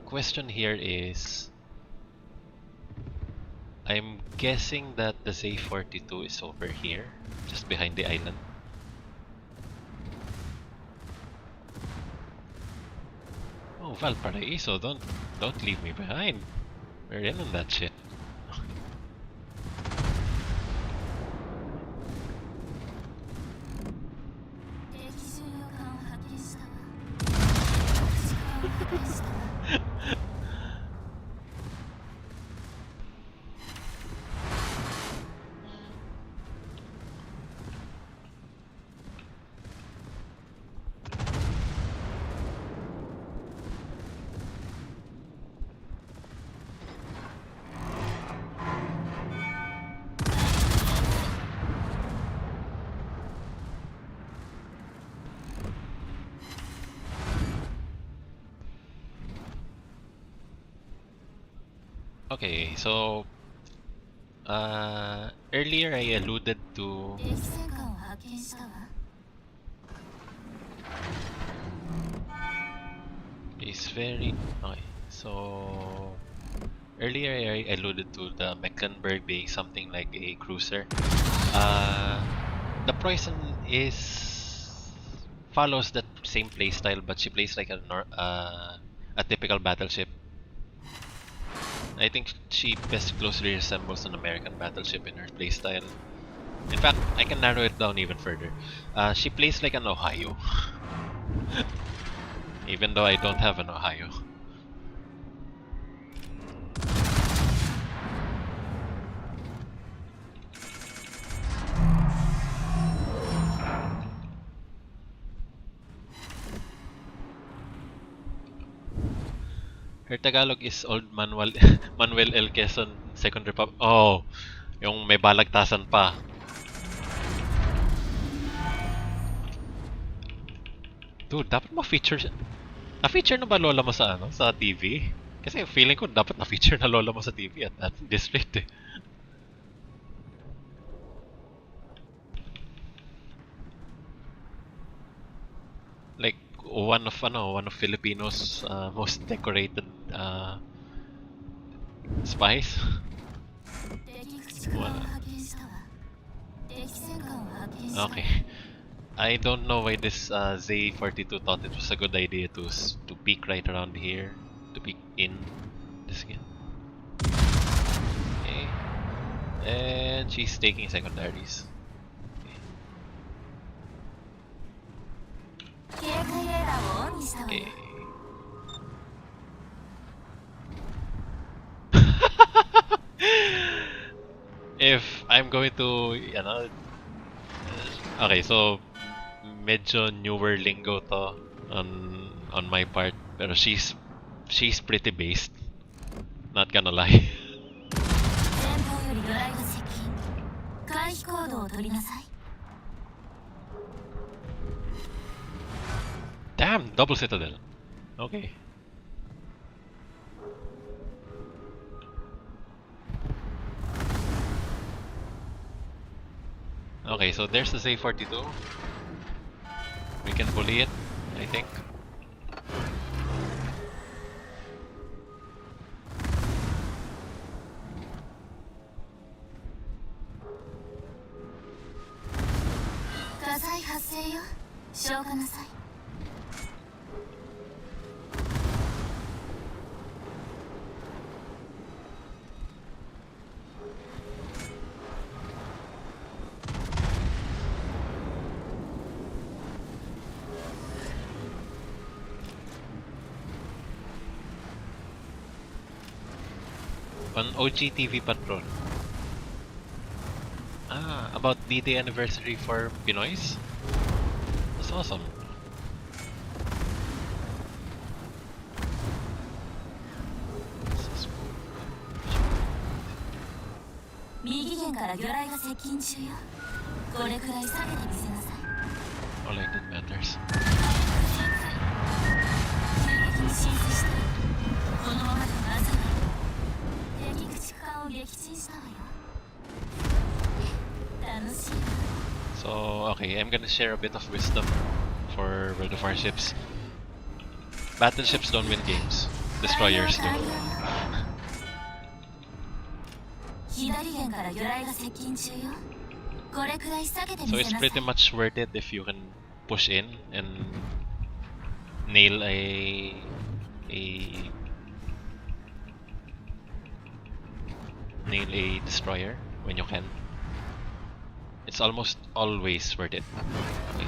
question here is, I'm guessing that the Z42 is over here, just behind the island. Oh, Valparaiso, don't leave me behind. We're in on that shit. Okay, so earlier I alluded to is very okay. So earlier I alluded to the Mecklenburg being something like a cruiser. The Preußen follows that same playstyle, but she plays like a typical battleship. I think she best closely resembles an American battleship in her playstyle. In fact, I can narrow it down even further. She plays like an Ohio. Even though I don't have an Ohio. Her Tagalog is old Manuel L. Quezon, Second Republic. Oh, Yung may balagtasan pa. Dude, dapat ma-feature siya. Na-feature na ba lola mo sa ano? Sa TV? Kasi feeling ko dapat na-feature na lola mo sa TV at this rate eh. Like one of Filipinos most decorated spies. 敵駆逐艦を Wala. 派遣したわ。敵戦艦を派遣したわ。 Okay. I don't know why this Z42 thought it was a good idea to peek right around here, to peek in this game. Okay. And she's taking secondaries. 警戒レーダーをオンにしたわよ。 Okay. If I'm going to, okay, so medyo newer lingo to on my part, pero she's pretty based. Not gonna lie. 前方より魚雷が接近。回避行動を取りなさい。 Damn, double citadel. Okay. Okay, so there's the Z42. We can bully it, I think. On OG TV Patrol. About D-Day anniversary for Pinoys? That's awesome. All I did matters. So, okay, I'm gonna share a bit of wisdom for World of Warships. Battleships don't win games. Destroyers do. So it's pretty much worth it if you can push in and nail a destroyer when you can. It's almost always worth it. Okay.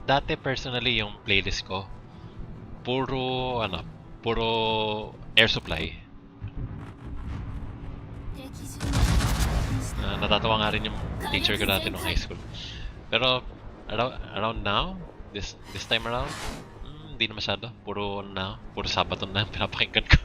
Dati personally yung playlist ko puro air supply. Natatawa nga rin yung teacher ko dati nung high school. Pero around now, this time around, hindi na masyado. Puro Sabaton na pinapakinggan ko.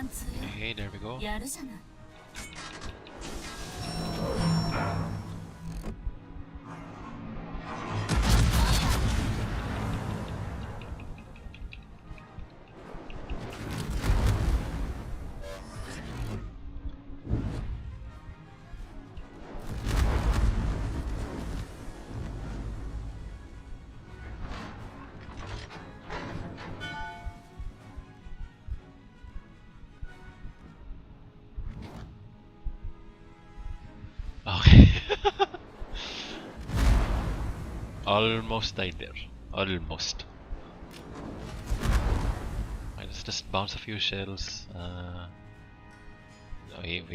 貫通よ Okay, there we go. やるじゃない Okay. Almost died there. Almost. Okay, let's just bounce a few shells. Wait.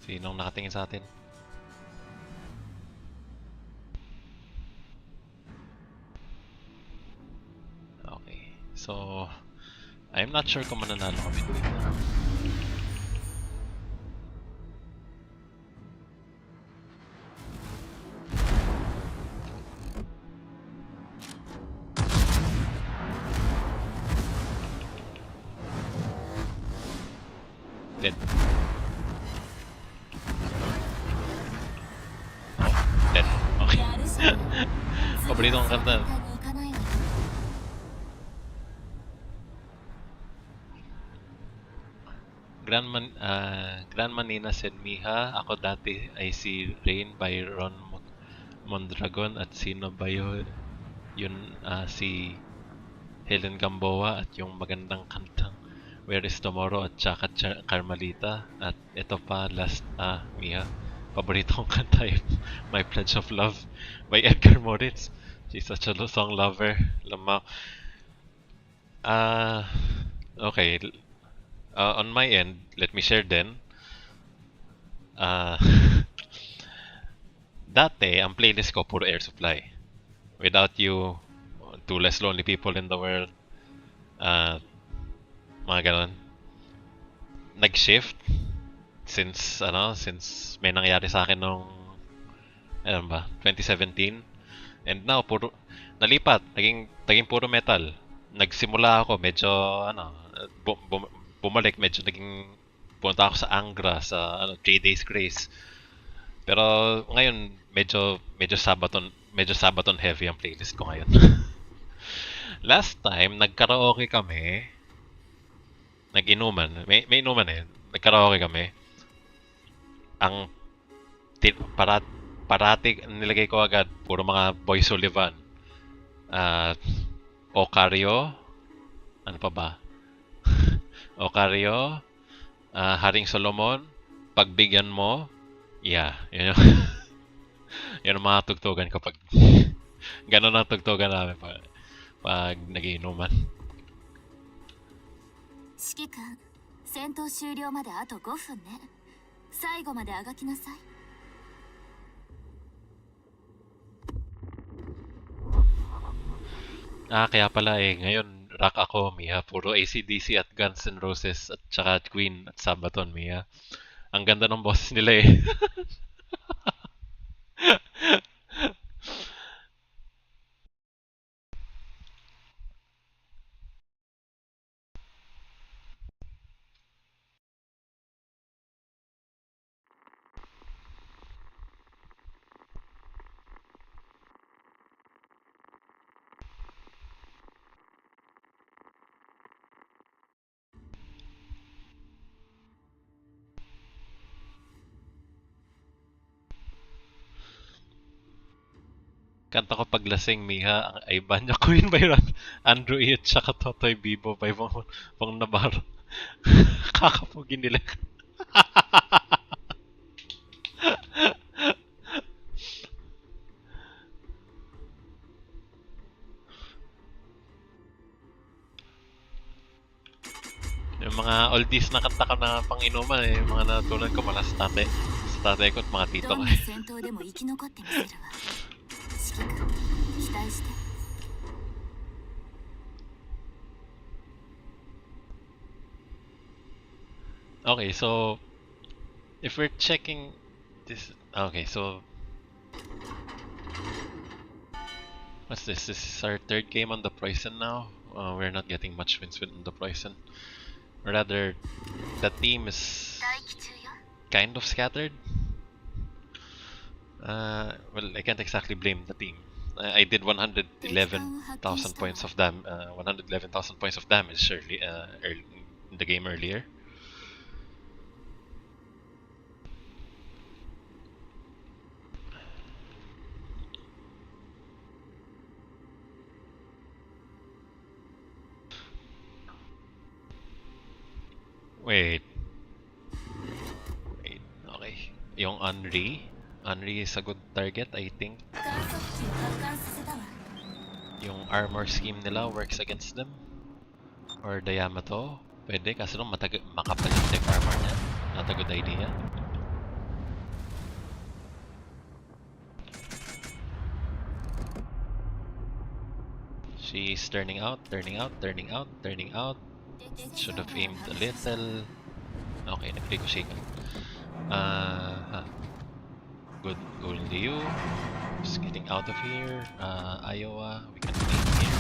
Sinong nakatingin sa atin? Okay. So, I'm not sure kung mananalo kami. Dead. Oh, dead. Okay. やるじゃない Paborito kong kanta. 簡単にいかないわよ Grandma Nina said, Miha, ako dati ay si Rain by Ron Mondragon at sino ba yun? Si Helen Gamboa at yung magandang kantang Where is Tomorrow at saka Carmelita at ito pa last Miha, paborito kong kanta yun, My Pledge of Love by Edgar Moritz. She's such a song lover. Lama. Okay. On my end, let me share then. Uh, Dati, ang playlist ko puro Air Supply. Without You, Two Less Lonely People in the World, uh, mga ganon. Nag-shift since may nangyari sa akin nung 2017. And now naging puro metal. Nagsimula ako medyo bumalik, medyo punta ako sa Angra sa 3 Days Grace. Pero ngayon medyo Sabaton heavy ang playlist ko ngayon. Last time nagkaraoke kami, nag-inuman, may inuman nagkaraoke kami. Ang parati nilagay ko agad puro mga Boy Sullivan. Ocario, ano pa ba? Ocario, Haring Solomon, Pagbigyan Mo. Yeah, yun yung, yun ang mga tugtugan kapag ganon ang tugtugan namin pag nagiinuman. 指揮官戦闘終了まであと5分ね最後まであがきなさい Kaya pala ngayon rock ako, Mia. Puro AC/DC at Guns N' Roses at saka Queen at Sabaton, Mia. Ang ganda ng boses nila eh. Kanta ko paglasing, Miha, ang ay Banya Queen by Andrew E. at saka Totoy Bibo by Bong Navarro. Kakapugi nila. Yung mga oldies na kanta ko na pang-inuman yung mga natutunan ko mula sa tatay ko at mga tito ど ko んな戦闘でも生き残ってみせるわ指揮官期待して Okay, so if we're checking this, okay, so What's this? This is our third game on the Poison now. We're not getting much wins with the Poison. Rather, the team is kind of scattered. Well, I can't exactly blame the team. I did 111,000 points of 111,000 points of damage early in the game earlier. Wait, okay. Yung Henry is a good target, I think. Yung armor scheme nila works against them. Or the Yamato. Pwede, kaso lang makapal yung deck armor niya. Not a good idea. She's turning out. Should have aimed a little. Okay, nag-ricochet ka. Good going to you. Just getting out of here. Iowa, we can aim here.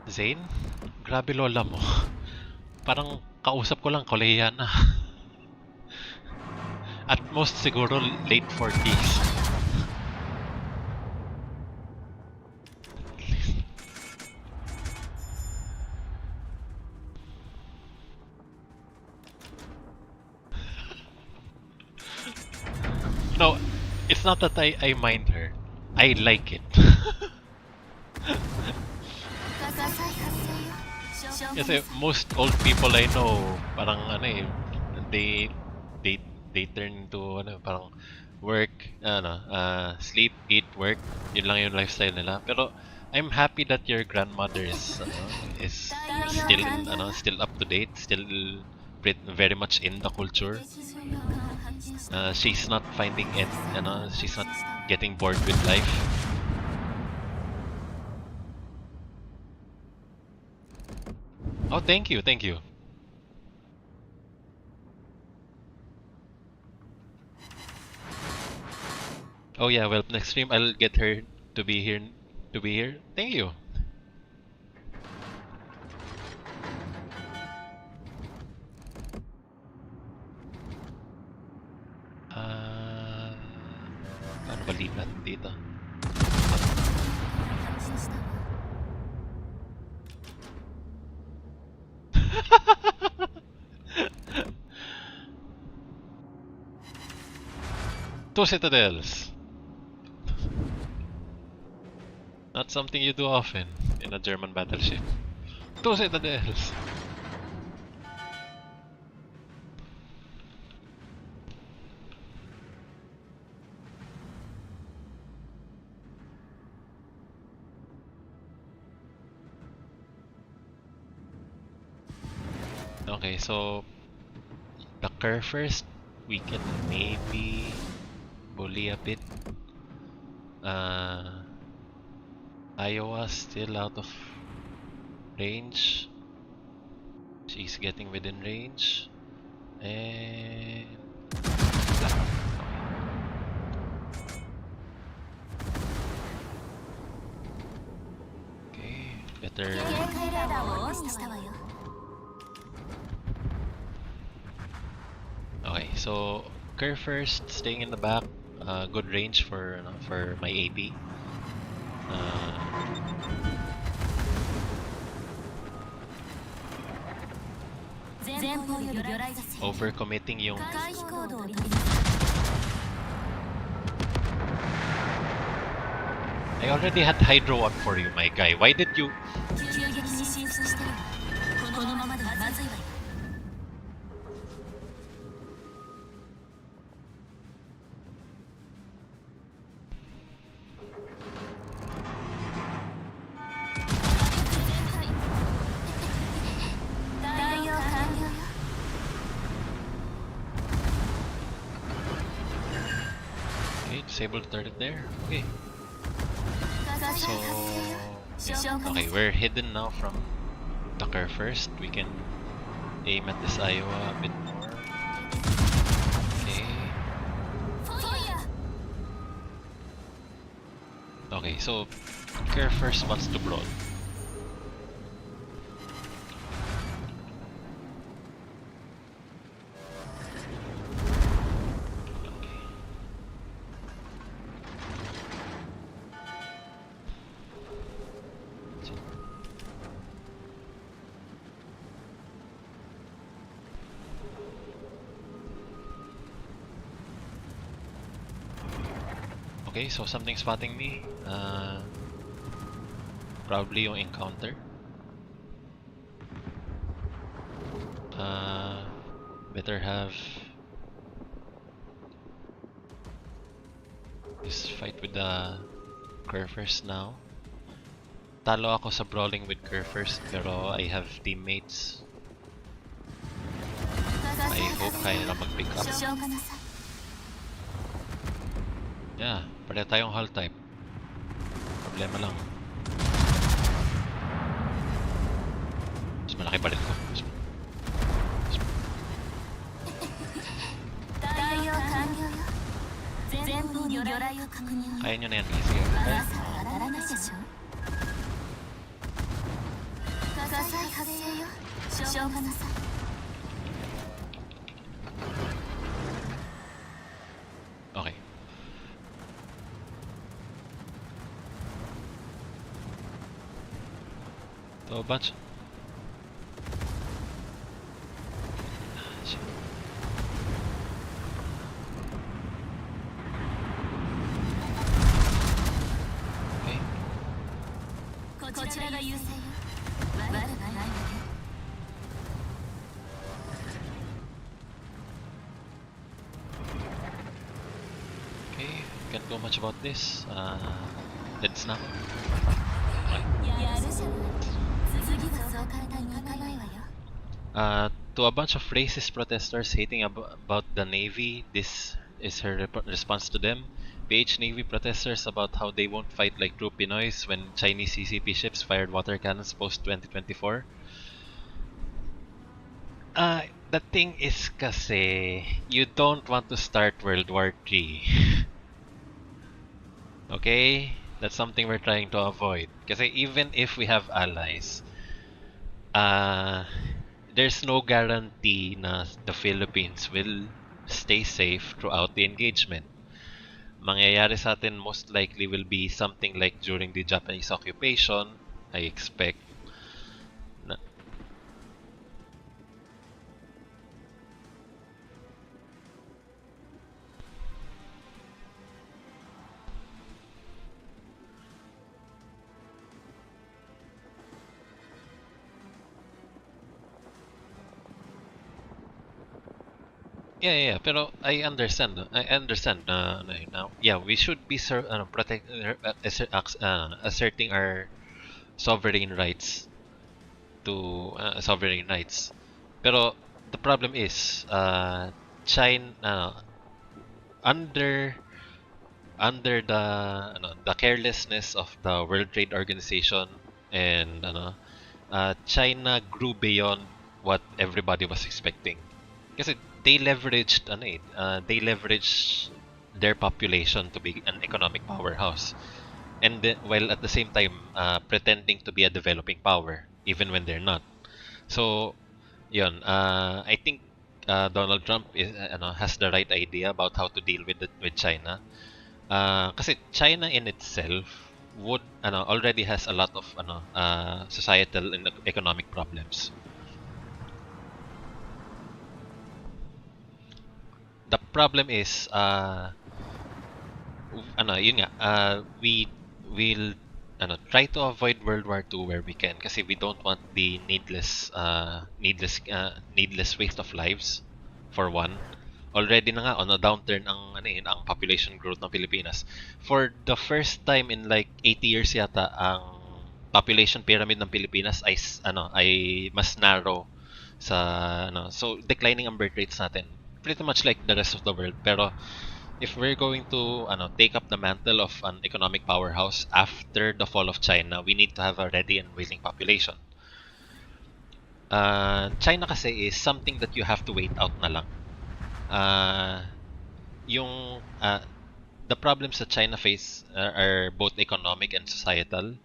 Zane? Grabe lola mo. Parang kausap ko lang Koreana. At most siguro late 40s. No, it's not that I mind her. I like it. Kasi most old people I know, parang ano eh, they turn into ano, parang work, sleep, eat, work. Yun lang yung lifestyle nila. Pero I'm happy that your grandmother is still up to date, still very much in the culture. She's not finding it, she's not getting bored with life. Oh, thank you. Oh yeah, well, next stream I'll get her to be here. Thank you. Paano ba lipat dito? Two citadels. Not something you do often in a German battleship. Two citadels. Okay, so the curve first, we can maybe bully a bit. Iowa still out of range. She's getting within range. And okay, better. Okay, so Kerr first, staying in the back. Good range for my AP. Overcommitting yung I already had Hydro up for you, my guy. Why did you? Okay, disable the turret there. Okay. So okay, we're hidden now from bunker first. We can aim at this Iowa a bit more. Okay. Okay, so Kerr first wants to brawl. Okay, so something spotting me. Probably yung encounter. Better have this fight with the Kerr first now. Talo ako sa brawling with Kerr first, pero I have teammates. I hope kaya nila mag-pick up. Yeah, pare tayong hull type. Problema lang. Mas malaki pa rin ko. Kaya nyo na yan. Sige. Okay. Okay. So, bunch. Okay, can't do much about this. Let's now. To a bunch of racist protesters hating about the Navy, this is her response to them. PH Navy protesters about how they won't fight like true Pinoys when Chinese CCP ships fired water cannons post-2024. The thing is kasi, you don't want to start World War III. Okay? That's something we're trying to avoid. Kasi even if we have allies, there's no guarantee na the Philippines will stay safe throughout the engagement. Mangyayari sa atin most likely will be something like during the Japanese occupation, I expect. Yeah, pero I understand. Now. Yeah, we should be asserting our sovereign rights to sovereign rights. Pero the problem is, China under the carelessness of the World Trade Organization and China grew beyond what everybody was expecting. Kasi they leveraged their population to be an economic powerhouse, and while at the same time pretending to be a developing power even when they're not. So yun, I think Donald Trump has the right idea about how to deal with China. Kasi China in itself would already has a lot of societal and economic problems. The problem is yun nga, we will try to avoid World War II where we can kasi we don't want the needless waste of lives for one. Already na nga on a downturn ang population growth ng Pilipinas. For the first time in like 80 years yata, ang population pyramid ng Pilipinas ay mas narrow sa so declining ang birth rates natin. Pretty much like the rest of the world, pero if we're going to take up the mantle of an economic powerhouse after the fall of China, we need to have a ready and willing population. China kasi is something that you have to wait out na lang. Uh, yung the problems that China face are both economic and societal.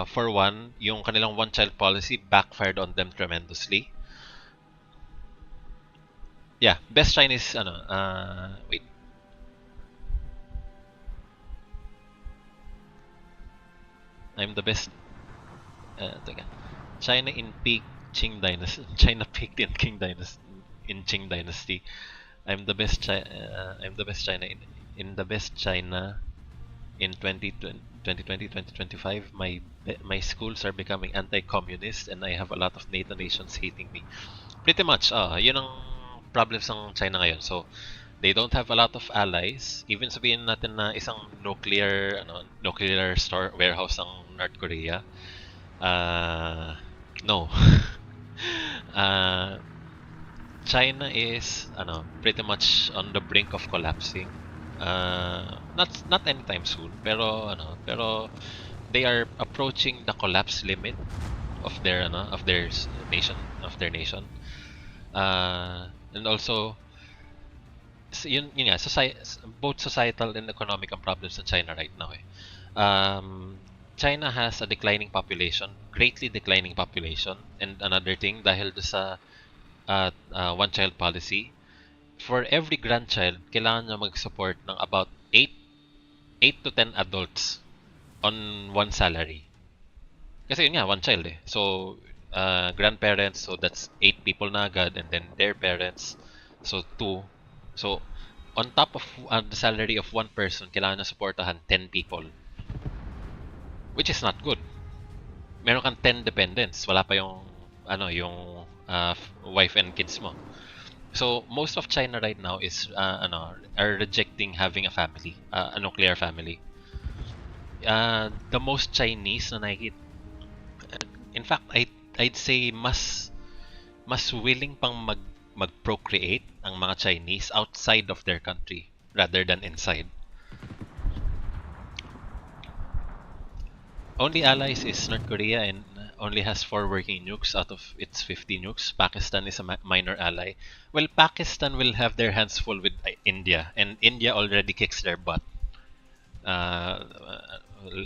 For one, yung kanilang one-child policy backfired on them tremendously. Yeah, best Chinese wait. I'm the best teka. China in peak Qing dynasty. China peaked in Qing dynasty. I'm the best China in the best China in 2025. My schools are becoming anti-communist and I have a lot of NATO nations hating me. Pretty much, yun ang problems ng China ngayon. So, they don't have a lot of allies. Even sabihin natin na isang nuclear store warehouse ng North Korea. No. uh, China is pretty much on the brink of collapsing. Not anytime soon, pero they are approaching the collapse limit of their nation. And also yun nga, both societal and economic ang problems in China right now eh. China has a declining population, greatly declining population, and another thing dahil sa one-child policy, for every grandchild, kailangan niya mag-support ng about 8 to 10 adults on one salary. Kasi yun nga, one child eh. So, grandparents, so that's 8 people na agad, and then their parents, so 2. So, on top of the salary of one person, kailangan na supportahan 10 people. Which is not good. Meron kang 10 dependents, wala pa yung wife and kids mo. So most of China right now is are rejecting having a family, a nuclear family. The most Chinese na nakikita, in fact, I'd say mas willing pang mag-procreate ang mga Chinese outside of their country rather than inside. Only allies is North Korea and only has 4 working nukes out of its 50 nukes. Pakistan is a minor ally. Well, Pakistan will have their hands full with India, and India already kicks their butt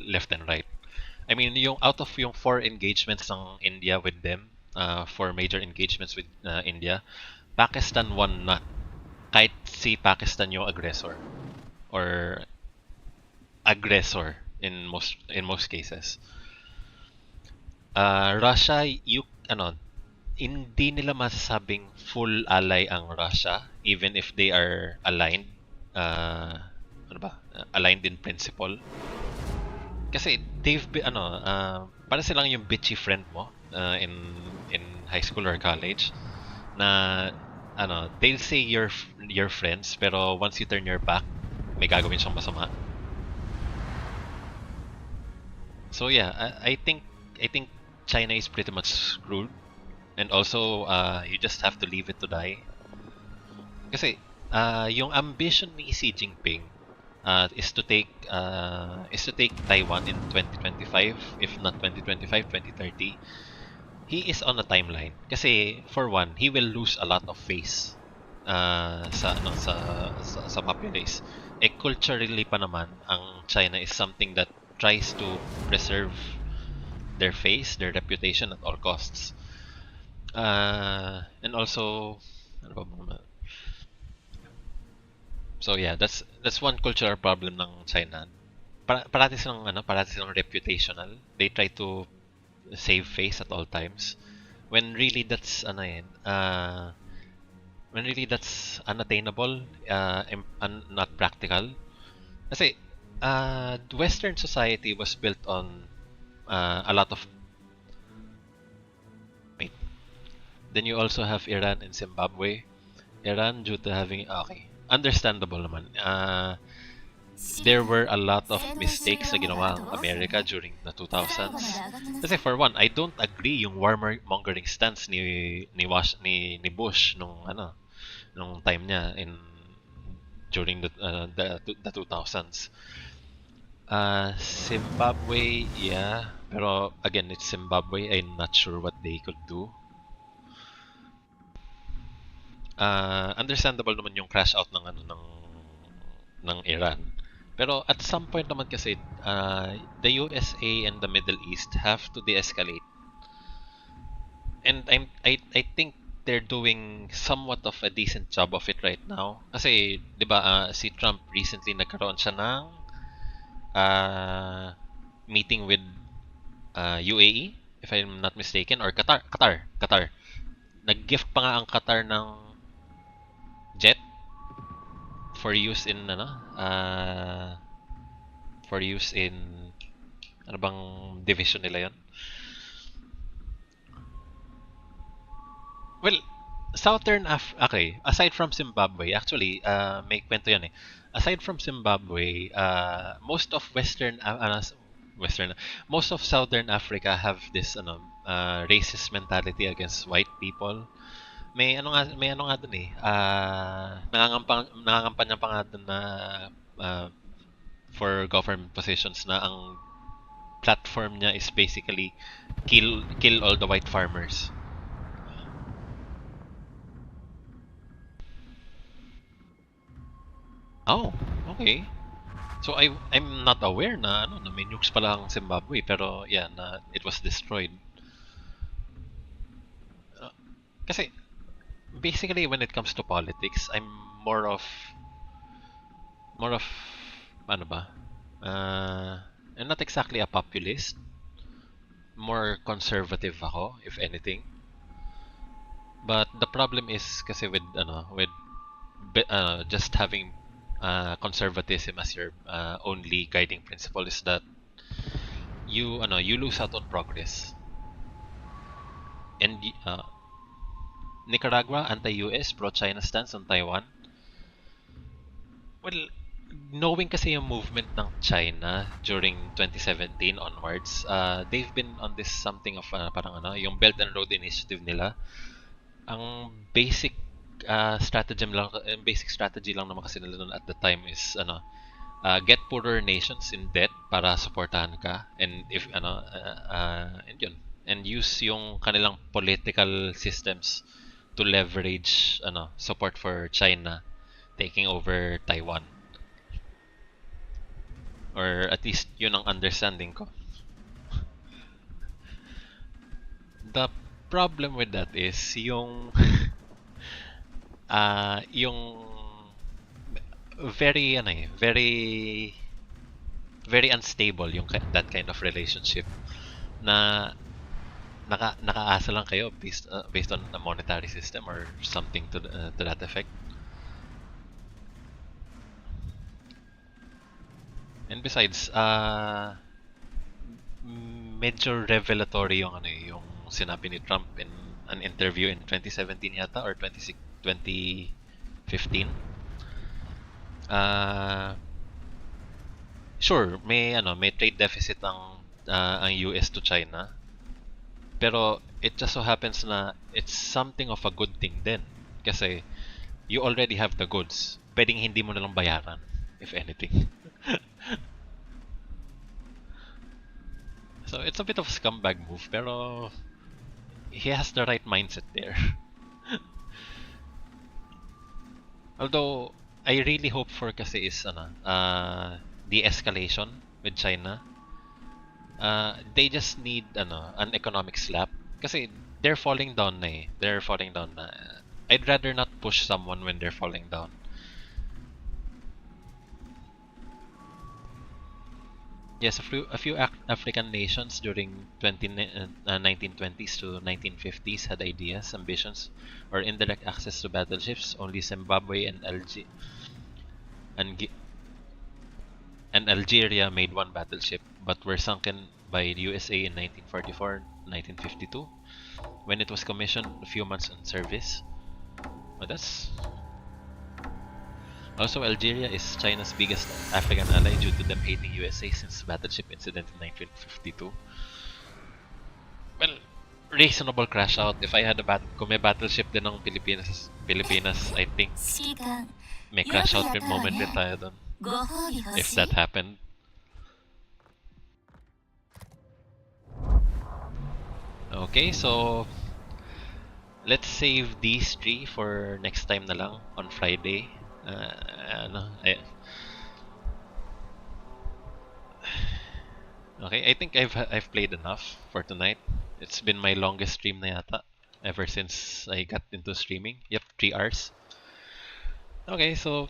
left and right. I mean, out of yung 4 engagements ng India with them, 4 major engagements with India, Pakistan won not. Kahit si Pakistan yung aggressor or aggressor in most cases. Russia, hindi nila masasabing full ally ang Russia even if they are aligned aligned in principle. Kasi they've been para silang yung bitchy friend mo in high school or college na they'll say you're friends pero once you turn your back may gagawin siyang masama. So yeah, I think China is pretty much screwed, and also you just have to leave it to die. Kasi yung ambition ni Xi Jinping is to take Taiwan in 2025, if not 2025, 2030. He is on a timeline. Kasi for one, he will lose a lot of face sa populace. Culturally pa naman, ang China is something that tries to preserve their face, their reputation at all costs. And also, so yeah, that's one cultural problem ng China. Parati silang reputational. They try to save face at all times. When really that's unattainable, not practical. Kasi Western society was built on a lot of. Wait. Then you also have Iran and Zimbabwe. Iran, due to having understandable naman. There were a lot of mistakes na ginawa ang America during the 2000s. Kasi for one, I don't agree yung warmongering stance ni Bush nung time niya during the 2000s. Zimbabwe, yeah, pero again, it's Zimbabwe. I'm not sure what they could do. understandable naman yung crash out ng ano ng Iran. Pero at some point naman kasi the USA and the Middle East have to de-escalate. And I think they're doing somewhat of a decent job of it right now. Kasi 'di ba si Trump recently nagkaroon siya ng meeting with UAE if I'm not mistaken or Qatar. Nag-gift pa nga ang Qatar ng jet for use in for use in ano bang division nila 'yon? Well, okay, aside from Zimbabwe, actually, may kwento yan eh. Aside from Zimbabwe, most of most of Southern Africa have this racist mentality against white people. May ano nga dun eh. Nangangampanya pa nga dun na uh, for government positions na ang platform niya is basically kill all the white farmers. Oh, okay. So I'm not aware na may nukes pala ang Zimbabwe pero yeah na it was destroyed. Uh, Kasi basically when it comes to politics, I'm more of more of ano ba? I'm not exactly a populist. More conservative ako if anything. But the problem is kasi with just having conservatism as your only guiding principle is that you lose out on progress. And Nicaragua anti-US pro-China stance on Taiwan. Well, knowing kasi yung movement ng China during 2017 onwards, they've been on this something of parang yung Belt and Road Initiative nila. Ang basic strategy lang naman kasi nila noon at the time is get poorer nations in debt para suportahan ka and if and yun and use yung kanilang political systems to leverage support for China taking over Taiwan, or at least yun ang understanding ko. The problem with that is yung very very unstable yung that kind of relationship na nakaasa lang kayo based on a monetary system or something to that effect. And besides, medyo revelatory yung sinabi ni Trump in an interview in 2017 yata or 2015. Sure, may trade deficit ang US to China. Pero it just so happens na it's something of a good thing din. Kasi you already have the goods. Pwedeng hindi mo na lang bayaran, if anything. So it's a bit of a scumbag move, pero he has the right mindset there. Although, I really hope for kasi is de-escalation with China. They just need an economic slap kasi they're falling down na eh. They're falling down na. I'd rather not push someone when they're falling down. Yes, a few African nations during 1920s to 1950s had ideas, ambitions, or indirect access to battleships. Only Zimbabwe and and Algeria made one battleship, but were sunken by the USA in 1944-1952 when it was commissioned a few months in service. Well, that's also, Algeria is China's biggest African ally due to them hating USA since the battleship incident in 1952. Well, reasonable crash out. If I had kung may battleship din ng Pilipinas, I think may crash out moment din tayo dun. If that happened. Okay, so let's save these three for next time na lang on Friday. Ano, okay, I think I've played enough for tonight. It's been my longest stream na yata ever since I got into streaming. Yep, 3 hours. Okay, so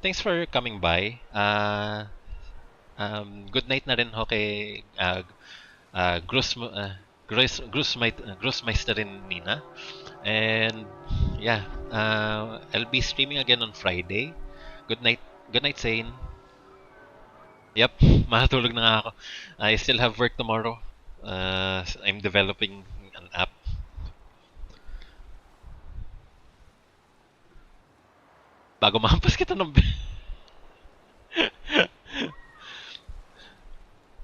thanks for coming by. Good night na rin ho kay Grossmeisterin Nina. And yeah, I'll be streaming again on Friday. Good night. Good night, Zane. Yep, matutulog na nga ako. I still have work tomorrow. I'm developing an app. Bago mahampas kita ng...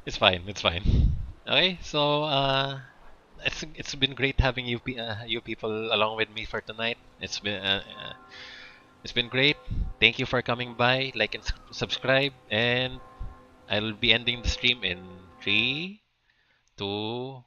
It's fine, it's fine. Okay, so it's been great having you people along with me for tonight. It's been great. Thank you for coming by. Like and subscribe, and I'll be ending the stream in 3, 2,